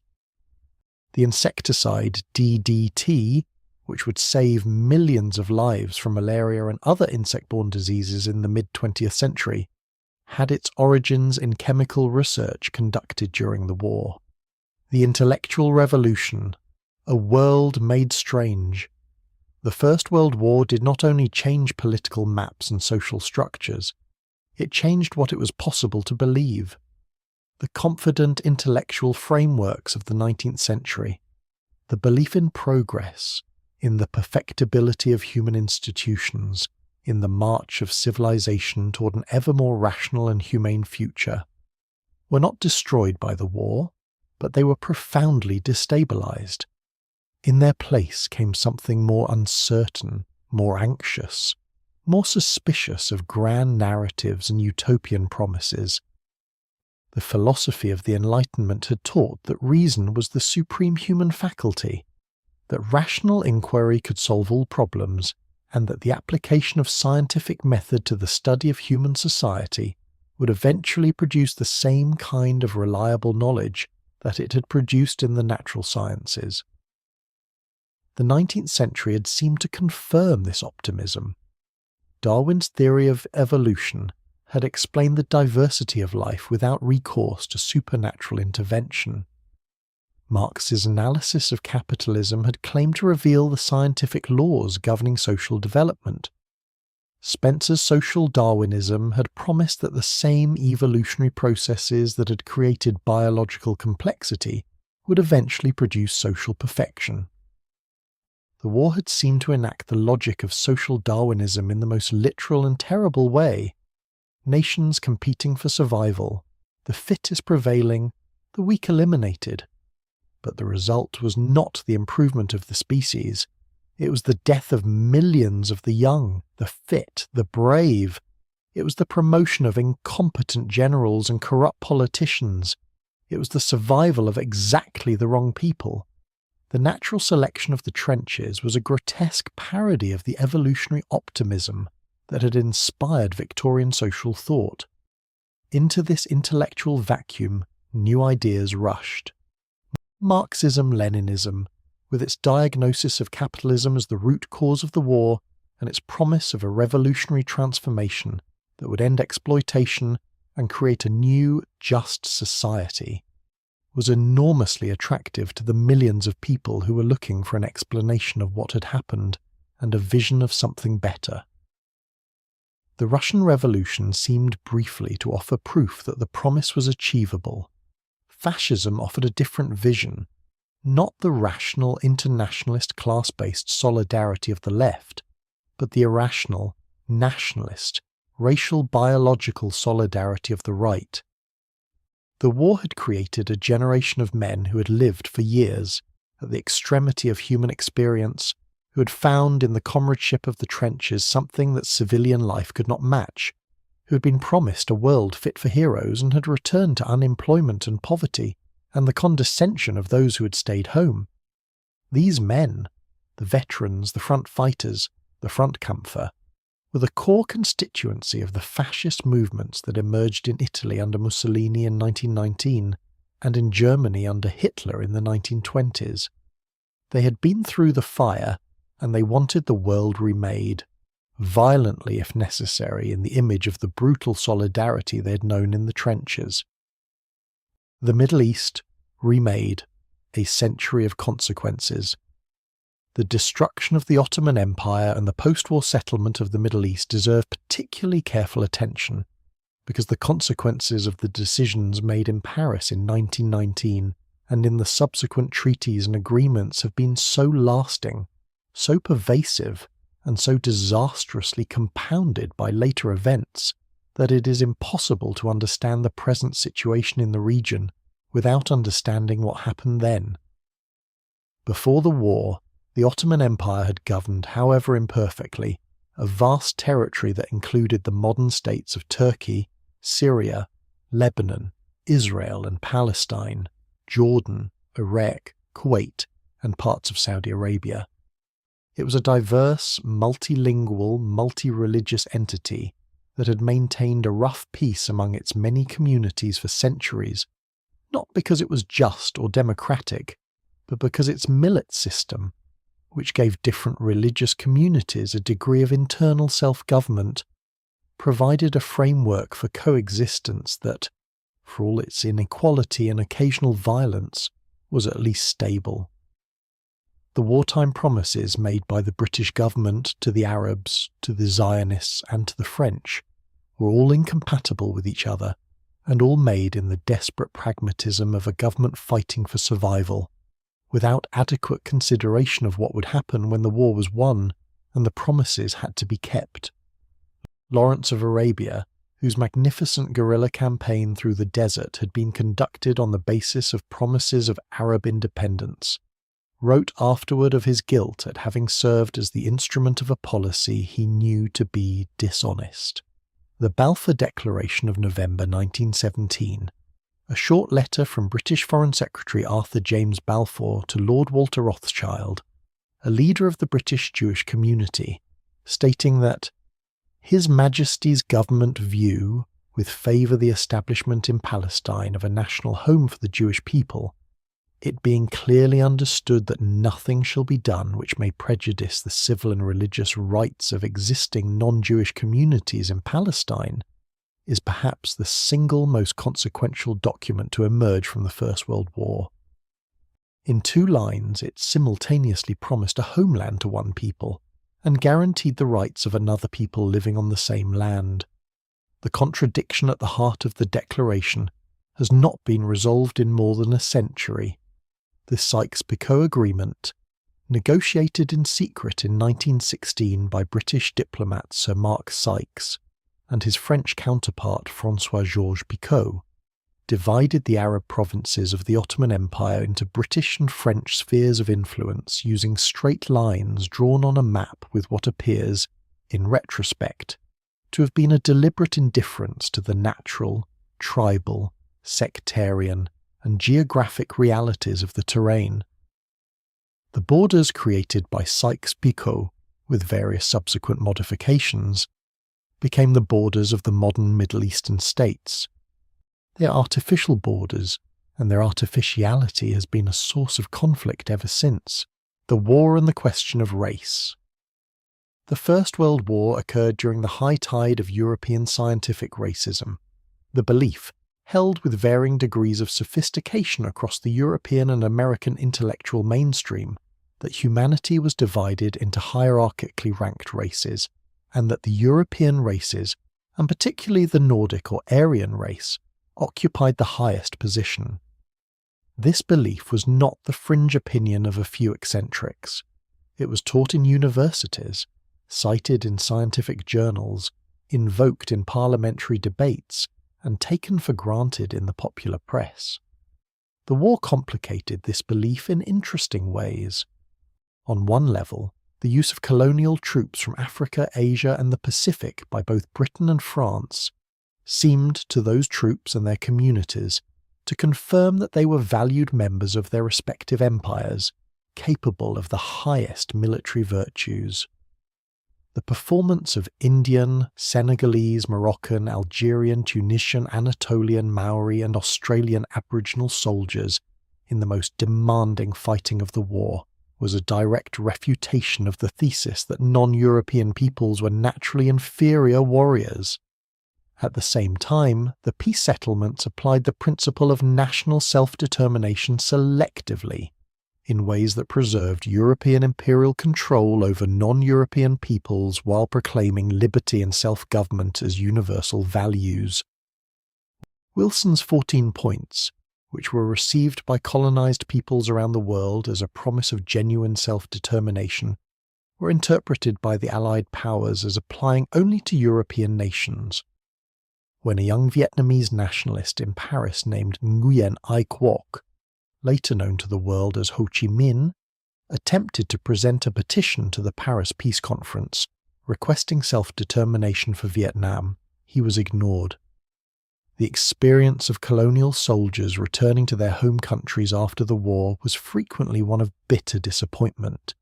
A: The insecticide DDT, which would save millions of lives from malaria and other insect-borne diseases in the mid-20th century, had its origins in chemical research conducted during the war. The intellectual revolution, a world made strange. The First World War did not only change political maps and social structures, it changed what it was possible to believe. The confident intellectual frameworks of the 19th century, the belief in progress, in the perfectibility of human institutions, in the march of civilization toward an ever more rational and humane future, were not destroyed by the war, but they were profoundly destabilized. In their place came something more uncertain, more anxious, more suspicious of grand narratives and utopian promises. The philosophy of the Enlightenment had taught that reason was the supreme human faculty, that rational inquiry could solve all problems, and that the application of scientific method to the study of human society would eventually produce the same kind of reliable knowledge that it had produced in the natural sciences. The 19th century had seemed to confirm this optimism. Darwin's theory of evolution had explained the diversity of life without recourse to supernatural intervention. Marx's analysis of capitalism had claimed to reveal the scientific laws governing social development. Spencer's social Darwinism had promised that the same evolutionary processes that had created biological complexity would eventually produce social perfection. The war had seemed to enact the logic of social Darwinism in the most literal and terrible way. Nations competing for survival, the fittest prevailing, the weak eliminated. But the result was not the improvement of the species. It was the death of millions of the young, the fit, the brave. It was the promotion of incompetent generals and corrupt politicians. It was the survival of exactly the wrong people. The natural selection of the trenches was a grotesque parody of the evolutionary optimism that had inspired Victorian social thought. Into this intellectual vacuum, new ideas rushed. Marxism-Leninism, with its diagnosis of capitalism as the root cause of the war and its promise of a revolutionary transformation that would end exploitation and create a new, just society, was enormously attractive to the millions of people who were looking for an explanation of what had happened and a vision of something better. The Russian Revolution seemed briefly to offer proof that the promise was achievable. Fascism offered a different vision, not the rational internationalist class-based solidarity of the left, but the irrational, nationalist, racial biological solidarity of the right. The war had created a generation of men who had lived for years at the extremity of human experience, who had found in the comradeship of the trenches something that civilian life could not match, who had been promised a world fit for heroes and had returned to unemployment and poverty and the condescension of those who had stayed home. These men, the veterans, the front fighters, the Frontkämpfer, were the core constituency of the fascist movements that emerged in Italy under Mussolini in 1919 and in Germany under Hitler in the 1920s. They had been through the fire and they wanted the world remade, violently if necessary, in the image of the brutal solidarity they had known in the trenches. The Middle East, remade, a century of consequences. The destruction of the Ottoman Empire and the post-war settlement of the Middle East deserve particularly careful attention, because the consequences of the decisions made in Paris in 1919 and in the subsequent treaties and agreements have been so lasting, so pervasive, and so disastrously compounded by later events that it is impossible to understand the present situation in the region without understanding what happened then. Before the war, the Ottoman Empire had governed, however imperfectly, a vast territory that included the modern states of Turkey, Syria, Lebanon, Israel and Palestine, Jordan, Iraq, Kuwait, and parts of Saudi Arabia. It was a diverse, multilingual, multi-religious entity that had maintained a rough peace among its many communities for centuries, not because it was just or democratic, but because its millet system, which gave different religious communities a degree of internal self-government, provided a framework for coexistence that, for all its inequality and occasional violence, was at least stable. The wartime promises made by the British government to the Arabs, to the Zionists and to the French were all incompatible with each other, and all made in the desperate pragmatism of a government fighting for survival, without adequate consideration of what would happen when the war was won and the promises had to be kept. Lawrence of Arabia, whose magnificent guerrilla campaign through the desert had been conducted on the basis of promises of Arab independence, wrote afterward of his guilt at having served as the instrument of a policy he knew to be dishonest. The Balfour Declaration of November 1917, a short letter from British Foreign Secretary Arthur James Balfour to Lord Walter Rothschild, a leader of the British Jewish community, stating that His Majesty's government view, with favour the establishment in Palestine of a national home for the Jewish people, it being clearly understood that nothing shall be done which may prejudice the civil and religious rights of existing non-Jewish communities in Palestine, is perhaps the single most consequential document to emerge from the First World War. In 2 lines, it simultaneously promised a homeland to one people and guaranteed the rights of another people living on the same land. The contradiction at the heart of the declaration has not been resolved in more than a century. The Sykes-Picot Agreement, negotiated in secret in 1916 by British diplomat Sir Mark Sykes and his French counterpart François-Georges Picot, divided the Arab provinces of the Ottoman Empire into British and French spheres of influence using straight lines drawn on a map with what appears, in retrospect, to have been a deliberate indifference to the natural, tribal, sectarian, and geographic realities of the terrain. The borders created by Sykes-Picot, with various subsequent modifications, became the borders of the modern Middle Eastern states. They are artificial borders, and their artificiality has been a source of conflict ever since. The war and the question of race. The First World War occurred during the high tide of European scientific racism. The belief, held with varying degrees of sophistication across the European and American intellectual mainstream, that humanity was divided into hierarchically ranked races, and that the European races, and particularly the Nordic or Aryan race, occupied the highest position. This belief was not the fringe opinion of a few eccentrics. It was taught in universities, cited in scientific journals, invoked in parliamentary debates, and taken for granted in the popular press. The war complicated this belief in interesting ways. On one level, the use of colonial troops from Africa, Asia, and the Pacific by both Britain and France seemed to those troops and their communities to confirm that they were valued members of their respective empires, capable of the highest military virtues. The performance of Indian, Senegalese, Moroccan, Algerian, Tunisian, Anatolian, Maori, and Australian Aboriginal soldiers in the most demanding fighting of the war was a direct refutation of the thesis that non-European peoples were naturally inferior warriors. At the same time, the peace settlements applied the principle of national self-determination selectively, in ways that preserved European imperial control over non-European peoples while proclaiming liberty and self-government as universal values. Wilson's 14 points, which were received by colonized peoples around the world as a promise of genuine self-determination, were interpreted by the Allied powers as applying only to European nations. When a young Vietnamese nationalist in Paris named Nguyen Ai Quoc, later known to the world as Ho Chi Minh, attempted to present a petition to the Paris Peace Conference requesting self-determination for Vietnam, he was ignored. The experience of colonial soldiers returning to their home countries after the war was frequently one of bitter disappointment.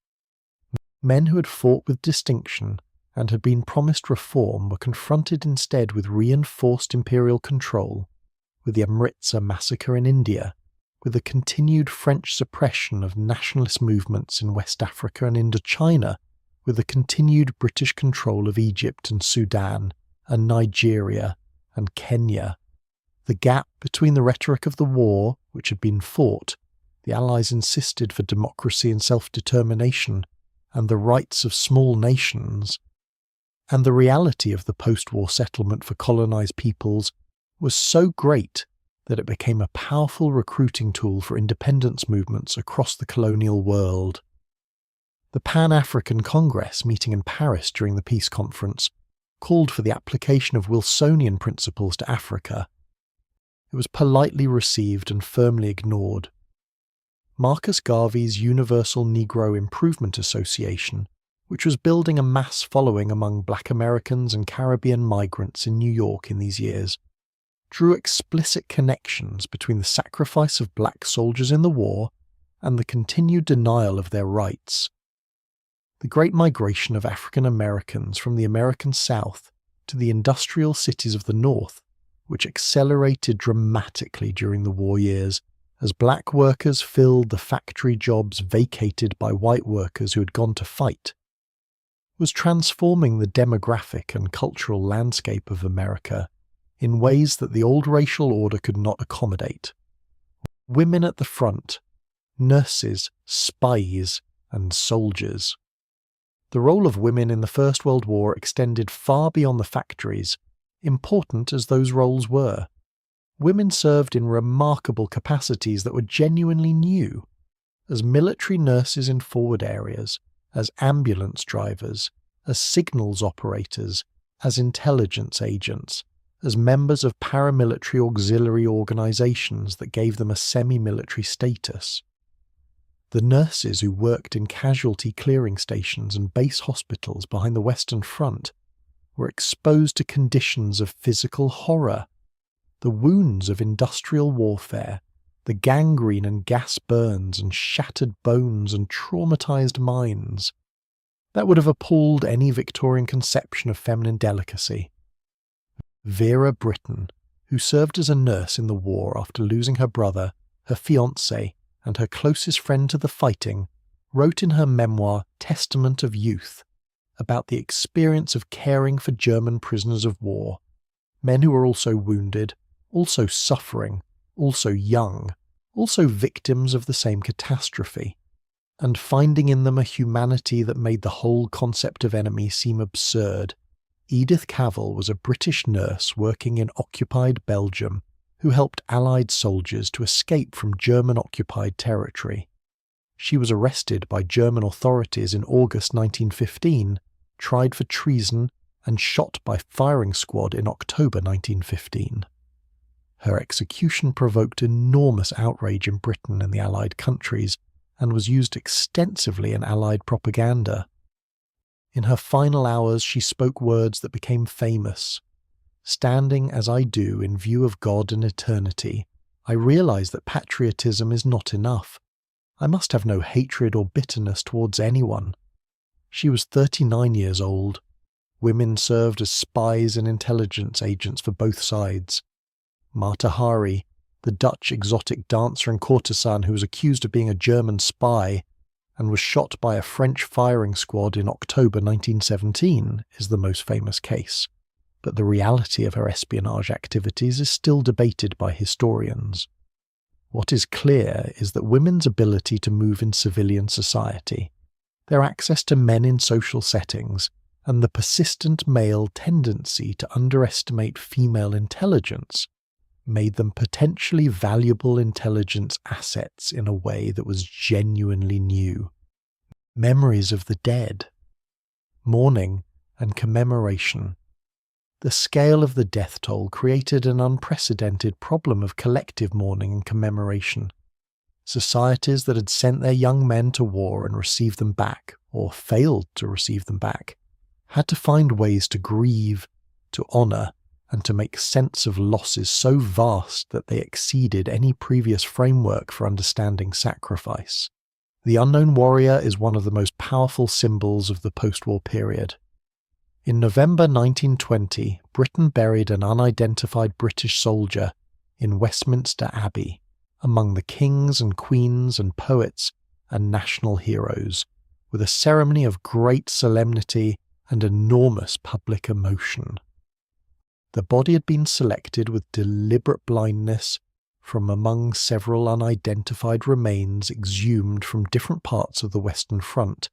A: Men who had fought with distinction and had been promised reform were confronted instead with reinforced imperial control, with the Amritsar massacre in India, with the continued French suppression of nationalist movements in West Africa and Indochina, with the continued British control of Egypt and Sudan and Nigeria and Kenya. The gap between the rhetoric of the war, which had been fought, the Allies insisted for democracy and self-determination, and the rights of small nations, and the reality of the post-war settlement for colonized peoples was so great that it became a powerful recruiting tool for independence movements across the colonial world. The Pan-African Congress, meeting in Paris during the peace conference, called for the application of Wilsonian principles to Africa. It was politely received and firmly ignored. Marcus Garvey's Universal Negro Improvement Association, which was building a mass following among Black Americans and Caribbean migrants in New York in these years, drew explicit connections between the sacrifice of black soldiers in the war and the continued denial of their rights. The Great Migration of African Americans from the American South to the industrial cities of the North, which accelerated dramatically during the war years as black workers filled the factory jobs vacated by white workers who had gone to fight, was transforming the demographic and cultural landscape of America in ways that the old racial order could not accommodate. Women at the front, nurses, spies, and soldiers. The role of women in the First World War extended far beyond the factories, important as those roles were. Women served in remarkable capacities that were genuinely new. as military nurses in forward areas, as ambulance drivers, as signals operators, as intelligence agents, as members of paramilitary auxiliary organizations that gave them a semi-military status. The nurses who worked in casualty clearing stations and base hospitals behind the Western Front were exposed to conditions of physical horror. The wounds of industrial warfare, the gangrene and gas burns and shattered bones and traumatized minds, that would have appalled any Victorian conception of feminine delicacy. Vera Britton, who served as a nurse in the war after losing her brother, her fiancé, and her closest friend to the fighting, wrote in her memoir Testament of Youth about the experience of caring for German prisoners of war, men who were also wounded, also suffering, also young, also victims of the same catastrophe, and finding in them a humanity that made the whole concept of enemy seem absurd. Edith Cavell was a British nurse working in occupied Belgium who helped Allied soldiers to escape from German-occupied territory. She was arrested by German authorities in August 1915, tried for treason, and shot by firing squad in October 1915. Her execution provoked enormous outrage in Britain and the Allied countries, and was used extensively in Allied propaganda. In her final hours she spoke words that became famous. Standing as I do in view of God and eternity, I realize that patriotism is not enough. I must have no hatred or bitterness towards anyone. She was 39 years old. Women served as spies and intelligence agents for both sides. Mata Hari, the Dutch exotic dancer and courtesan who was accused of being a German spy and was shot by a French firing squad in October 1917, is the most famous case, but the reality of her espionage activities is still debated by historians. What is clear is that women's ability to move in civilian society, their access to men in social settings, and the persistent male tendency to underestimate female intelligence made them potentially valuable intelligence assets in a way that was genuinely new. Memories of the dead, mourning, and commemoration. The scale of the death toll created an unprecedented problem of collective mourning and commemoration. Societies that had sent their young men to war and received them back, or failed to receive them back, had to find ways to grieve, to honour, and to make sense of losses so vast that they exceeded any previous framework for understanding sacrifice. The unknown warrior is one of the most powerful symbols of the post-war period. In November 1920, Britain buried an unidentified British soldier in Westminster Abbey, among the kings and queens and poets and national heroes, with a ceremony of great solemnity and enormous public emotion. The body had been selected with deliberate blindness from among several unidentified remains exhumed from different parts of the Western Front,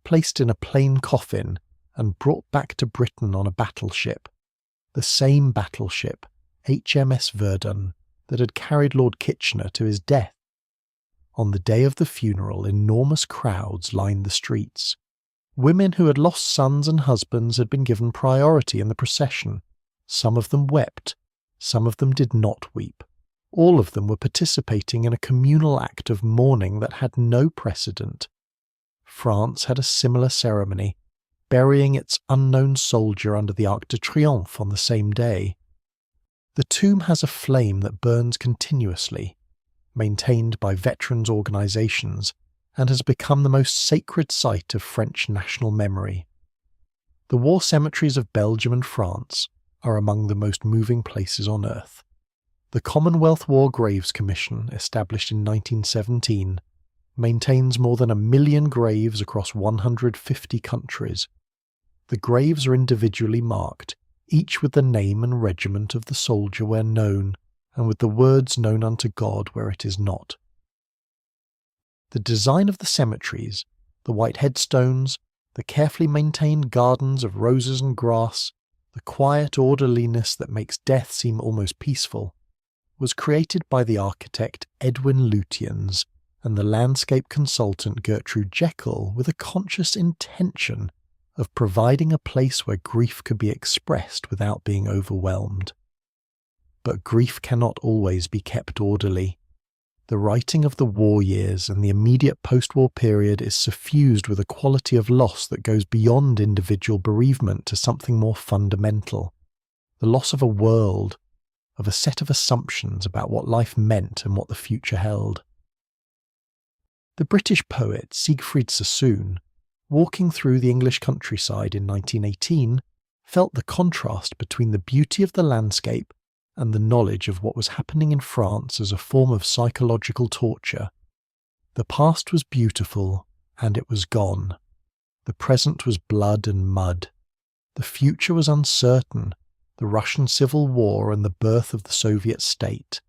A: placed in a plain coffin and brought back to Britain on a battleship, the same battleship, HMS Verdun, that had carried Lord Kitchener to his death. On the day of the funeral, enormous crowds lined the streets. Women who had lost sons and husbands had been given priority in the procession. Some of them wept, some of them did not weep. All of them were participating in a communal act of mourning that had no precedent. France had a similar ceremony, burying its unknown soldier under the Arc de Triomphe on the same day. The tomb has a flame that burns continuously, maintained by veterans' organisations, and has become the most sacred site of French national memory. The war cemeteries of Belgium and France are among the most moving places on earth. The Commonwealth War Graves Commission, established in 1917, maintains more than 1 million graves across 150 countries. The graves are individually marked, each with the name and regiment of the soldier where known, and with the words known unto God where it is not. The design of the cemeteries, the white headstones, the carefully maintained gardens of roses and grass, the quiet orderliness that makes death seem almost peaceful, was created by the architect Edwin Lutyens and the landscape consultant Gertrude Jekyll with a conscious intention of providing a place where grief could be expressed without being overwhelmed. But grief cannot always be kept orderly. The writing of the war years and the immediate post-war period is suffused with a quality of loss that goes beyond individual bereavement to something more fundamental. The loss of a world, of a set of assumptions about what life meant and what the future held. The British poet Siegfried Sassoon, walking through the English countryside in 1918, felt the contrast between the beauty of the landscape and the knowledge of what was happening in France as a form of psychological torture. The past was beautiful, and it was gone. The present was blood and mud. The future was uncertain, the Russian Civil War and the birth of the Soviet state.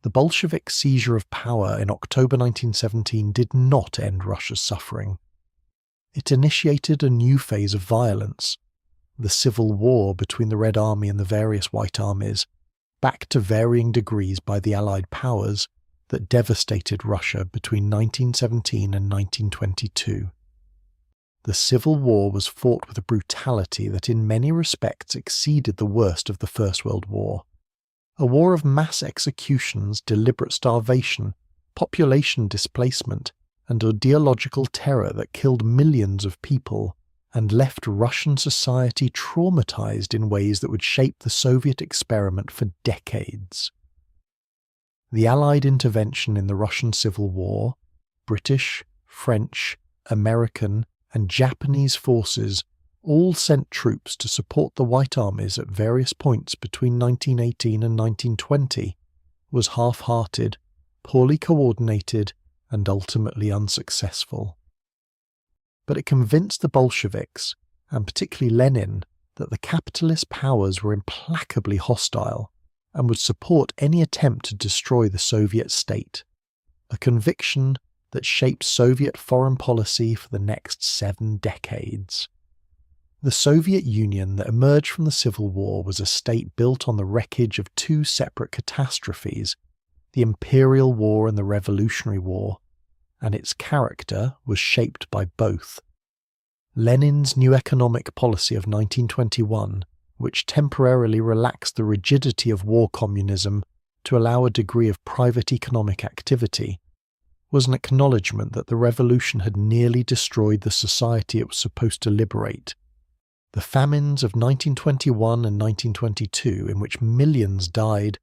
A: The Bolshevik seizure of power in October 1917 did not end Russia's suffering. It initiated a new phase of violence, the civil war between the Red Army and the various White Armies, backed to varying degrees by the Allied powers, that devastated Russia between 1917 and 1922. The Civil War was fought with a brutality that in many respects exceeded the worst of the First World War. A war of mass executions, deliberate starvation, population displacement, and ideological terror that killed millions of people and left Russian society traumatized in ways that would shape the Soviet experiment for decades. The Allied intervention in the Russian Civil War, British, French, American, and Japanese forces all sent troops to support the White Armies at various points between 1918 and 1920, was half-hearted, poorly coordinated, and ultimately unsuccessful. But it convinced the Bolsheviks, and particularly Lenin, that the capitalist powers were implacably hostile and would support any attempt to destroy the Soviet state, a conviction that shaped Soviet foreign policy for the next 7 decades. The Soviet Union that emerged from the Civil War was a state built on the wreckage of 2 separate catastrophes, the Imperial War and the Revolutionary War, and its character was shaped by both. Lenin's new economic policy of 1921, which temporarily relaxed the rigidity of war communism to allow a degree of private economic activity, was an acknowledgement that the revolution had nearly destroyed the society it was supposed to liberate. The famines of 1921 and 1922, in which millions died,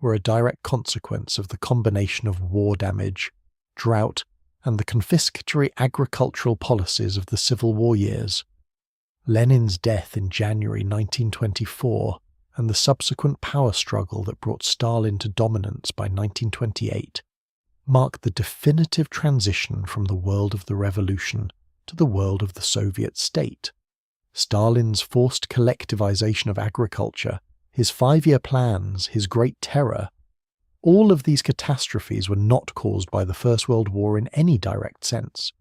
A: were a direct consequence of the combination of war damage, drought, and the confiscatory agricultural policies of the Civil War years. Lenin's death in January 1924 and the subsequent power struggle that brought Stalin to dominance by 1928 marked the definitive transition from the world of the revolution to the world of the Soviet state. Stalin's forced collectivization of agriculture, his 5-year plans, his Great Terror, all of these catastrophes were not caused by the First World War in any direct sense.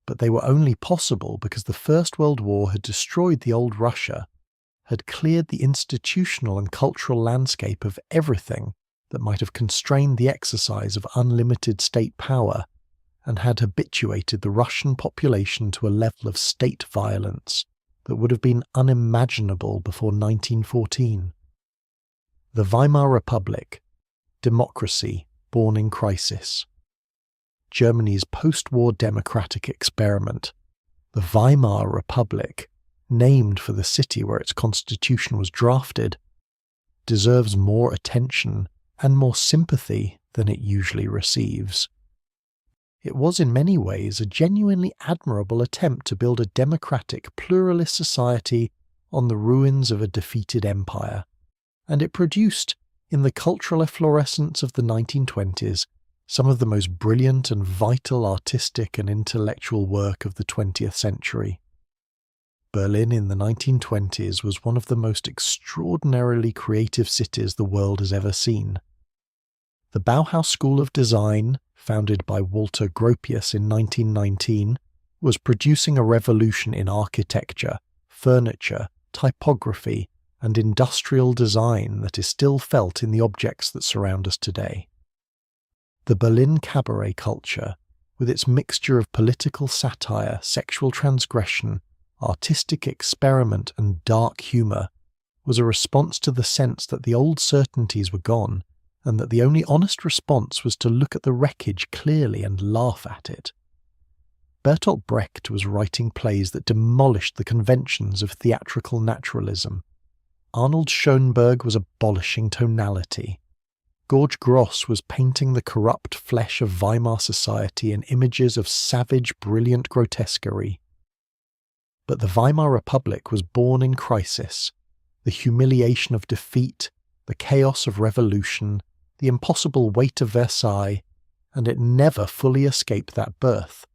A: But they were only possible because the First World War had destroyed the old Russia, had cleared the institutional and cultural landscape of everything that might have constrained the exercise of unlimited state power, and had habituated the Russian population to a level of state violence that would have been unimaginable before 1914. The Weimar Republic, democracy born in crisis. Germany's post-war democratic experiment, the Weimar Republic, named for the city where its constitution was drafted, deserves more attention and more sympathy than it usually receives. It was in many ways a genuinely admirable attempt to build a democratic, pluralist society on the ruins of a defeated empire, and it produced, in the cultural efflorescence of the 1920s, some of the most brilliant and vital artistic and intellectual work of the 20th century. Berlin in the 1920s was one of the most extraordinarily creative cities the world has ever seen. The Bauhaus School of Design, founded by Walter Gropius in 1919, was producing a revolution in architecture, furniture, typography, and industrial design that is still felt in the objects that surround us today. The Berlin cabaret culture, with its mixture of political satire, sexual transgression, artistic experiment and dark humour, was a response to the sense that the old certainties were gone and that the only honest response was to look at the wreckage clearly and laugh at it. Bertolt Brecht was writing plays that demolished the conventions of theatrical naturalism. Arnold Schoenberg was abolishing tonality. George Gross was painting the corrupt flesh of Weimar society in images of savage, brilliant grotesquerie. But the Weimar Republic was born in crisis. The humiliation of defeat, the chaos of revolution, the impossible weight of Versailles, and it never fully escaped that birth.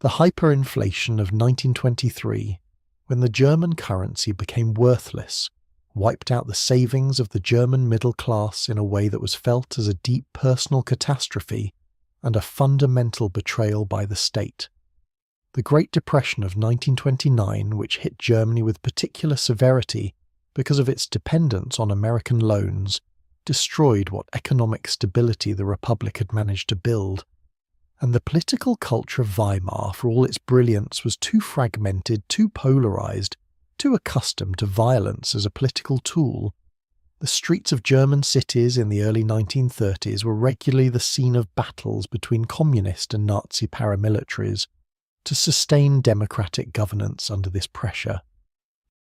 A: The hyperinflation of 1923, when the German currency became worthless, wiped out the savings of the German middle class in a way that was felt as a deep personal catastrophe and a fundamental betrayal by the state. The Great Depression of 1929, which hit Germany with particular severity because of its dependence on American loans, destroyed what economic stability the Republic had managed to build. And the political culture of Weimar, for all its brilliance, was too fragmented, too polarized, too accustomed to violence as a political tool. The streets of German cities in the early 1930s were regularly the scene of battles between communist and Nazi paramilitaries to sustain democratic governance under this pressure.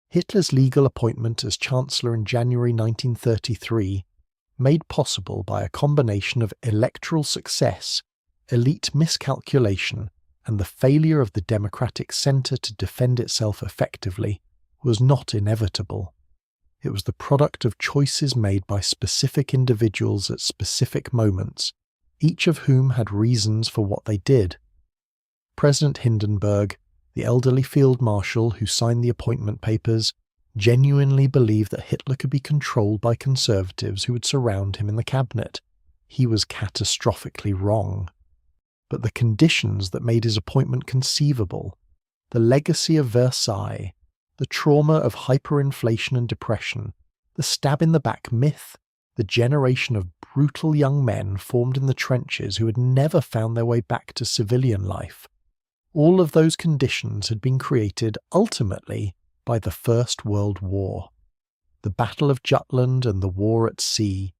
A: Hitler's legal appointment as Chancellor in January 1933, made possible by a combination of electoral success, elite miscalculation, and the failure of the democratic centre to defend itself effectively, was not inevitable. It was the product of choices made by specific individuals at specific moments, each of whom had reasons for what they did. President Hindenburg, the elderly field marshal who signed the appointment papers, genuinely believed that Hitler could be controlled by conservatives who would surround him in the cabinet. He was catastrophically wrong. But the conditions that made his appointment conceivable, the legacy of Versailles, the trauma of hyperinflation and depression, the stab-in-the-back myth, the generation of brutal young men formed in the trenches who had never found their way back to civilian life, all of those conditions had been created ultimately by the First World War. The Battle of Jutland and the War at Sea,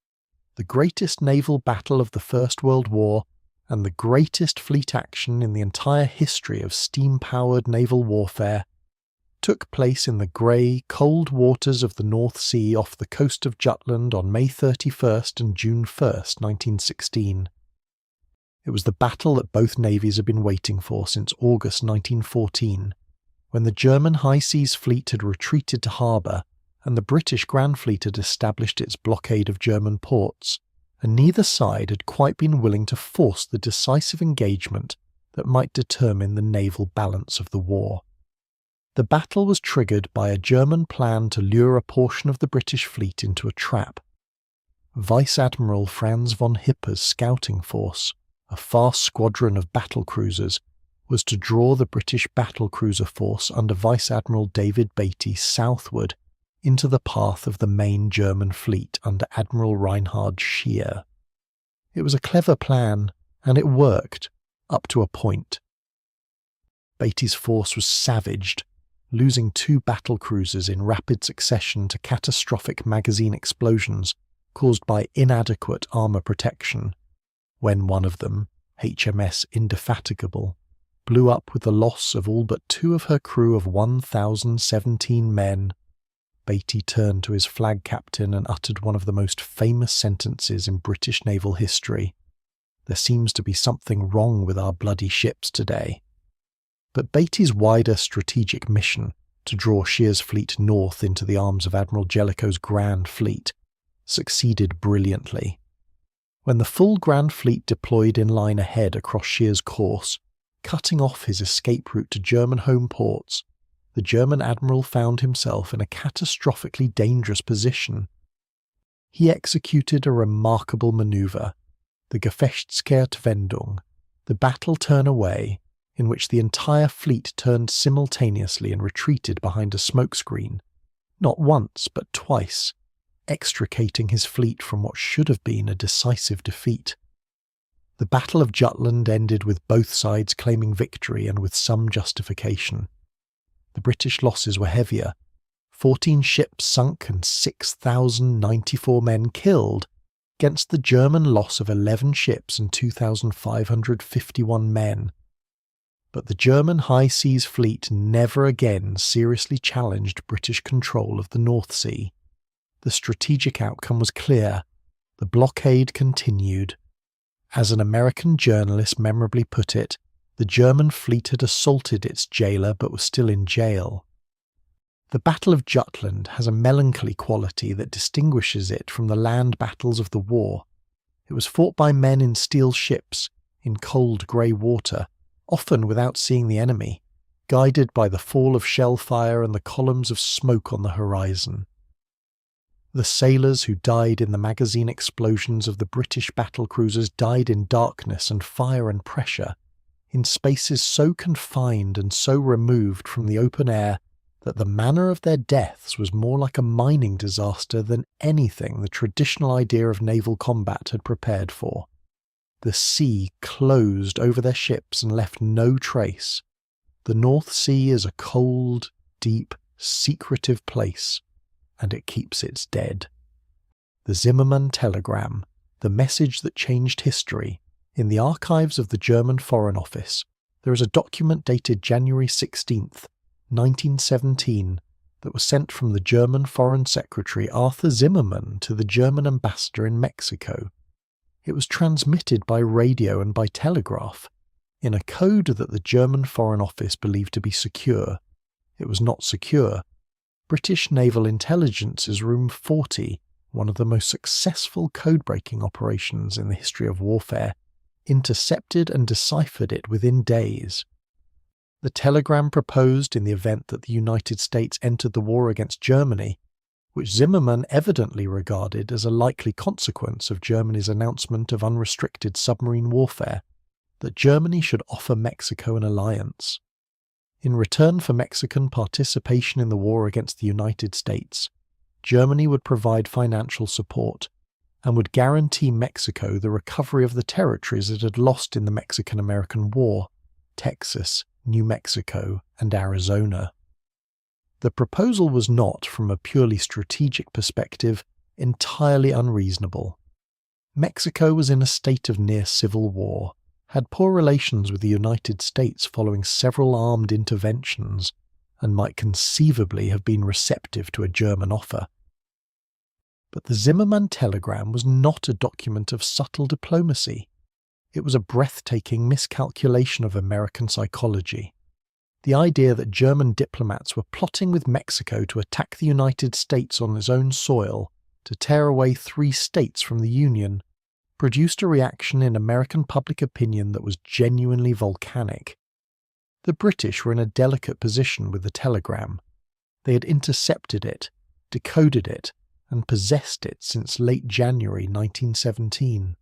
A: the greatest naval battle of the First World War and the greatest fleet action in the entire history of steam-powered naval warfare, took place in the grey, cold waters of the North Sea off the coast of Jutland on May 31st and June 1st, 1916. It was the battle that both navies had been waiting for since August 1914, when the German High Seas Fleet had retreated to harbour and the British Grand Fleet had established its blockade of German ports, and neither side had quite been willing to force the decisive engagement that might determine the naval balance of the war. The battle was triggered by a German plan to lure a portion of the British fleet into a trap. Vice Admiral Franz von Hipper's scouting force, a fast squadron of battlecruisers, was to draw the British battlecruiser force under Vice Admiral David Beatty southward into the path of the main German fleet under Admiral Reinhard Scheer. It was a clever plan, and it worked, up to a point. Beatty's force was savaged, losing 2 battlecruisers in rapid succession to catastrophic magazine explosions caused by inadequate armour protection, when one of them, HMS Indefatigable, blew up with the loss of all but 2 of her crew of 1,017 men. Beatty turned to his flag captain and uttered one of the most famous sentences in British naval history. "There seems to be something wrong with our bloody ships today." But Beatty's wider strategic mission, to draw Scheer's fleet north into the arms of Admiral Jellicoe's Grand Fleet, succeeded brilliantly. When the full Grand Fleet deployed in line ahead across Scheer's course, cutting off his escape route to German home ports, the German admiral found himself in a catastrophically dangerous position. He executed a remarkable manoeuvre, the Gefechtskehrtwendung, the battle turn away, in which the entire fleet turned simultaneously and retreated behind a smokescreen, not once but twice, extricating his fleet from what should have been a decisive defeat. The Battle of Jutland ended with both sides claiming victory and with some justification. The British losses were heavier. 14 ships sunk and 6,094 men killed, against the German loss of 11 ships and 2,551 men. But the German High Seas Fleet never again seriously challenged British control of the North Sea. The strategic outcome was clear. The blockade continued. As an American journalist memorably put it, the German fleet had assaulted its jailer but was still in jail. The Battle of Jutland has a melancholy quality that distinguishes it from the land battles of the war. It was fought by men in steel ships, in cold grey water, often without seeing the enemy, guided by the fall of shell fire and the columns of smoke on the horizon. The sailors who died in the magazine explosions of the British battle cruisers died in darkness and fire and pressure, in spaces so confined and so removed from the open air that the manner of their deaths was more like a mining disaster than anything the traditional idea of naval combat had prepared for. The sea closed over their ships and left no trace. The North Sea is a cold, deep, secretive place, and it keeps its dead. The Zimmermann telegram, the message that changed history. In the archives of the German Foreign Office, there is a document dated January 16th, 1917, that was sent from the German Foreign Secretary Arthur Zimmermann to the German ambassador in Mexico. It was transmitted by radio and by telegraph, in a code that the German Foreign Office believed to be secure. It was not secure. British Naval Intelligence's Room 40, one of the most successful code-breaking operations in the history of warfare, intercepted and deciphered it within days. The telegram proposed in the event that the United States entered the war against Germany, which Zimmermann evidently regarded as a likely consequence of Germany's announcement of unrestricted submarine warfare, that Germany should offer Mexico an alliance. In return for Mexican participation in the war against the United States, Germany would provide financial support and would guarantee Mexico the recovery of the territories it had lost in the Mexican-American War, Texas, New Mexico, and Arizona. The proposal was not, from a purely strategic perspective, entirely unreasonable. Mexico was in a state of near civil war, had poor relations with the United States following several armed interventions, and might conceivably have been receptive to a German offer. But the Zimmermann telegram was not a document of subtle diplomacy. It was a breathtaking miscalculation of American psychology. The idea that German diplomats were plotting with Mexico to attack the United States on its own soil, to tear away 3 states from the Union, produced a reaction in American public opinion that was genuinely volcanic. The British were in a delicate position with the telegram. They had intercepted it, decoded it, and possessed it since late January 1917.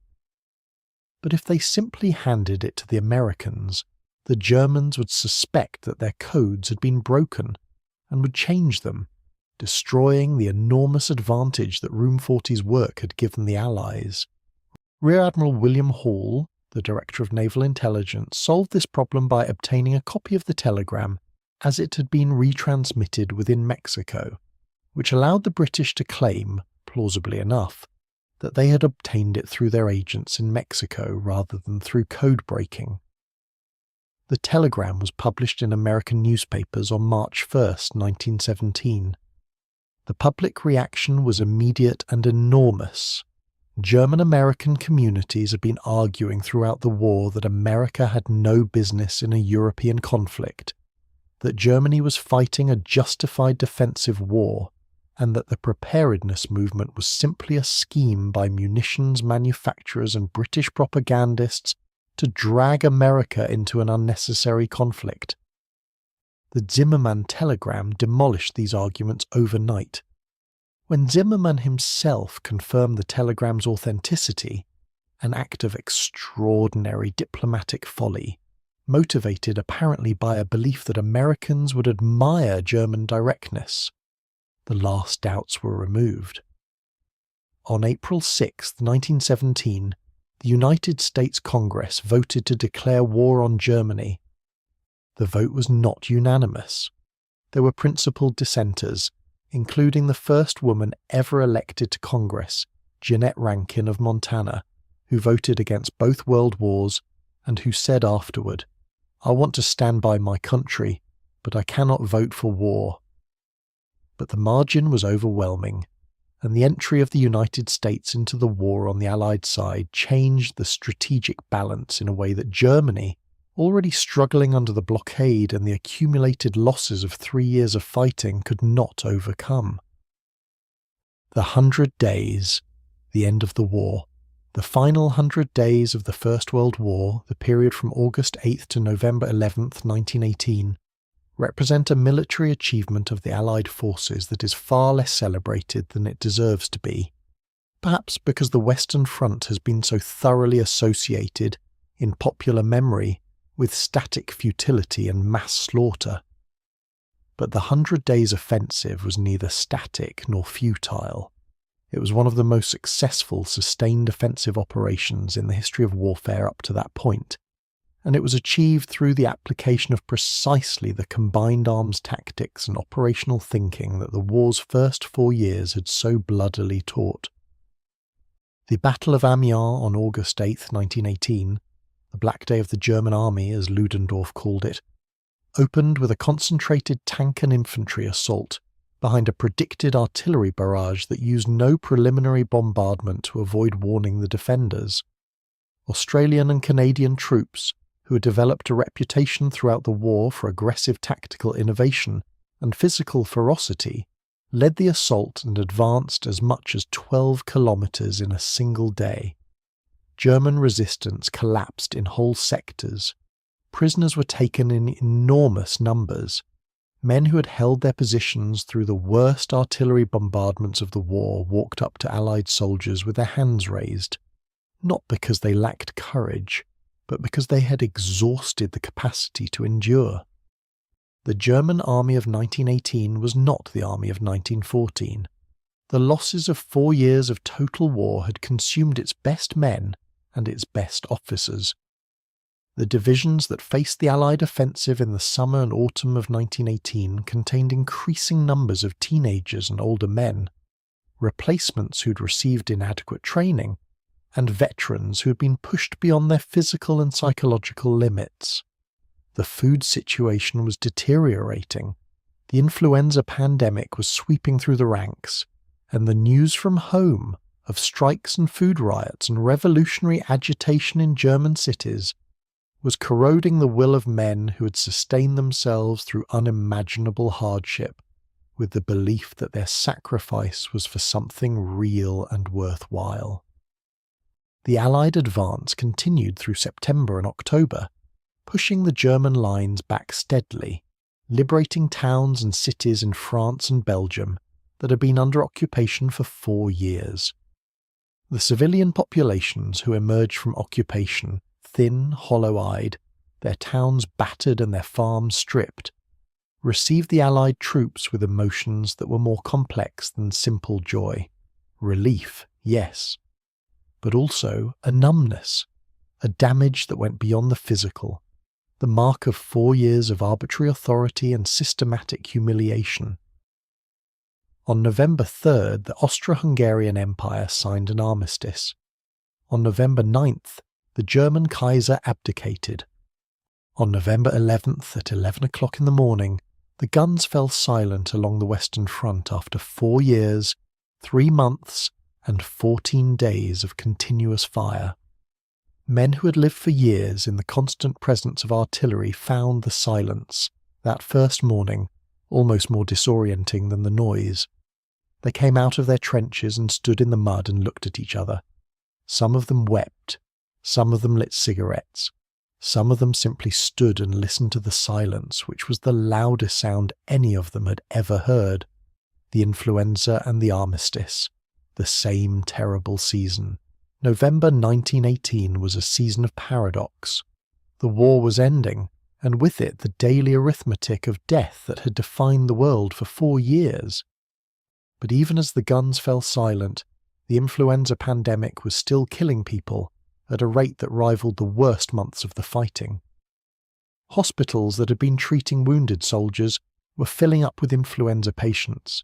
A: But if they simply handed it to the Americans, the Germans would suspect that their codes had been broken and would change them, destroying the enormous advantage that Room 40's work had given the Allies. Rear Admiral William Hall, the Director of Naval Intelligence, solved this problem by obtaining a copy of the telegram as it had been retransmitted within Mexico, which allowed the British to claim, plausibly enough, that they had obtained it through their agents in Mexico rather than through code breaking. The telegram was published in American newspapers on March 1, 1917. The public reaction was immediate and enormous. German-American communities had been arguing throughout the war that America had no business in a European conflict, that Germany was fighting a justified defensive war, and that the preparedness movement was simply a scheme by munitions manufacturers and British propagandists to drag America into an unnecessary conflict. The Zimmermann telegram demolished these arguments overnight. When Zimmermann himself confirmed the telegram's authenticity, an act of extraordinary diplomatic folly, motivated apparently by a belief that Americans would admire German directness, the last doubts were removed. On April 6, 1917, the United States Congress voted to declare war on Germany. The vote was not unanimous. There were principled dissenters, including the first woman ever elected to Congress, Jeanette Rankin of Montana, who voted against both world wars and who said afterward, "I want to stand by my country, but I cannot vote for war." But the margin was overwhelming, and the entry of the United States into the war on the Allied side changed the strategic balance in a way that Germany, already struggling under the blockade and the accumulated losses of 3 years of fighting, could not overcome. The 100 Days, the end of the war, the final 100 days of the First World War, the period from August 8th to November 11th, 1918, represent a military achievement of the Allied forces that is far less celebrated than it deserves to be, perhaps because the Western Front has been so thoroughly associated, in popular memory, with static futility and mass slaughter. But the 100 Days offensive was neither static nor futile. It was one of the most successful sustained offensive operations in the history of warfare up to that point, and it was achieved through the application of precisely the combined arms tactics and operational thinking that the war's first 4 years had so bloodily taught. The Battle of Amiens on August 8, 1918, the Black Day of the German Army as Ludendorff called it, opened with a concentrated tank and infantry assault behind a predicted artillery barrage that used no preliminary bombardment to avoid warning the defenders. Australian and Canadian troops, who had developed a reputation throughout the war for aggressive tactical innovation and physical ferocity, led the assault and advanced as much as 12 kilometres in a single day. German resistance collapsed in whole sectors. Prisoners were taken in enormous numbers. Men who had held their positions through the worst artillery bombardments of the war walked up to Allied soldiers with their hands raised, not because they lacked courage, but because they had exhausted the capacity to endure. The German army of 1918 was not the army of 1914. The losses of 4 years of total war had consumed its best men and its best officers. The divisions that faced the Allied offensive in the summer and autumn of 1918 contained increasing numbers of teenagers and older men, replacements who'd received inadequate training, and veterans who had been pushed beyond their physical and psychological limits. The food situation was deteriorating. The influenza pandemic was sweeping through the ranks, and the news from home of strikes and food riots and revolutionary agitation in German cities was corroding the will of men who had sustained themselves through unimaginable hardship, with the belief that their sacrifice was for something real and worthwhile. The Allied advance continued through September and October, pushing the German lines back steadily, liberating towns and cities in France and Belgium that had been under occupation for 4 years. The civilian populations who emerged from occupation, thin, hollow-eyed, their towns battered and their farms stripped, received the Allied troops with emotions that were more complex than simple joy. Relief, yes, but also a numbness, a damage that went beyond the physical, the mark of 4 years of arbitrary authority and systematic humiliation. On November 3rd, the Austro-Hungarian Empire signed an armistice. On November 9th, the German Kaiser abdicated. On November 11th at 11 o'clock in the morning, the guns fell silent along the Western Front after 4 years, 3 months, and 14 days of continuous fire. Men who had lived for years in the constant presence of artillery found the silence, that first morning, almost more disorienting than the noise. They came out of their trenches and stood in the mud and looked at each other. Some of them wept, some of them lit cigarettes, some of them simply stood and listened to the silence, which was the loudest sound any of them had ever heard. The influenza and the armistice, the same terrible season. November 1918 was a season of paradox. The war was ending, and with it the daily arithmetic of death that had defined the world for 4 years. But even as the guns fell silent, the influenza pandemic was still killing people at a rate that rivaled the worst months of the fighting. Hospitals that had been treating wounded soldiers were filling up with influenza patients.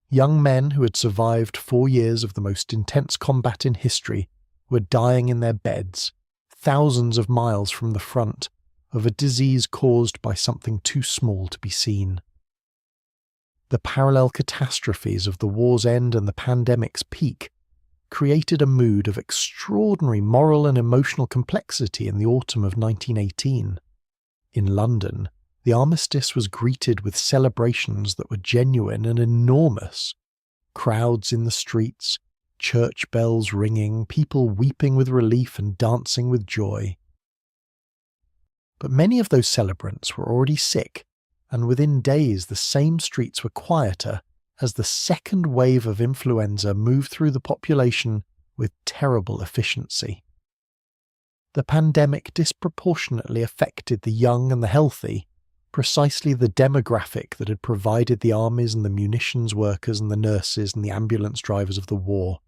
A: Young men who had survived 4 years of the most intense combat in history were dying in their beds, thousands of miles from the front, of a disease caused by something too small to be seen. The parallel catastrophes of the war's end and the pandemic's peak created a mood of extraordinary moral and emotional complexity in the autumn of 1918. In London, the armistice was greeted with celebrations that were genuine and enormous. Crowds in the streets, church bells ringing, people weeping with relief and dancing with joy. But many of those celebrants were already sick, and within days the same streets were quieter as the second wave of influenza moved through the population with terrible efficiency. The pandemic disproportionately affected the young and the healthy, precisely the demographic that had provided the armies and the munitions workers and the nurses and the ambulance drivers of the war.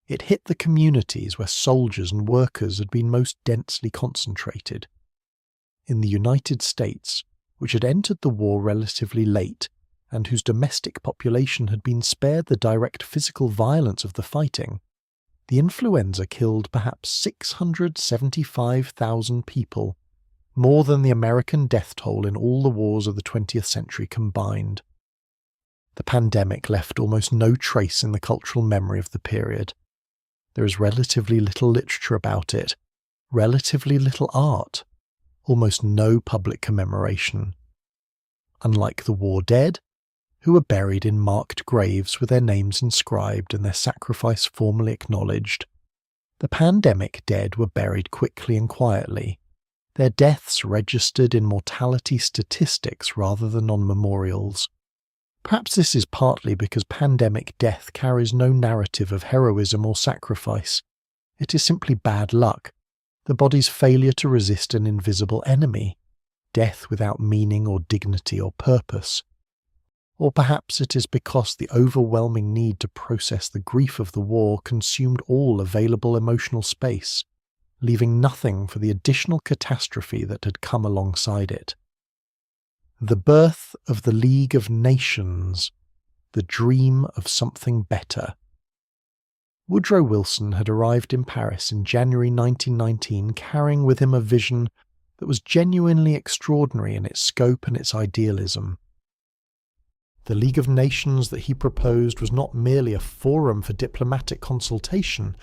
A: It hit the communities where soldiers and workers had been most densely concentrated. In the United States, which had entered the war relatively late, and whose domestic population had been spared the direct physical violence of the fighting, the influenza killed perhaps 675,000 people, more than the American death toll in all the wars of the 20th century combined. The pandemic left almost no trace in the cultural memory of the period. There is relatively little literature about it, relatively little art, almost no public commemoration. Unlike the war dead, who were buried in marked graves with their names inscribed and their sacrifice formally acknowledged, the pandemic dead were buried quickly and quietly, their deaths registered in mortality statistics rather than on memorials. Perhaps this is partly because pandemic death carries no narrative of heroism or sacrifice. It is simply bad luck, the body's failure to resist an invisible enemy, death without meaning or dignity or purpose. Or perhaps it is because the overwhelming need to process the grief of the war consumed all available emotional space, leaving nothing for the additional catastrophe that had come alongside it. The birth of the League of Nations, the dream of something better. Woodrow Wilson had arrived in Paris in January 1919 carrying with him a vision that was genuinely extraordinary in its scope and its idealism. The League of Nations that he proposed was not merely a forum for diplomatic consultation,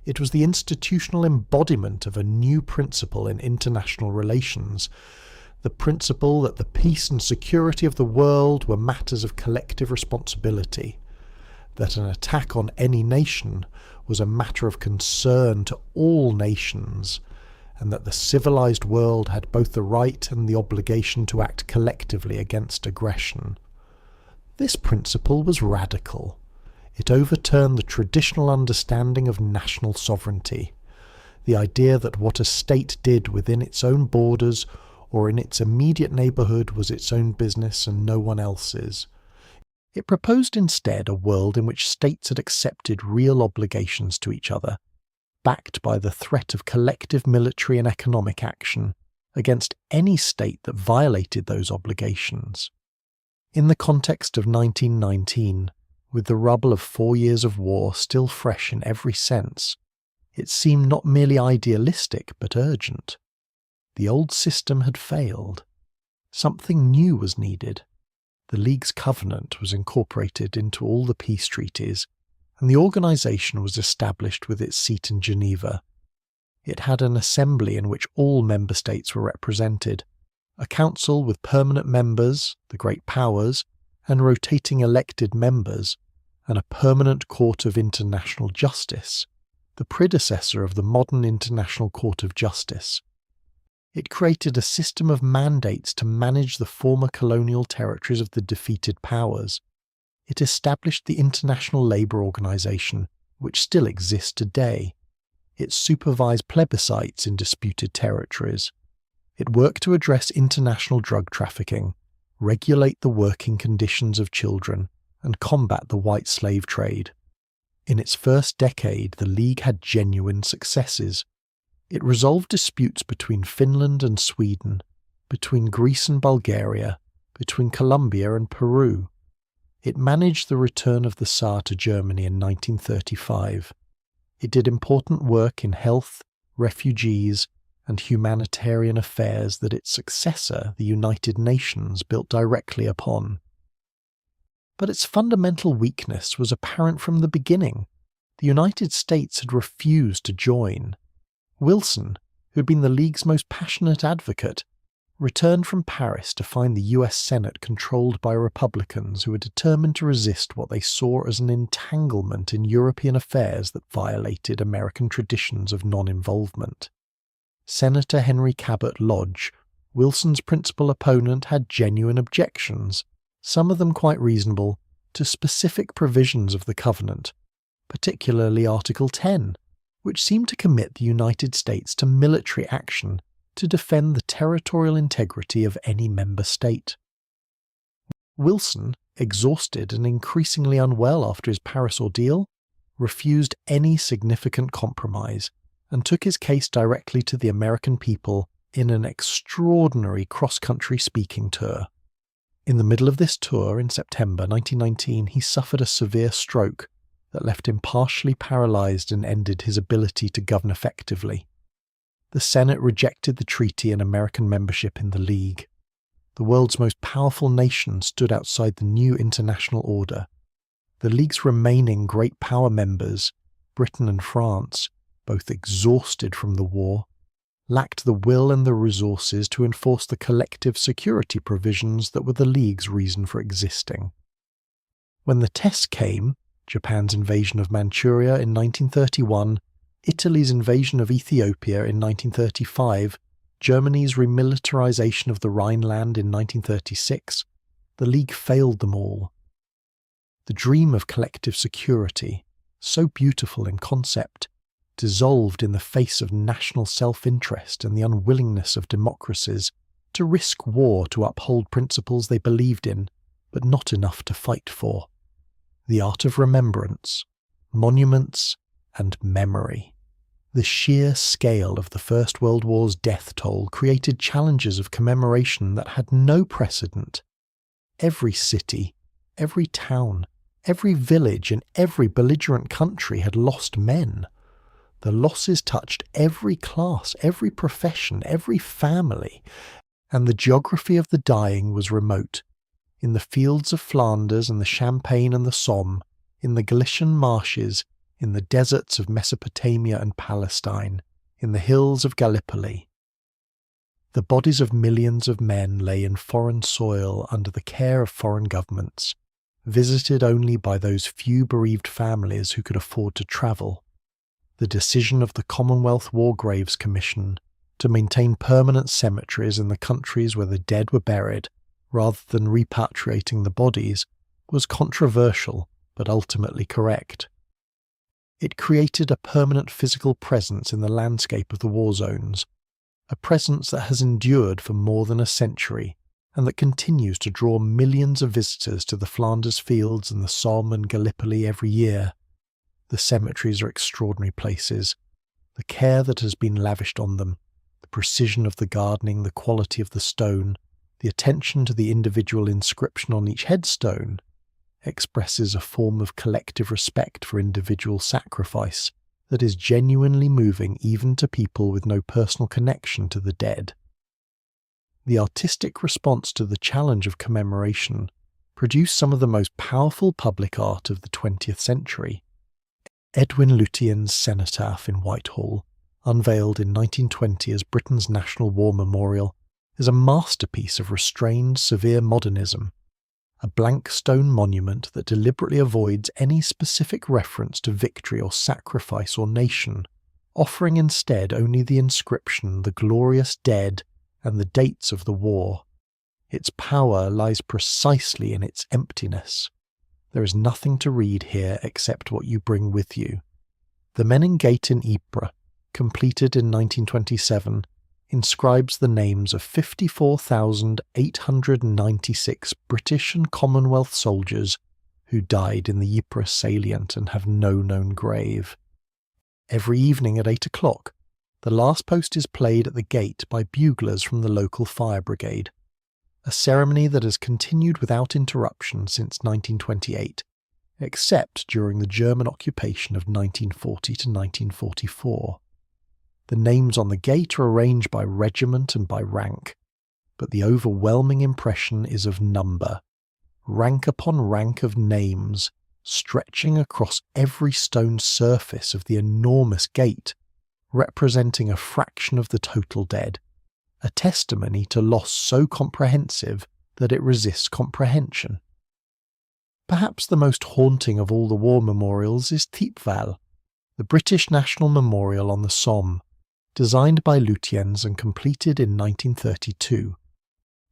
A: it was the institutional embodiment of a new principle in international relations, the principle that the peace and security of the world were matters of collective responsibility, that an attack on any nation was a matter of concern to all nations, and that the civilized world had both the right and the obligation to act collectively against aggression. This principle was radical. It overturned the traditional understanding of national sovereignty, the idea that what a state did within its own borders or in its immediate neighbourhood was its own business and no one else's. It proposed instead a world in which states had accepted real obligations to each other, backed by the threat of collective military and economic action against any state that violated those obligations. In the context of 1919, with the rubble of 4 years of war still fresh in every sense, it seemed not merely idealistic but urgent. The old system had failed. Something new was needed. The League's covenant was incorporated into all the peace treaties, and the organisation was established with its seat in Geneva. It had an assembly in which all member states were represented, a council with permanent members, the great powers, and rotating elected members, and a permanent court of international justice, the predecessor of the modern International Court of Justice. It created a system of mandates to manage the former colonial territories of the defeated powers. It established the International Labour Organization, which still exists today. It supervised plebiscites in disputed territories. It worked to address international drug trafficking, regulate the working conditions of children, and combat the white slave trade. In its first decade, the League had genuine successes. It resolved disputes between Finland and Sweden, between Greece and Bulgaria, between Colombia and Peru. It managed the return of the Tsar to Germany in 1935. It did important work in health, refugees, and humanitarian affairs that its successor, the United Nations, built directly upon. But its fundamental weakness was apparent from the beginning. The United States had refused to join. Wilson, who had been the League's most passionate advocate, returned from Paris to find the US Senate controlled by Republicans who were determined to resist what they saw as an entanglement in European affairs that violated American traditions of non-involvement. Senator Henry Cabot Lodge, Wilson's principal opponent, had genuine objections, some of them quite reasonable, to specific provisions of the Covenant, particularly Article 10, which seemed to commit the United States to military action to defend the territorial integrity of any member state. Wilson, exhausted and increasingly unwell after his Paris ordeal, refused any significant compromise and took his case directly to the American people in an extraordinary cross-country speaking tour. In the middle of this tour, in September 1919, he suffered a severe stroke that left him partially paralyzed and ended his ability to govern effectively. The Senate rejected the treaty and American membership in the League. The world's most powerful nation stood outside the new international order. The League's remaining great power members, Britain and France, both exhausted from the war, lacked the will and the resources to enforce the collective security provisions that were the League's reason for existing. When the test came, Japan's invasion of Manchuria in 1931, Italy's invasion of Ethiopia in 1935, Germany's remilitarization of the Rhineland in 1936, the League failed them all. The dream of collective security, so beautiful in concept, dissolved in the face of national self-interest and the unwillingness of democracies to risk war to uphold principles they believed in, but not enough to fight for. The art of remembrance, monuments, and memory. The sheer scale of the First World War's death toll created challenges of commemoration that had no precedent. Every city, every town, every village, and every belligerent country had lost men. The losses touched every class, every profession, every family, and the geography of the dying was remote. In the fields of Flanders and the Champagne and the Somme, in the Galician marshes, in the deserts of Mesopotamia and Palestine, in the hills of Gallipoli. The bodies of millions of men lay in foreign soil under the care of foreign governments, visited only by those few bereaved families who could afford to travel. The decision of the Commonwealth War Graves Commission to maintain permanent cemeteries in the countries where the dead were buried, rather than repatriating the bodies, was controversial but ultimately correct. It created a permanent physical presence in the landscape of the war zones, a presence that has endured for more than a century and that continues to draw millions of visitors to the Flanders fields and the Somme and Gallipoli every year. The cemeteries are extraordinary places. The care that has been lavished on them, the precision of the gardening, the quality of the stone, the attention to the individual inscription on each headstone, expresses a form of collective respect for individual sacrifice that is genuinely moving even to people with no personal connection to the dead. The artistic response to the challenge of commemoration produced some of the most powerful public art of the 20th century. Edwin Lutyen's cenotaph in Whitehall, unveiled in 1920 as Britain's National War Memorial, is a masterpiece of restrained, severe modernism, a blank stone monument that deliberately avoids any specific reference to victory or sacrifice or nation, offering instead only the inscription, the glorious dead, and the dates of the war. Its power lies precisely in its emptiness. There is nothing to read here except what you bring with you. The Menin Gate in Ypres, completed in 1927, inscribes the names of 54,896 British and Commonwealth soldiers who died in the Ypres salient and have no known grave. Every evening at 8 o'clock, The last post is played at the gate by buglers from the local fire brigade, a ceremony that has continued without interruption since 1928, except during the German occupation of 1940 to 1944. The names on the gate are arranged by regiment and by rank, but the overwhelming impression is of number, rank upon rank of names, stretching across every stone surface of the enormous gate, representing a fraction of the total dead, a testimony to loss so comprehensive that it resists comprehension. Perhaps the most haunting of all the war memorials is Thiepval, the British National Memorial on the Somme, designed by Lutyens and completed in 1932.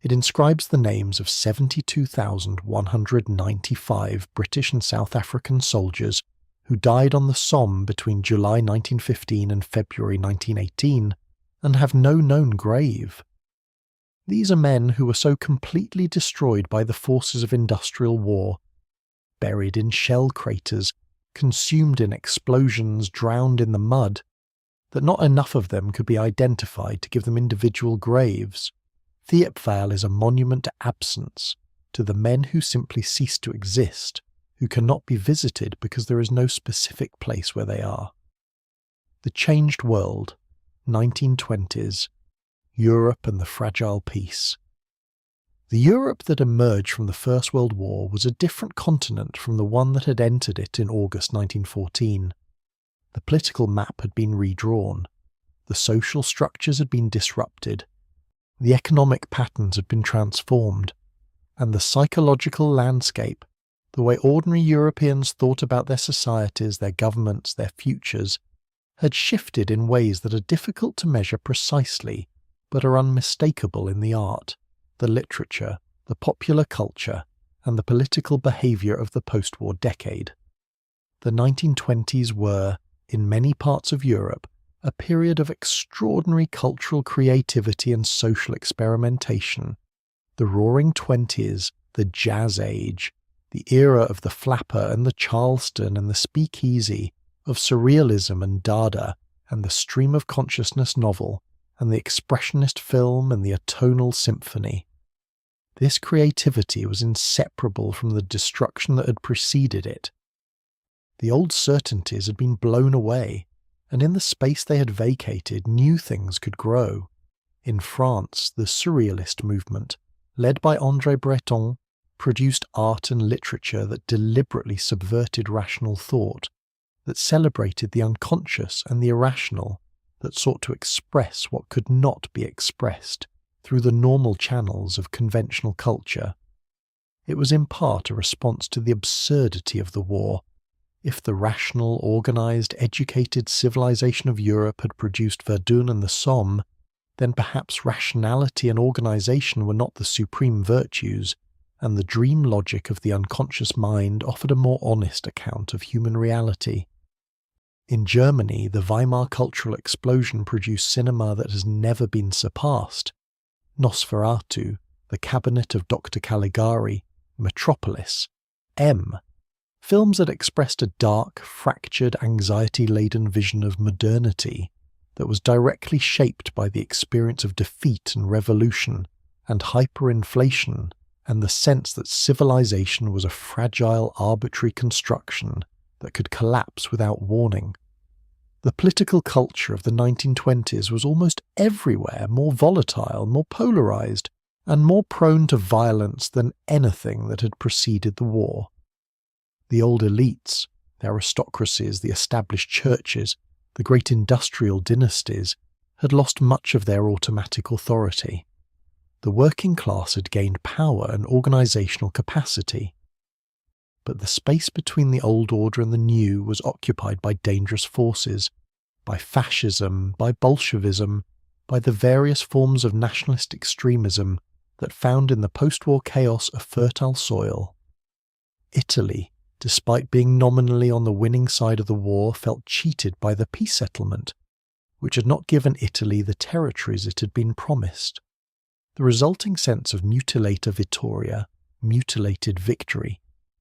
A: It inscribes the names of 72,195 British and South African soldiers who died on the Somme between July 1915 and February 1918 and have no known grave. These are men who were so completely destroyed by the forces of industrial war, buried in shell craters, consumed in explosions, drowned in the mud, that not enough of them could be identified to give them individual graves. Thiepval is a monument to absence, to the men who simply cease to exist, who cannot be visited because there is no specific place where they are. The Changed World, 1920s, Europe and the Fragile Peace. The Europe that emerged from the First World War was a different continent from the one that had entered it in August 1914. The political map had been redrawn, the social structures had been disrupted, the economic patterns had been transformed, and the psychological landscape, the way ordinary Europeans thought about their societies, their governments, their futures, had shifted in ways that are difficult to measure precisely, but are unmistakable in the art, the literature, the popular culture, and the political behaviour of the post-war decade. The 1920s were, in many parts of Europe, a period of extraordinary cultural creativity and social experimentation. The Roaring Twenties, the Jazz Age, the era of the flapper and the Charleston and the speakeasy, of surrealism and Dada and the stream of consciousness novel and the expressionist film and the atonal symphony. This creativity was inseparable from the destruction that had preceded it. The old certainties had been blown away, and in the space they had vacated, new things could grow. In France, the Surrealist movement, led by André Breton, produced art and literature that deliberately subverted rational thought, that celebrated the unconscious and the irrational, that sought to express what could not be expressed through the normal channels of conventional culture. It was in part a response to the absurdity of the war. If the rational, organised, educated civilization of Europe had produced Verdun and the Somme, then perhaps rationality and organisation were not the supreme virtues, and the dream logic of the unconscious mind offered a more honest account of human reality. In Germany, the Weimar cultural explosion produced cinema that has never been surpassed. Nosferatu, The Cabinet of Dr. Caligari, Metropolis, M. Films that expressed a dark, fractured, anxiety-laden vision of modernity that was directly shaped by the experience of defeat and revolution and hyperinflation and the sense that civilization was a fragile, arbitrary construction that could collapse without warning. The political culture of the 1920s was almost everywhere more volatile, more polarized, and more prone to violence than anything that had preceded the war. The old elites, the aristocracies, the established churches, the great industrial dynasties, had lost much of their automatic authority. The working class had gained power and organizational capacity. But the space between the old order and the new was occupied by dangerous forces, by fascism, by Bolshevism, by the various forms of nationalist extremism that found in the post-war chaos a fertile soil. Italy, despite being nominally on the winning side of the war, felt cheated by the peace settlement, which had not given Italy the territories it had been promised. The resulting sense of mutilata vittoria, mutilated victory,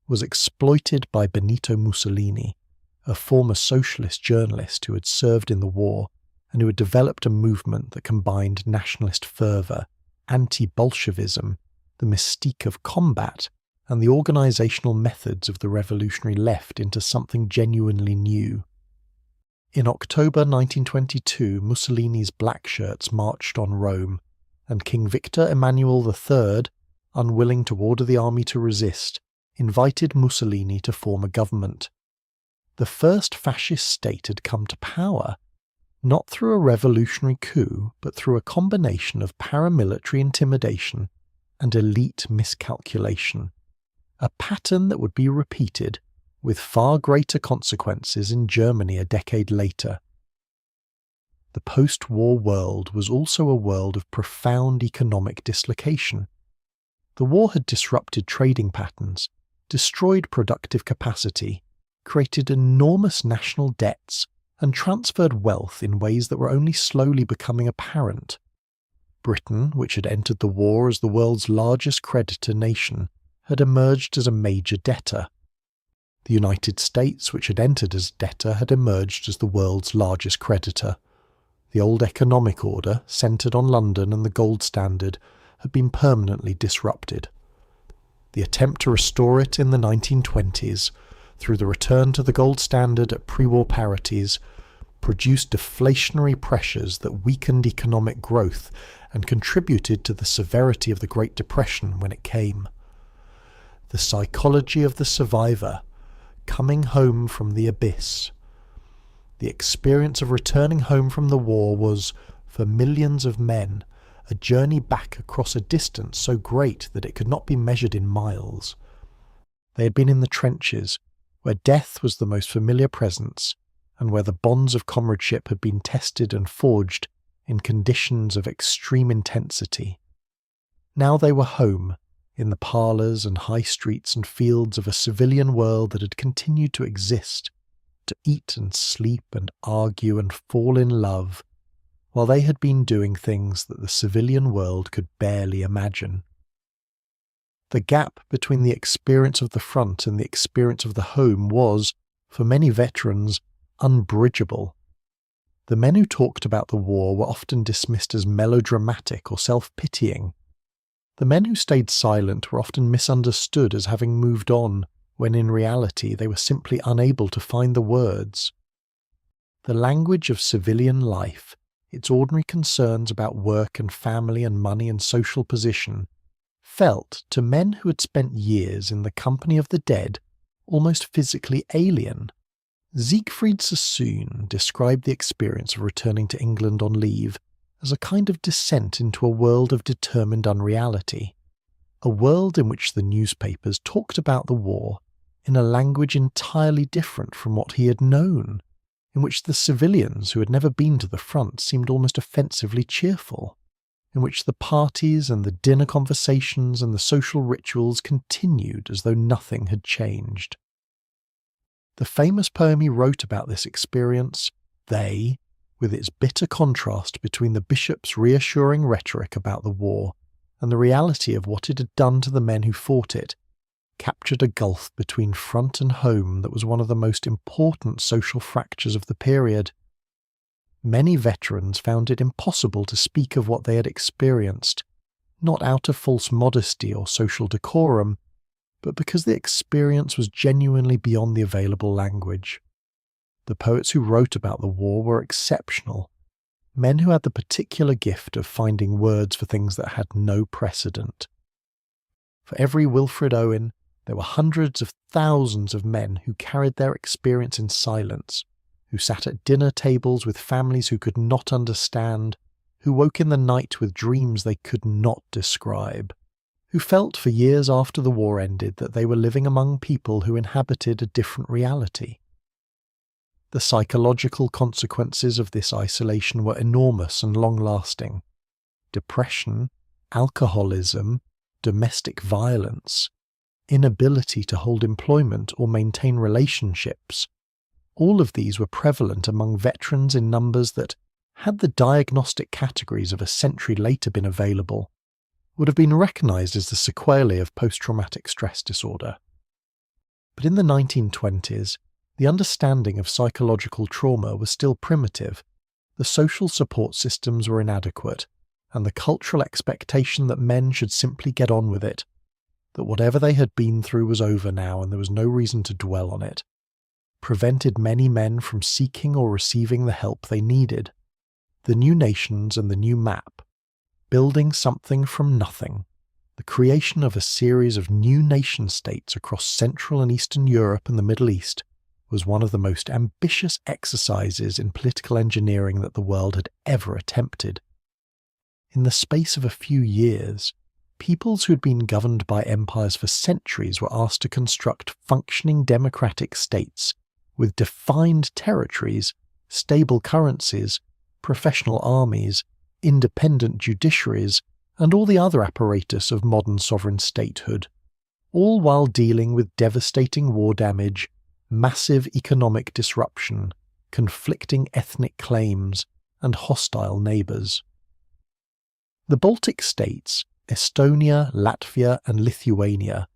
A: was exploited by Benito Mussolini, a former socialist journalist who had served in the war and who had developed a movement that combined nationalist fervour, anti-Bolshevism, the mystique of combat, and the organisational methods of the revolutionary left into something genuinely new. In October 1922, Mussolini's black shirts marched on Rome, and King Victor Emmanuel III, unwilling to order the army to resist, invited Mussolini to form a government. The first fascist state had come to power, not through a revolutionary coup, but through a combination of paramilitary intimidation and elite miscalculation, a pattern that would be repeated with far greater consequences in Germany a decade later. The post-war world was also a world of profound economic dislocation. The war had disrupted trading patterns, destroyed productive capacity, created enormous national debts, and transferred wealth in ways that were only slowly becoming apparent. Britain, which had entered the war as the world's largest creditor nation, had emerged as a major debtor. The United States, which had entered as debtor, had emerged as the world's largest creditor. The old economic order, centred on London and the gold standard, had been permanently disrupted. The attempt to restore it in the 1920s, through the return to the gold standard at pre-war parities, produced deflationary pressures that weakened economic growth and contributed to the severity of the Great Depression when it came. The psychology of the survivor, coming home from the abyss. The experience of returning home from the war was, for millions of men, a journey back across a distance so great that it could not be measured in miles. They had been in the trenches, where death was the most familiar presence, and where the bonds of comradeship had been tested and forged in conditions of extreme intensity. Now they were home, in the parlours and high streets and fields of a civilian world that had continued to exist, to eat and sleep and argue and fall in love, while they had been doing things that the civilian world could barely imagine. The gap between the experience of the front and the experience of the home was, for many veterans, unbridgeable. The men who talked about the war were often dismissed as melodramatic or self-pitying. The men who stayed silent were often misunderstood as having moved on, when in reality they were simply unable to find the words. The language of civilian life, its ordinary concerns about work and family and money and social position, felt, to men who had spent years in the company of the dead, almost physically alien. Siegfried Sassoon described the experience of returning to England on leave as a kind of descent into a world of determined unreality, a world in which the newspapers talked about the war in a language entirely different from what he had known, in which the civilians who had never been to the front seemed almost offensively cheerful, in which the parties and the dinner conversations and the social rituals continued as though nothing had changed. The famous poem he wrote about this experience, They, with its bitter contrast between the bishop's reassuring rhetoric about the war and the reality of what it had done to the men who fought it, captured a gulf between front and home that was one of the most important social fractures of the period. Many veterans found it impossible to speak of what they had experienced, not out of false modesty or social decorum, but because the experience was genuinely beyond the available language. The poets who wrote about the war were exceptional, men who had the particular gift of finding words for things that had no precedent. For every Wilfred Owen, there were hundreds of thousands of men who carried their experience in silence, who sat at dinner tables with families who could not understand, who woke in the night with dreams they could not describe, who felt for years after the war ended that they were living among people who inhabited a different reality. The psychological consequences of this isolation were enormous and long-lasting. Depression, alcoholism, domestic violence, inability to hold employment or maintain relationships, all of these were prevalent among veterans in numbers that, had the diagnostic categories of a century later been available, would have been recognised as the sequelae of post-traumatic stress disorder. But in the 1920s, the understanding of psychological trauma was still primitive, The social support systems were inadequate, and the cultural expectation that men should simply get on with it, that whatever they had been through was over now and there was no reason to dwell on it, prevented many men from seeking or receiving the help they needed. The new nations and the new map, building something from nothing, the creation of a series of new nation-states across Central and Eastern Europe and the Middle East, was one of the most ambitious exercises in political engineering that the world had ever attempted. In the space of a few years, peoples who had been governed by empires for centuries were asked to construct functioning democratic states with defined territories, stable currencies, professional armies, independent judiciaries, and all the other apparatus of modern sovereign statehood, all while dealing with devastating war damage, massive economic disruption, conflicting ethnic claims, and hostile neighbours. The Baltic states, Estonia, Latvia, and Lithuania,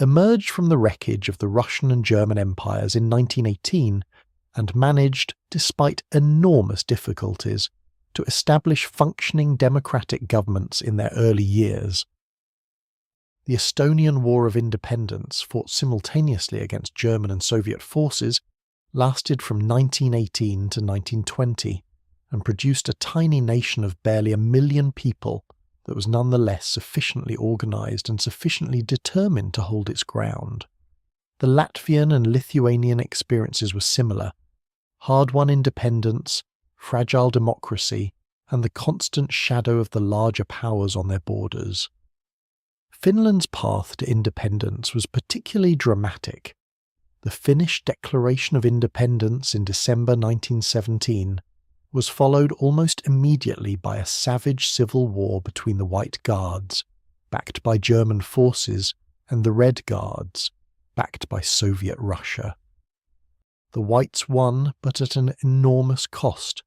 A: emerged from the wreckage of the Russian and German empires in 1918 and managed, despite enormous difficulties, to establish functioning democratic governments in their early years. The Estonian War of Independence, fought simultaneously against German and Soviet forces, lasted from 1918 to 1920 and produced a tiny nation of barely 1 million people that was nonetheless sufficiently organised and sufficiently determined to hold its ground. The Latvian and Lithuanian experiences were similar: hard-won independence, fragile democracy, and the constant shadow of the larger powers on their borders. Finland's path to independence was particularly dramatic. The Finnish Declaration of Independence in December 1917 was followed almost immediately by a savage civil war between the White Guards, backed by German forces, and the Red Guards, backed by Soviet Russia. The Whites won, but at an enormous cost,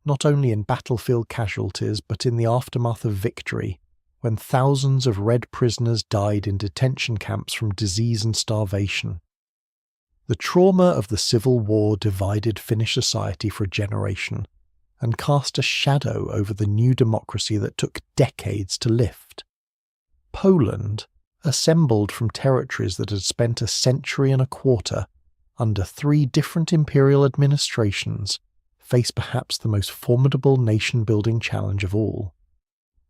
A: not only in battlefield casualties but in the aftermath of victory, when thousands of Red prisoners died in detention camps from disease and starvation. The trauma of the Civil War divided Finnish society for a generation and cast a shadow over the new democracy that took decades to lift. Poland, assembled from territories that had spent a century and a quarter under 3 different imperial administrations, faced perhaps the most formidable nation-building challenge of all.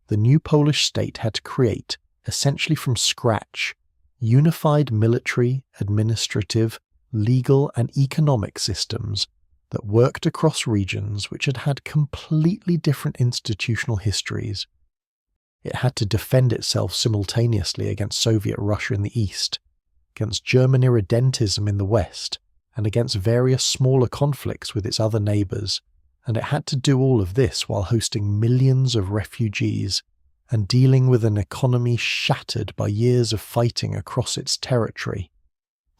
A: The new Polish state had to create, essentially from scratch, unified military, administrative, legal and economic systems that worked across regions which had had completely different institutional histories. It had to defend itself simultaneously against Soviet Russia in the east, against German irredentism in the west, and against various smaller conflicts with its other neighbours, and it had to do all of this while hosting millions of refugees and dealing with an economy shattered by years of fighting across its territory.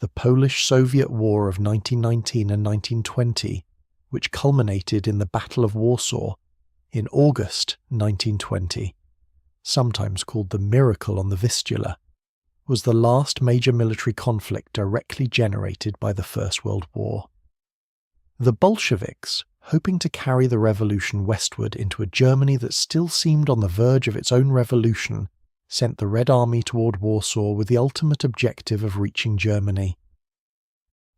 A: The Polish-Soviet War of 1919 and 1920, which culminated in the Battle of Warsaw in August 1920, sometimes called the Miracle on the Vistula, was the last major military conflict directly generated by the First World War. The Bolsheviks, hoping to carry the revolution westward into a Germany that still seemed on the verge of its own revolution, sent the Red Army toward Warsaw with the ultimate objective of reaching Germany.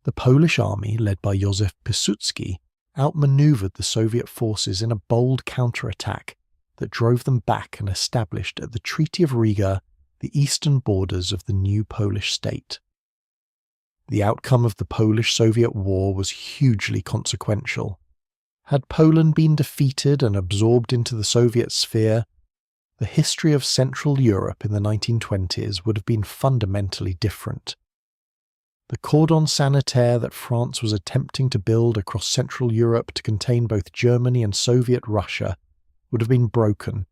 A: The Polish army, led by Józef Piłsudski, outmaneuvered the Soviet forces in a bold counterattack that drove them back and established at the Treaty of Riga the eastern borders of the new Polish state. The outcome of the Polish-Soviet War was hugely consequential. Had Poland been defeated and absorbed into the Soviet sphere, the history of Central Europe in the 1920s would have been fundamentally different. The cordon sanitaire that France was attempting to build across Central Europe to contain both Germany and Soviet Russia would have been broken.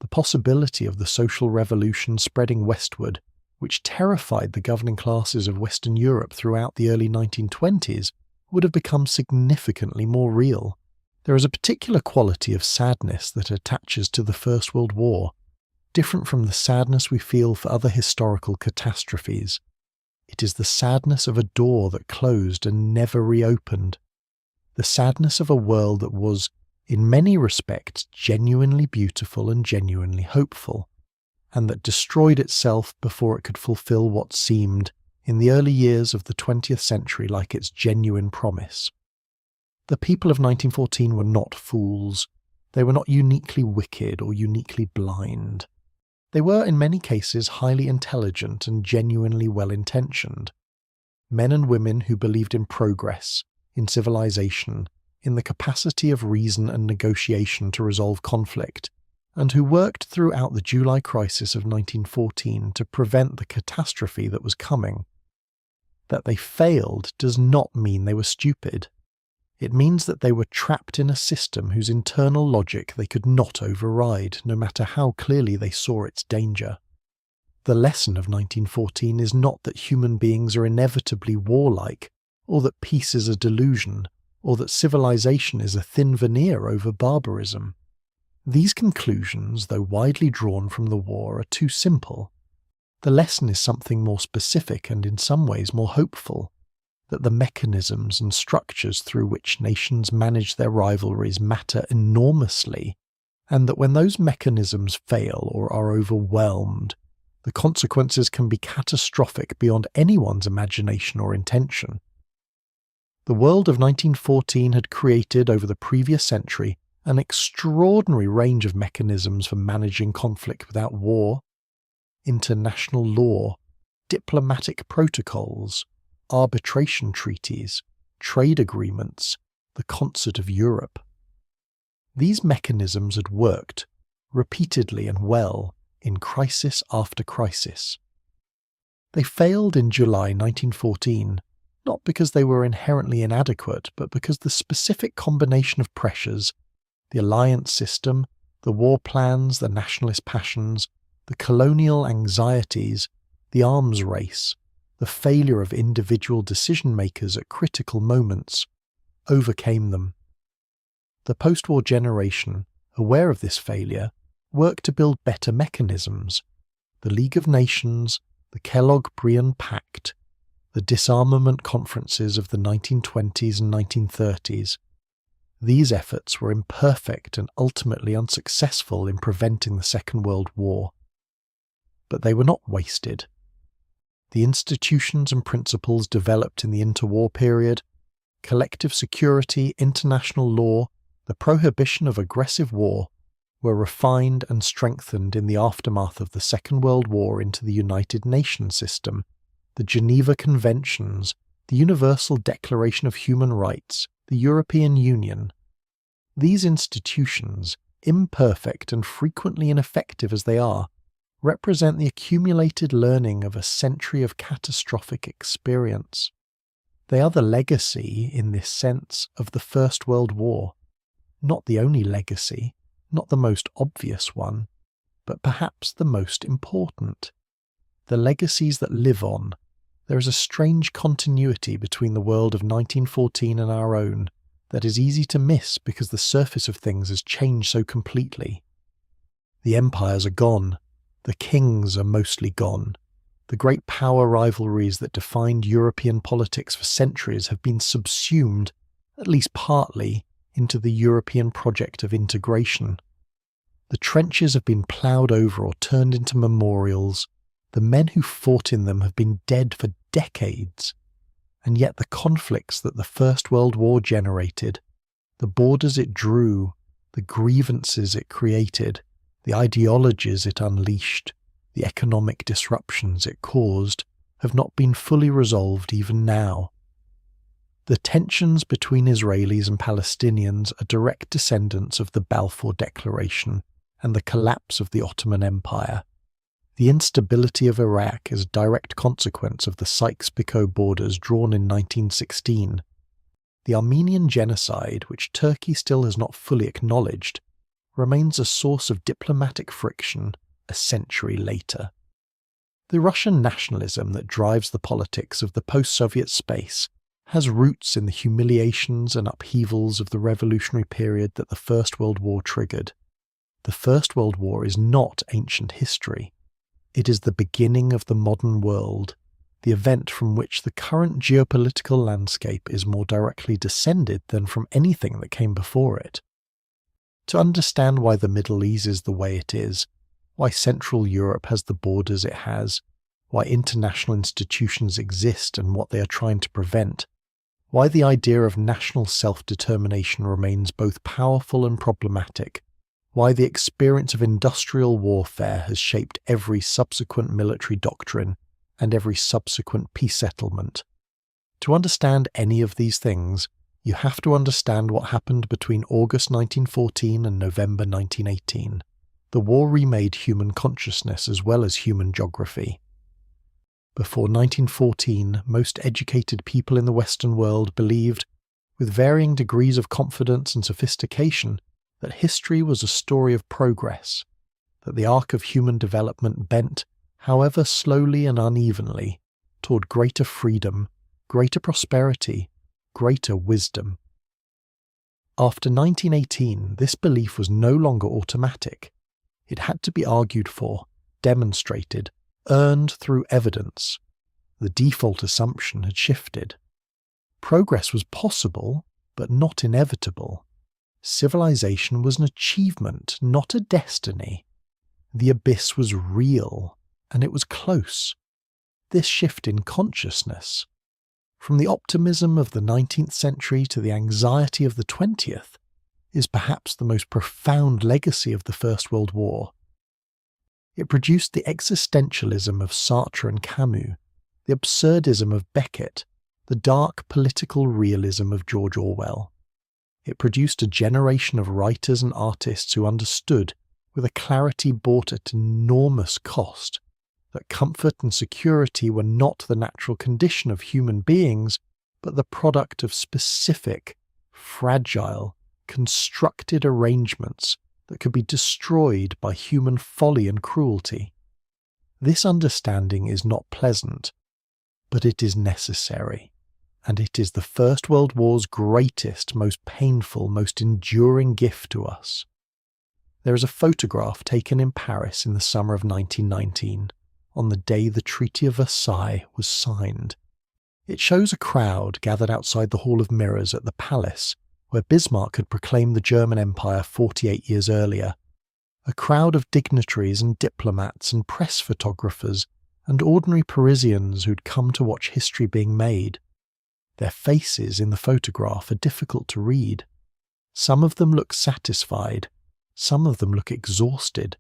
A: The possibility of the social revolution spreading westward, which terrified the governing classes of Western Europe throughout the early 1920s, would have become significantly more real. There is a particular quality of sadness that attaches to the First World War, different from the sadness we feel for other historical catastrophes. It is the sadness of a door that closed and never reopened, the sadness of a world that was, in many respects genuinely beautiful and genuinely hopeful, and that destroyed itself before it could fulfill what seemed, in the early years of the 20th century, like its genuine promise. The people of 1914 were not fools. They were not uniquely wicked or uniquely blind. They were, in many cases, highly intelligent and genuinely well-intentioned. Men and women who believed in progress, in civilization, in the capacity of reason and negotiation to resolve conflict, and who worked throughout the July crisis of 1914 to prevent the catastrophe that was coming. That they failed does not mean they were stupid. It means that they were trapped in a system whose internal logic they could not override, no matter how clearly they saw its danger. The lesson of 1914 is not that human beings are inevitably warlike, or that peace is a delusion, or that civilization is a thin veneer over barbarism. These conclusions, though widely drawn from the war, are too simple. The lesson is something more specific and in some ways more hopeful, that the mechanisms and structures through which nations manage their rivalries matter enormously, and that when those mechanisms fail or are overwhelmed, the consequences can be catastrophic beyond anyone's imagination or intention. The world of 1914 had created over the previous century an extraordinary range of mechanisms for managing conflict without war: international law, diplomatic protocols, arbitration treaties, trade agreements, the concert of Europe. These mechanisms had worked, repeatedly and well, in crisis after crisis. They failed in July 1914, not because they were inherently inadequate, but because the specific combination of pressures, the alliance system, the war plans, the nationalist passions, the colonial anxieties, the arms race, the failure of individual decision-makers at critical moments, overcame them. The post-war generation, aware of this failure, worked to build better mechanisms: the League of Nations, the Kellogg-Briand Pact, the disarmament conferences of the 1920s and 1930s. These efforts were imperfect and ultimately unsuccessful in preventing the Second World War. But they were not wasted. The institutions and principles developed in the interwar period, collective security, international law, the prohibition of aggressive war, were refined and strengthened in the aftermath of the Second World War into the United Nations system, the Geneva Conventions, the Universal Declaration of Human Rights, the European Union. These institutions, imperfect and frequently ineffective as they are, represent the accumulated learning of a century of catastrophic experience. They are the legacy, in this sense, of the First World War. Not the only legacy, not the most obvious one, but perhaps the most important. The legacies that live on. There is a strange continuity between the world of 1914 and our own that is easy to miss because the surface of things has changed so completely. The empires are gone. The kings are mostly gone. The great power rivalries that defined European politics for centuries have been subsumed, at least partly, into the European project of integration. The trenches have been ploughed over or turned into memorials. The men who fought in them have been dead for decades. And yet the conflicts that the First World War generated, the borders it drew, the grievances it created, the ideologies it unleashed, the economic disruptions it caused, have not been fully resolved even now. The tensions between Israelis and Palestinians are direct descendants of the Balfour Declaration and the collapse of the Ottoman Empire. The instability of Iraq is a direct consequence of the Sykes-Picot borders drawn in 1916. The Armenian genocide, which Turkey still has not fully acknowledged, remains a source of diplomatic friction a century later. The Russian nationalism that drives the politics of the post-Soviet space has roots in the humiliations and upheavals of the revolutionary period that the First World War triggered. The First World War is not ancient history. It is the beginning of the modern world, the event from which the current geopolitical landscape is more directly descended than from anything that came before it. To understand why the Middle East is the way it is, why Central Europe has the borders it has, why international institutions exist and what they are trying to prevent, why the idea of national self-determination remains both powerful and problematic, why the experience of industrial warfare has shaped every subsequent military doctrine and every subsequent peace settlement. To understand any of these things, you have to understand what happened between August 1914 and November 1918. The war remade human consciousness as well as human geography. Before 1914, most educated people in the Western world believed, with varying degrees of confidence and sophistication, that history was a story of progress, that the arc of human development bent, however slowly and unevenly, toward greater freedom, greater prosperity, greater wisdom. After 1918, this belief was no longer automatic. It had to be argued for, demonstrated, earned through evidence. The default assumption had shifted. Progress was possible, but not inevitable. Civilization was an achievement, not a destiny. The abyss was real, and it was close. This shift in consciousness, from the optimism of the 19th century to the anxiety of the 20th, is perhaps the most profound legacy of the First World War. It produced the existentialism of Sartre and Camus, the absurdism of Beckett, the dark political realism of George Orwell. It produced a generation of writers and artists who understood, with a clarity bought at enormous cost, that comfort and security were not the natural condition of human beings, but the product of specific, fragile, constructed arrangements that could be destroyed by human folly and cruelty. This understanding is not pleasant, but it is necessary, and it is the First World War's greatest, most painful, most enduring gift to us. There is a photograph taken in Paris in the summer of 1919, on the day the Treaty of Versailles was signed. It shows a crowd gathered outside the Hall of Mirrors at the Palace, where Bismarck had proclaimed the German Empire 48 years earlier. A crowd of dignitaries and diplomats and press photographers and ordinary Parisians who'd come to watch history being made. Their faces in the photograph are difficult to read. Some of them look satisfied, some of them look exhausted.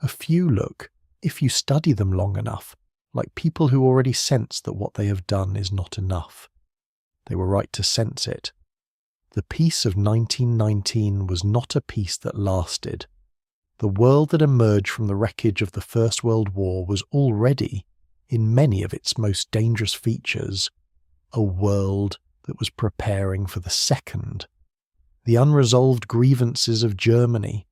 A: A few look, if you study them long enough, like people who already sense that what they have done is not enough. They were right to sense it. The peace of 1919 was not a peace that lasted. The world that emerged from the wreckage of the First World War was already, in many of its most dangerous features, a world that was preparing for the Second. The unresolved grievances of Germany,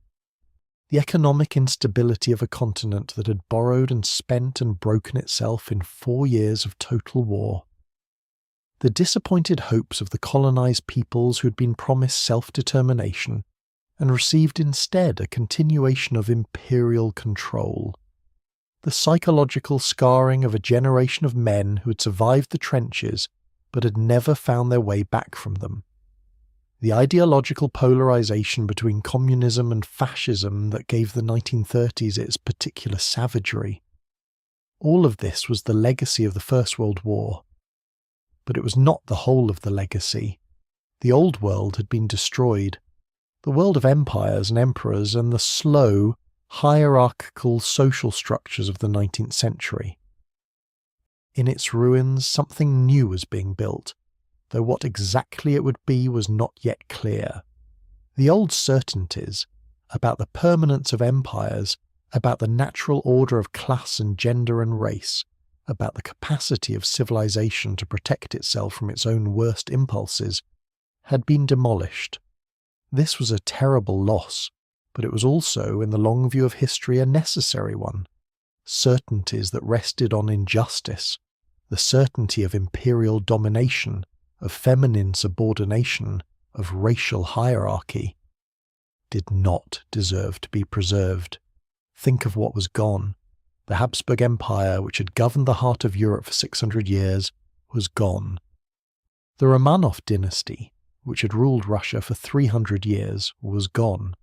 A: the economic instability of a continent that had borrowed and spent and broken itself in 4 years of total war, the disappointed hopes of the colonized peoples who had been promised self-determination and received instead a continuation of imperial control, the psychological scarring of a generation of men who had survived the trenches but had never found their way back from them, the ideological polarization between communism and fascism that gave the 1930s its particular savagery. All of this was the legacy of the First World War. But it was not the whole of the legacy. The old world had been destroyed. The world of empires and emperors and the slow, hierarchical social structures of the 19th century. In its ruins, something new was being built, though what exactly it would be was not yet clear. The old certainties about the permanence of empires, about the natural order of class and gender and race, about the capacity of civilization to protect itself from its own worst impulses, had been demolished. This was a terrible loss, but it was also, in the long view of history, a necessary one. Certainties that rested on injustice, the certainty of imperial domination, of feminine subordination, of racial hierarchy, did not deserve to be preserved. Think of what was gone. The Habsburg Empire, which had governed the heart of Europe for 600 years, was gone. The Romanov dynasty, which had ruled Russia for 300 years, was gone.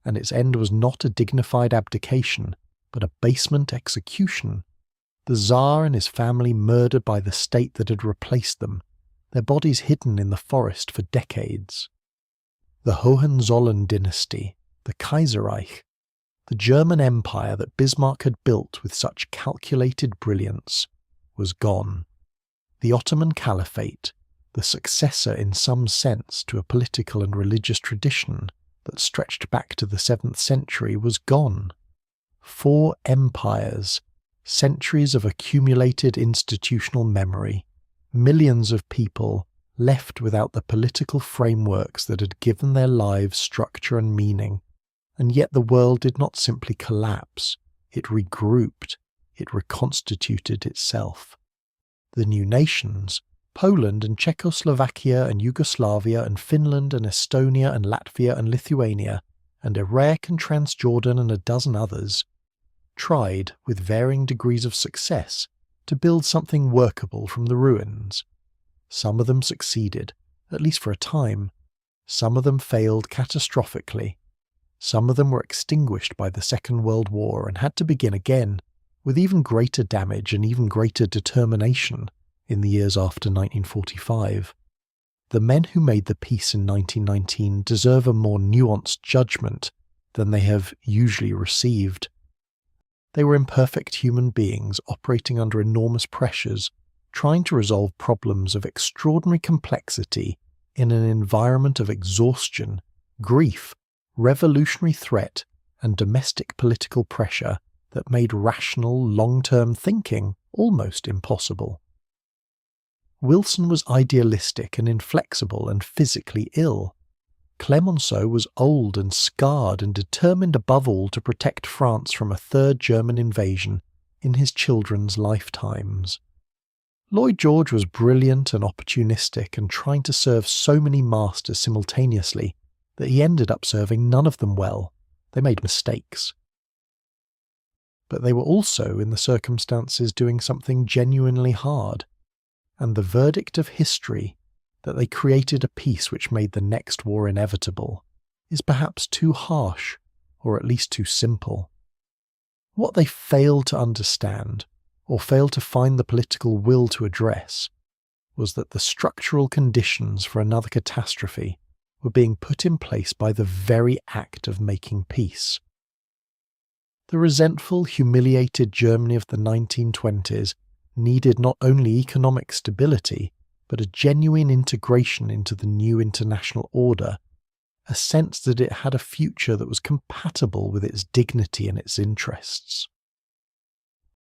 A: and its end was not a dignified abdication, but a basement execution. The Tsar and his family murdered by the state that had replaced them, their bodies hidden in the forest for decades. The Hohenzollern dynasty, the Kaiserreich, the German Empire that Bismarck had built with such calculated brilliance, was gone. The Ottoman Caliphate, the successor in some sense to a political and religious tradition that stretched back to the 7th century, was gone. 4 empires, centuries of accumulated institutional memory, millions of people left without the political frameworks that had given their lives structure and meaning. And yet the world did not simply collapse, it regrouped, it reconstituted itself. The new nations, Poland and Czechoslovakia and Yugoslavia and Finland and Estonia and Latvia and Lithuania, and Iraq and Transjordan and a dozen others, tried, with varying degrees of success, to build something workable from the ruins. Some of them succeeded, at least for a time. Some of them failed catastrophically. Some of them were extinguished by the Second World War and had to begin again, with even greater damage and even greater determination in the years after 1945. The men who made the peace in 1919 deserve a more nuanced judgment than they have usually received. They were imperfect human beings operating under enormous pressures, trying to resolve problems of extraordinary complexity in an environment of exhaustion, grief, revolutionary threat, and domestic political pressure that made rational, long-term thinking almost impossible. Wilson was idealistic and inflexible and physically ill. Clemenceau was old and scarred and determined above all to protect France from a third German invasion in his children's lifetimes. Lloyd George was brilliant and opportunistic and trying to serve so many masters simultaneously that he ended up serving none of them well. They made mistakes. But they were also, in the circumstances, doing something genuinely hard, and the verdict of history, that they created a peace which made the next war inevitable, is perhaps too harsh, or at least too simple. What they failed to understand, or failed to find the political will to address, was that the structural conditions for another catastrophe were being put in place by the very act of making peace. The resentful, humiliated Germany of the 1920s needed not only economic stability, but a genuine integration into the new international order, a sense that it had a future that was compatible with its dignity and its interests.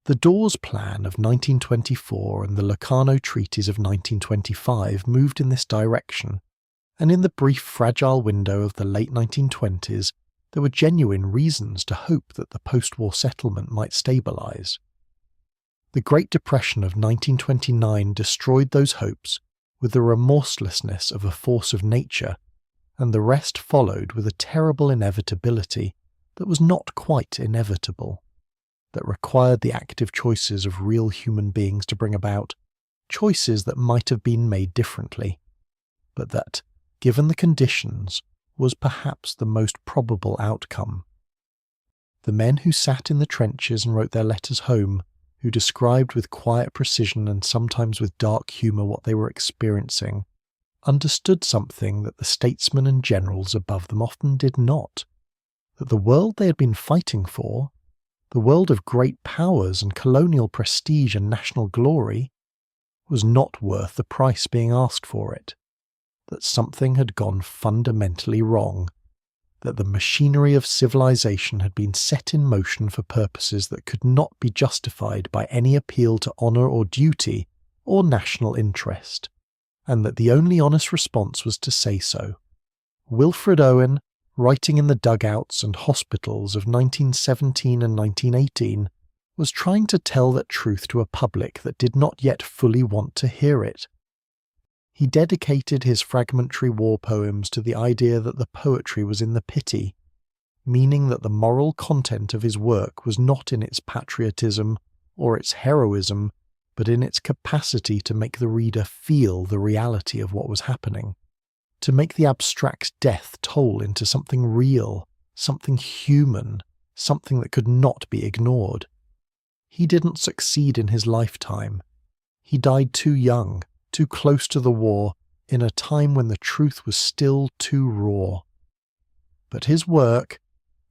A: The Dawes Plan of 1924 and the Locarno Treaties of 1925 moved in this direction, and in the brief fragile window of the late 1920s, there were genuine reasons to hope that the post-war settlement might stabilise. The Great Depression of 1929 destroyed those hopes with the remorselessness of a force of nature, and the rest followed with a terrible inevitability that was not quite inevitable, that required the active choices of real human beings to bring about, choices that might have been made differently, but that, given the conditions, was perhaps the most probable outcome. The men who sat in the trenches and wrote their letters home, who described with quiet precision and sometimes with dark humour what they were experiencing, understood something that the statesmen and generals above them often did not, that the world they had been fighting for, the world of great powers and colonial prestige and national glory, was not worth the price being asked for it, that something had gone fundamentally wrong, that the machinery of civilization had been set in motion for purposes that could not be justified by any appeal to honour or duty or national interest, and that the only honest response was to say so. Wilfred Owen, writing in the dugouts and hospitals of 1917 and 1918, was trying to tell that truth to a public that did not yet fully want to hear it. He dedicated his fragmentary war poems to the idea that the poetry was in the pity, meaning that the moral content of his work was not in its patriotism or its heroism, but in its capacity to make the reader feel the reality of what was happening, to make the abstract death toll into something real, something human, something that could not be ignored. He didn't succeed in his lifetime. He died too young, too close to the war, in a time when the truth was still too raw. But his work,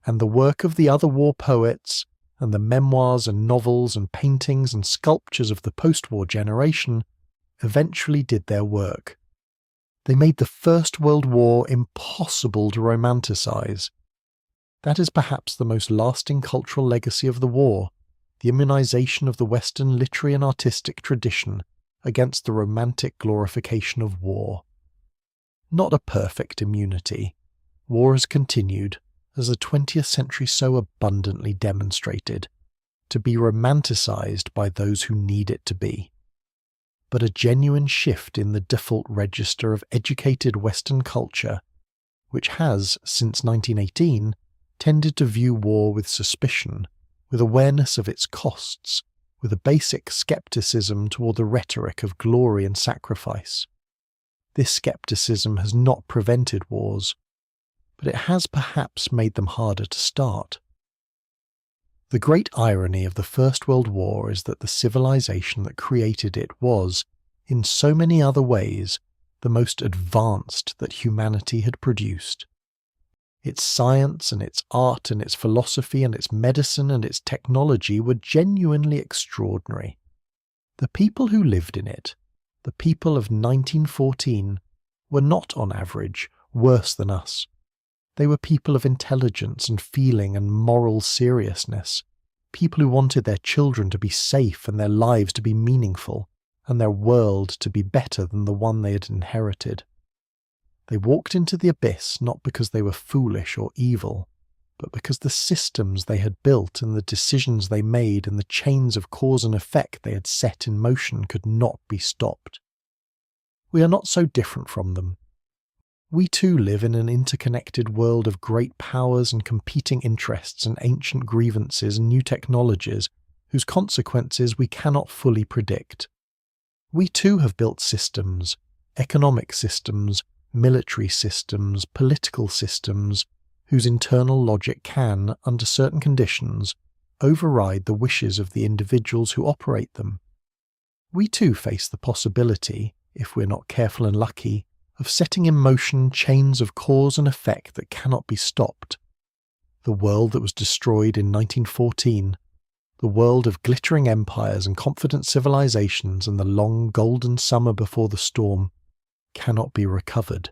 A: and the work of the other war poets, and the memoirs and novels and paintings and sculptures of the post-war generation, eventually did their work. They made the First World War impossible to romanticize. That is perhaps the most lasting cultural legacy of the war, the immunization of the Western literary and artistic tradition against the romantic glorification of war. Not a perfect immunity. War has continued, as the 20th century so abundantly demonstrated, to be romanticized by those who need it to be. But a genuine shift in the default register of educated Western culture, which has, since 1918, tended to view war with suspicion, with awareness of its costs, with a basic skepticism toward the rhetoric of glory and sacrifice. This skepticism has not prevented wars, but it has perhaps made them harder to start. The great irony of the First World War is that the civilization that created it was, in so many other ways, the most advanced that humanity had produced. Its science and its art and its philosophy and its medicine and its technology were genuinely extraordinary. The people who lived in it, the people of 1914, were not, on average, worse than us. They were people of intelligence and feeling and moral seriousness, people who wanted their children to be safe and their lives to be meaningful, and their world to be better than the one they had inherited. They walked into the abyss not because they were foolish or evil, but because the systems they had built and the decisions they made and the chains of cause and effect they had set in motion could not be stopped. We are not so different from them. We too live in an interconnected world of great powers and competing interests and ancient grievances and new technologies whose consequences we cannot fully predict. We too have built systems, economic systems, military systems, political systems, whose internal logic can, under certain conditions, override the wishes of the individuals who operate them. We too face the possibility, if we're not careful and lucky, of setting in motion chains of cause and effect that cannot be stopped. The world that was destroyed in 1914, the world of glittering empires and confident civilizations and the long golden summer before the storm, cannot be recovered.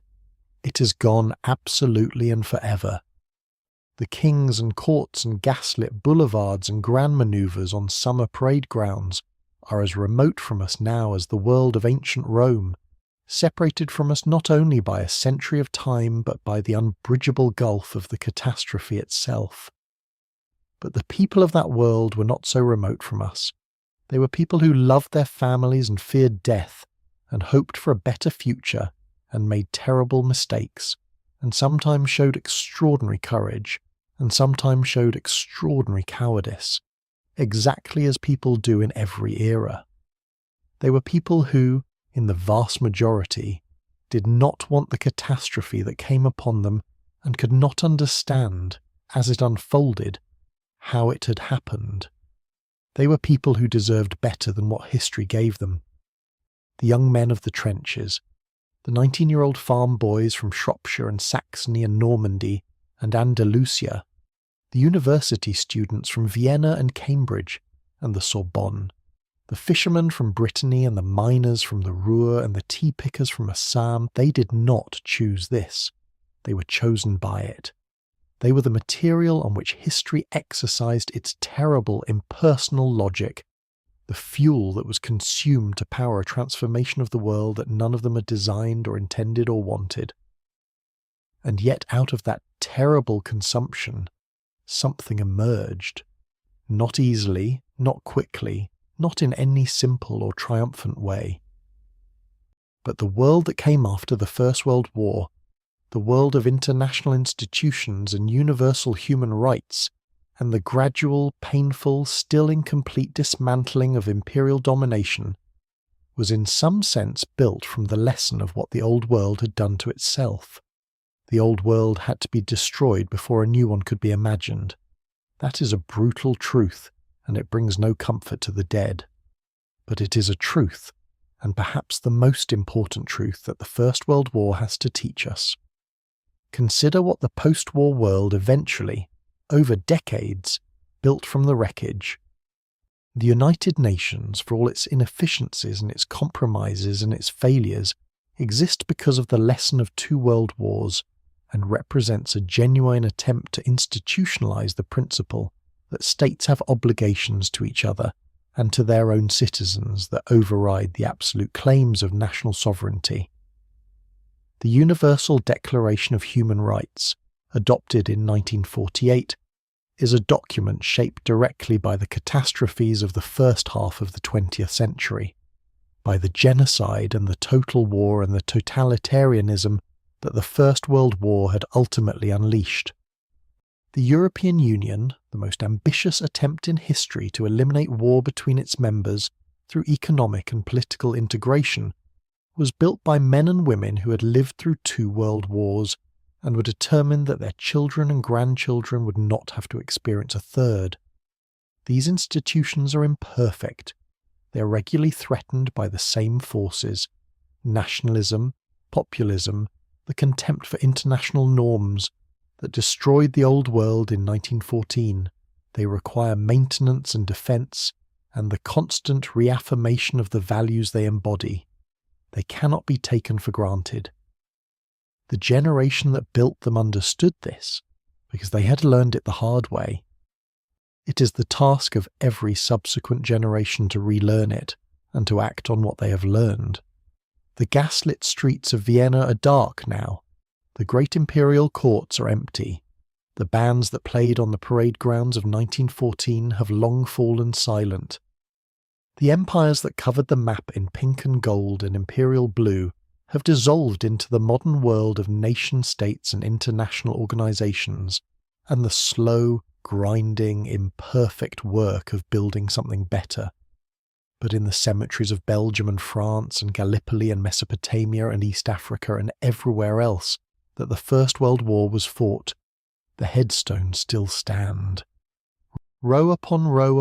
A: It is gone absolutely and forever. The kings and courts and gaslit boulevards and grand manoeuvres on summer parade grounds are as remote from us now as the world of ancient Rome, separated from us not only by a century of time but by the unbridgeable gulf of the catastrophe itself. But the people of that world were not so remote from us. They were people who loved their families and feared death, and hoped for a better future, and made terrible mistakes, and sometimes showed extraordinary courage, and sometimes showed extraordinary cowardice, exactly as people do in every era. They were people who, in the vast majority, did not want the catastrophe that came upon them and could not understand, as it unfolded, how it had happened. They were people who deserved better than what history gave them. The young men of the trenches, the 19-year-old farm boys from Shropshire and Saxony and Normandy and Andalusia, the university students from Vienna and Cambridge and the Sorbonne, the fishermen from Brittany and the miners from the Ruhr and the tea pickers from Assam, they did not choose this. They were chosen by it. They were the material on which history exercised its terrible impersonal logic, the fuel that was consumed to power a transformation of the world that none of them had designed or intended or wanted. And yet out of that terrible consumption, something emerged. Not easily, not quickly, not in any simple or triumphant way. But the world that came after the First World War, the world of international institutions and universal human rights, and the gradual, painful, still incomplete dismantling of imperial domination, was in some sense built from the lesson of what the old world had done to itself. The old world had to be destroyed before a new one could be imagined. That is a brutal truth, and it brings no comfort to the dead. But it is a truth, and perhaps the most important truth that the First World War has to teach us. Consider what the post-war world eventually, over decades, built from the wreckage. The United Nations, for all its inefficiencies and its compromises and its failures, exist because of the lesson of 2 world wars, and represents a genuine attempt to institutionalize the principle that states have obligations to each other and to their own citizens that override the absolute claims of national sovereignty. The Universal Declaration of Human Rights, adopted in 1948, is a document shaped directly by the catastrophes of the first half of the 20th century, by the genocide and the total war and the totalitarianism that the First World War had ultimately unleashed. The European Union, the most ambitious attempt in history to eliminate war between its members through economic and political integration, was built by men and women who had lived through 2 world wars and were determined that their children and grandchildren would not have to experience a third. These institutions are imperfect. They are regularly threatened by the same forces: nationalism, populism, the contempt for international norms that destroyed the old world in 1914. They require maintenance and defence, and the constant reaffirmation of the values they embody. They cannot be taken for granted. The generation that built them understood this, because they had learned it the hard way. It is the task of every subsequent generation to relearn it, and to act on what they have learned. The gaslit streets of Vienna are dark now. The great imperial courts are empty. The bands that played on the parade grounds of 1914 have long fallen silent. The empires that covered the map in pink and gold and imperial blue have dissolved into the modern world of nation-states and international organizations, and the slow, grinding, imperfect work of building something better. But in the cemeteries of Belgium and France and Gallipoli and Mesopotamia and East Africa and everywhere else that the First World War was fought, the headstones still stand. Row upon row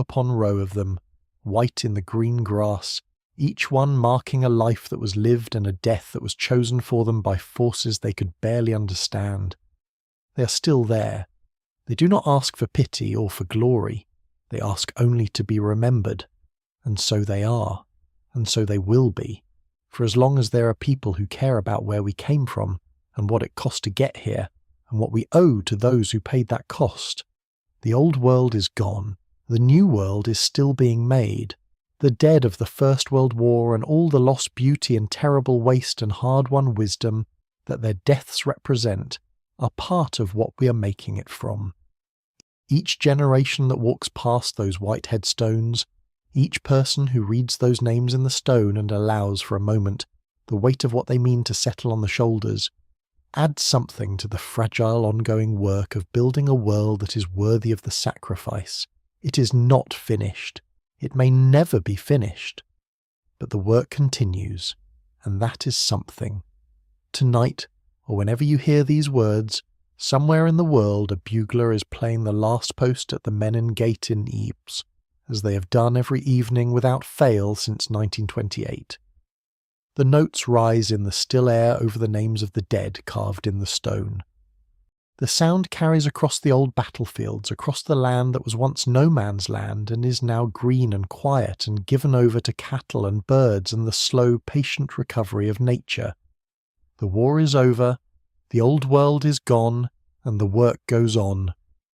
A: of them, white in the green grass, each one marking a life that was lived and a death that was chosen for them by forces they could barely understand. They are still there. They do not ask for pity or for glory. They ask only to be remembered. And so they are, and so they will be, for as long as there are people who care about where we came from, and what it cost to get here, and what we owe to those who paid that cost. The old world is gone. The new world is still being made. The dead of the First World War and all the lost beauty and terrible waste and hard-won wisdom that their deaths represent are part of what we are making it from. Each generation that walks past those white headstones, each person who reads those names in the stone and allows for a moment the weight of what they mean to settle on the shoulders, adds something to the fragile ongoing work of building a world that is worthy of the sacrifice. It is not finished. It may never be finished. But the work continues, and that is something. Tonight, or whenever you hear these words, somewhere in the world a bugler is playing the last post at the Menin Gate in Ypres, as they have done every evening without fail since 1928. The notes rise in the still air over the names of the dead carved in the stone. The sound carries across the old battlefields, across the land that was once no man's land and is now green and quiet and given over to cattle and birds and the slow, patient recovery of nature. The war is over, the old world is gone, and the work goes on.